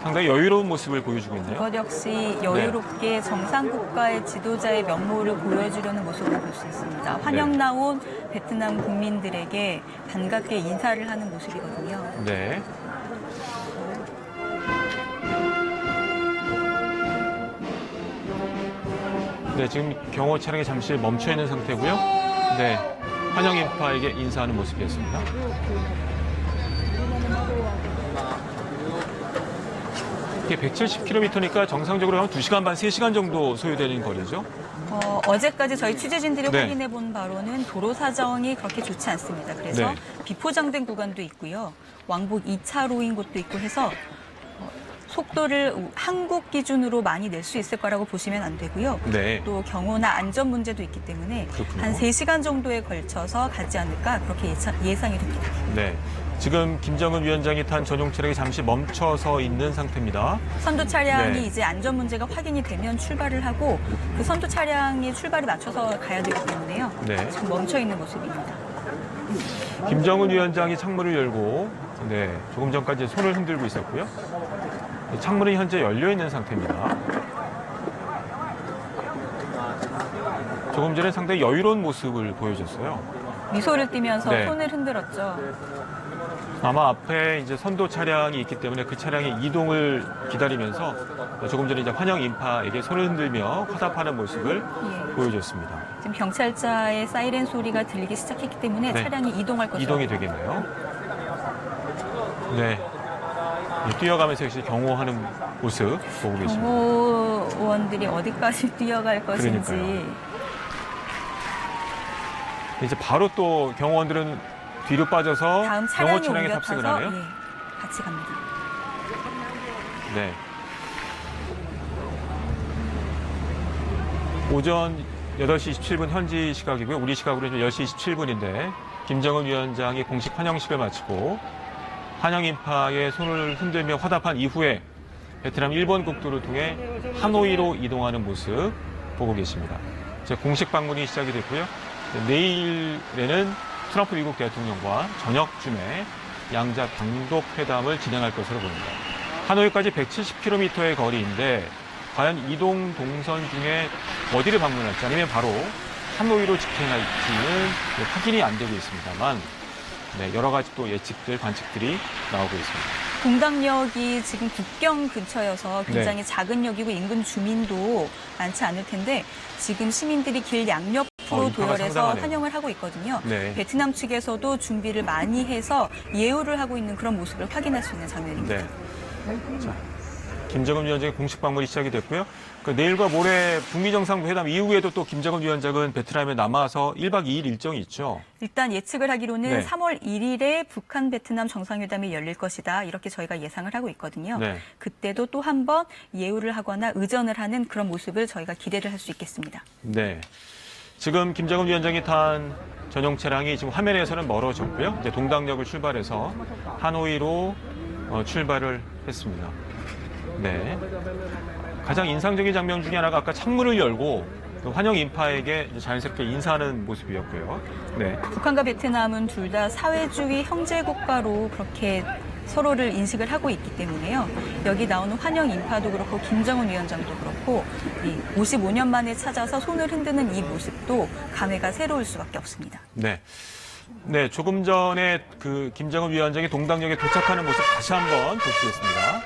상당히 여유로운 모습을 보여주고 있네요. 이것 역시 여유롭게 정상 국가의 지도자의 면모를 보여주려는 모습을 볼 수 있습니다. 환영 네. 나온 베트남 국민들에게 반갑게 인사를 하는 모습이거든요. 네. 네, 지금 경호 차량이 잠시 멈춰 있는 상태고요. 네, 환영 인파에게 인사하는 모습이었습니다. 이게 170km니까 정상적으로 한 2시간 반, 3시간 정도 소요되는 거리죠. 어제까지 저희 취재진들이 네. 확인해 본 바로는 도로 사정이 그렇게 좋지 않습니다. 그래서 네. 비포장된 구간도 있고요. 왕복 2차로인 곳도 있고 해서 속도를 한국 기준으로 많이 낼 수 있을 거라고 보시면 안 되고요. 네. 또 경호나 안전 문제도 있기 때문에 그렇군요. 한 3시간 정도에 걸쳐서 가지 않을까 그렇게 예상이 됩니다. 네. 지금 김정은 위원장이 탄 전용 차량이 잠시 멈춰서 있는 상태입니다. 선두 차량이 네. 이제 안전 문제가 확인이 되면 출발을 하고 그 선두 차량이 출발에 맞춰서 가야 되기 때문에요. 네. 지금 멈춰 있는 모습입니다. 김정은 위원장이 창문을 열고 조금 전까지 손을 흔들고 있었고요. 창문은 현재 열려 있는 상태입니다. 조금 전에 상당히 여유로운 모습을 보여줬어요. 미소를 띠면서 네. 손을 흔들었죠. 아마 앞에 이제 선도 차량이 있기 때문에 그 차량의 이동을 기다리면서 조금 전에 이제 환영 인파에게 손을 흔들며 화답하는 모습을 예. 보여줬습니다. 지금 경찰차의 사이렌 소리가 들리기 시작했기 때문에 네. 차량이 이동할 것으로 이동이 되겠네요. 네. 뛰어가면서 역시 경호하는 모습 보고 계십니다. 경호원들이 어디까지 뛰어갈 것인지. 그러니까요. 이제 바로 또 경호원들은 뒤로 빠져서 다음 경호 차량에 차량에 옮겨 탑승을 타서 하네요. 예, 같이 갑니다. 네. 오전 8시 27분 현지 시각이고요. 우리 시각으로 10시 27분인데 김정은 위원장이 공식 환영식을 마치고 환영 인파의 손을 흔들며 화답한 이후에 베트남 1번 국도를 통해 하노이로 이동하는 모습 보고 계십니다. 이제 공식 방문이 시작이 됐고요. 내일에는 트럼프 미국 대통령과 저녁쯤에 양자 단독 회담을 진행할 것으로 보입니다. 하노이까지 170km의 거리인데 과연 이동 동선 중에 어디를 방문할지 아니면 바로 하노이로 직행할지는 확인이 안 되고 있습니다만 여러 가지 또 예측들, 관측들이 나오고 있습니다. 동당역이 지금 국경 근처여서 굉장히 네. 작은 역이고 인근 주민도 많지 않을 텐데 지금 시민들이 길 양옆으로 인파가 도열해서 상당하네요. 환영을 하고 있거든요. 네. 베트남 측에서도 준비를 많이 해서 예우를 하고 있는 그런 모습을 확인할 수 있는 장면입니다. 네. 자, 김정은 위원장의 공식 방문이 시작이 됐고요. 내일과 모레 북미 정상회담 이후에도 또 김정은 위원장은 베트남에 남아서 1박 2일 일정이 있죠. 일단 예측을 하기로는 네. 3월 1일에 북한 베트남 정상회담이 열릴 것이다. 이렇게 저희가 예상을 하고 있거든요. 네. 그때도 또 한 번 예우를 하거나 의전을 하는 그런 모습을 저희가 기대를 할 수 있겠습니다. 네. 지금 김정은 위원장이 탄 전용 차량이 지금 화면에서는 멀어졌고요. 이제 동당역을 출발해서 하노이로 출발을 했습니다. 네. 가장 인상적인 장면 중에 하나가 아까 창문을 열고 그 환영 인파에게 자연스럽게 인사하는 모습이었고요. 네. 북한과 베트남은 둘 다 사회주의 형제 국가로 그렇게 서로를 인식을 하고 있기 때문에요. 여기 나오는 환영 인파도 그렇고 김정은 위원장도 그렇고 이 55년 만에 찾아서 손을 흔드는 이 모습도 감회가 새로울 수밖에 없습니다. 네. 네, 조금 전에 그 김정은 위원장이 동당역에 도착하는 모습 다시 한번 보시겠습니다.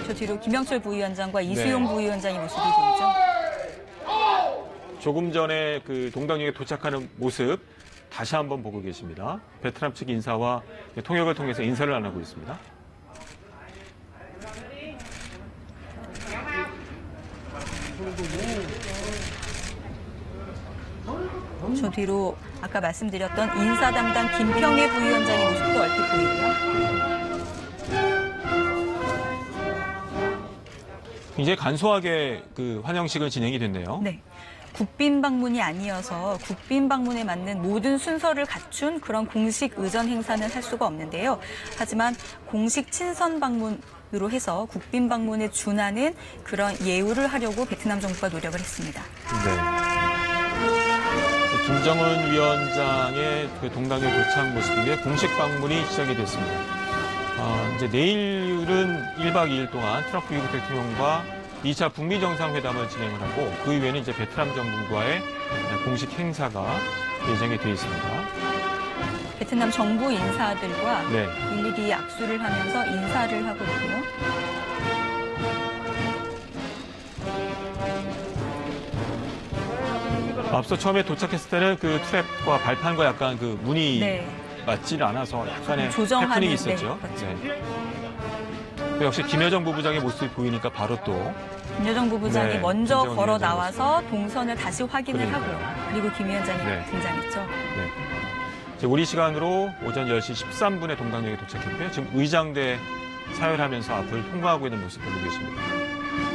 저 뒤로 김영철 부위원장과 이수용 부위원장의 모습이 보이죠. 조금 전에 그 동당역에 도착하는 모습 다시 한번 보고 계십니다. 베트남 측 인사와 통역을 통해서 인사를 나누고 있습니다. 저 뒤로 아까 말씀드렸던 인사 담당 김평애 부위원장의 모습도 얼핏 보이고요. 굉장히 간소하게 그 환영식은 진행이 됐네요. 네. 국빈 방문이 아니어서 국빈 방문에 맞는 모든 순서를 갖춘 그런 공식 의전 행사는 할 수가 없는데요. 하지만 공식 친선 방문으로 해서 국빈 방문에 준하는 그런 예우를 하려고 베트남 정부가 노력을 했습니다. 네. 김정은 위원장의 그 동당역 도착 모습 이후에 공식 방문이 시작이 됐습니다. 이제 내일은 1박 2일 동안 트럼프 미국 대통령과 2차 북미 정상회담을 진행을 하고 그 이후에는 이제 베트남 정부와의 공식 행사가 예정이 되어 있습니다. 베트남 정부 인사들과 네. 일일이 악수를 하면서 인사를 하고 있고요. 앞서 처음에 도착했을 때는 그 트랩과 발판과 약간 그 문이 네. 맞지 않아서 약간의 조정하는, 해프닝이 있었죠. 네, 그렇죠. 네. 역시 김여정 부부장의 모습이 보이니까 바로 또 김여정 부부장이 네, 먼저 김정은 걸어 위원장 나와서 동선을 다시 확인을 그러니까요. 하고요. 그리고 김 위원장이 네. 등장했죠. 네. 이제 우리 시간으로 오전 10시 13분에 동당역에 도착했고요. 지금 의장대 사열하면서 앞을 통과하고 있는 모습 보고 계십니다.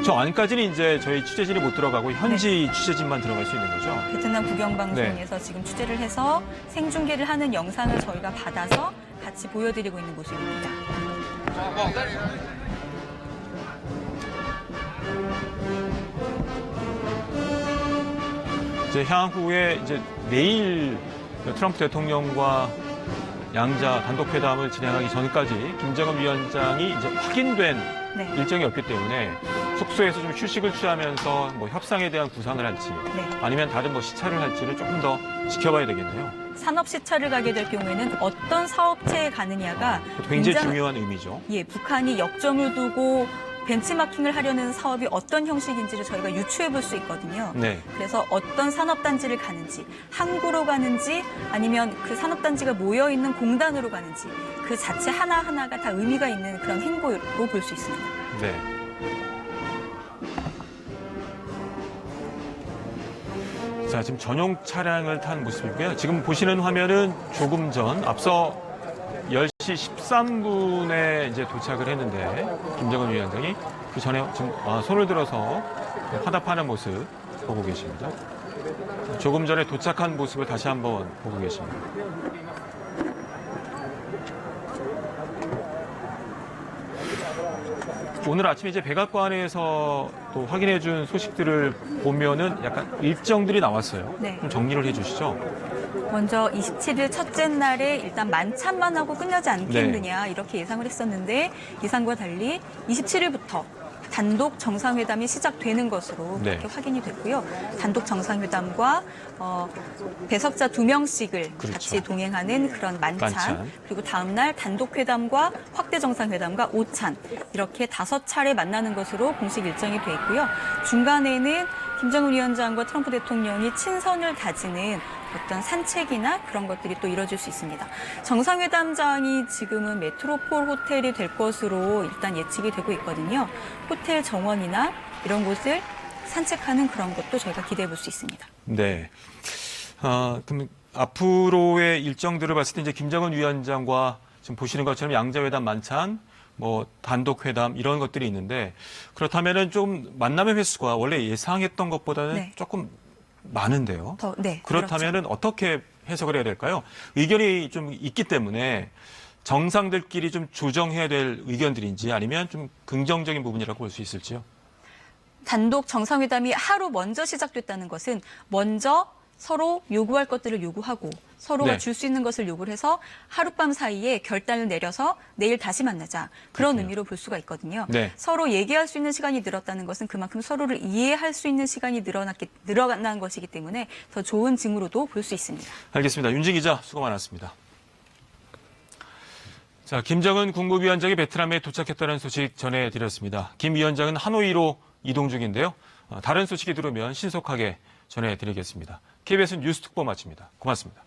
저 안까지는 이제 저희 취재진이 못 들어가고 현지 취재진만 들어갈 수 있는 거죠. 베트남 국영방송에서 네. 지금 취재를 해서 생중계를 하는 영상을 저희가 받아서 같이 보여드리고 있는 모습입니다. 이제 향후에 이제 내일 트럼프 대통령과 양자 단독 회담을 진행하기 전까지 김정은 위원장이 이제 확인된 네. 일정이 없기 때문에 숙소에서 좀 휴식을 취하면서 뭐 협상에 대한 구상을 할지 네. 아니면 다른 뭐 시차를 할지를 조금 더 지켜봐야 되겠네요. 산업 시차를 가게 될 경우에는 어떤 사업체에 가느냐가 굉장히 중요한 의미죠. 예, 북한이 역점을 두고 벤치마킹을 하려는 사업이 어떤 형식인지를 저희가 유추해 볼 수 있거든요. 네. 그래서 어떤 산업단지를 가는지, 항구로 가는지 아니면 그 산업단지가 모여있는 공단으로 가는지 그 자체 하나하나가 다 의미가 있는 그런 행보로 볼 수 있습니다. 네. 자, 지금 전용 차량을 탄 모습이고요. 지금 보시는 화면은 조금 전 앞서 10시 13분에 이제 도착을 했는데 김정은 위원장이 그 전에 지금 손을 들어서 화답하는 모습 보고 계십니다. 조금 전에 도착한 모습을 다시 한번 보고 계십니다. 오늘 아침에 이제 백악관에서 또 확인해 준 소식들을 보면은 약간 일정들이 나왔어요. 네. 좀 정리를 해 주시죠. 먼저 27일 첫째 날에 일단 만찬만 하고 끝나지 않겠느냐 이렇게 예상을 했었는데 예상과 달리 27일부터 단독 정상회담이 시작되는 것으로 네. 그렇게 확인이 됐고요. 단독 정상회담과 배석자 2명씩을 그렇죠. 같이 동행하는 그런 만찬. 그리고 다음 날 단독 회담과 확대 정상회담과 오찬 이렇게 5차례 만나는 것으로 공식 일정이 돼 있고요. 중간에는 김정은 위원장과 트럼프 대통령이 친선을 다지는 어떤 산책이나 그런 것들이 또 이뤄질 수 있습니다. 정상회담장이 지금은 메트로폴 호텔이 될 것으로 일단 예측이 되고 있거든요. 호텔 정원이나 이런 곳을 산책하는 그런 것도 저희가 기대해 볼 수 있습니다. 네. 그럼 앞으로의 일정들을 봤을 때 이제 김정은 위원장과 지금 보시는 것처럼 양자회담 만찬, 뭐 단독 회담 이런 것들이 있는데 그렇다면은 좀 만남의 횟수가 원래 예상했던 것보다는 네. 조금 많은데요. 네, 그렇다면은 어떻게 해석을 해야 될까요? 의견이 좀 있기 때문에 정상들끼리 좀 조정해야 될 의견들인지 아니면 좀 긍정적인 부분이라고 볼 수 있을지요? 단독 정상회담이 하루 먼저 시작됐다는 것은 먼저 서로 요구할 것들을 요구하고 서로가 네. 줄 수 있는 것을 요구를 해서 하룻밤 사이에 결단을 내려서 내일 다시 만나자. 그런 그렇군요. 의미로 볼 수가 있거든요. 네. 서로 얘기할 수 있는 시간이 늘었다는 것은 그만큼 서로를 이해할 수 있는 시간이 늘어난 것이기 때문에 더 좋은 징후로도 볼 수 있습니다. 알겠습니다. 윤지 기자 수고 많았습니다. 자, 김정은 국무위원장이 베트남에 도착했다는 소식 전해드렸습니다. 김 위원장은 하노이로 이동 중인데요. 다른 소식이 들어오면 신속하게 전해드리겠습니다. KBS 뉴스 특보 마칩니다. 고맙습니다.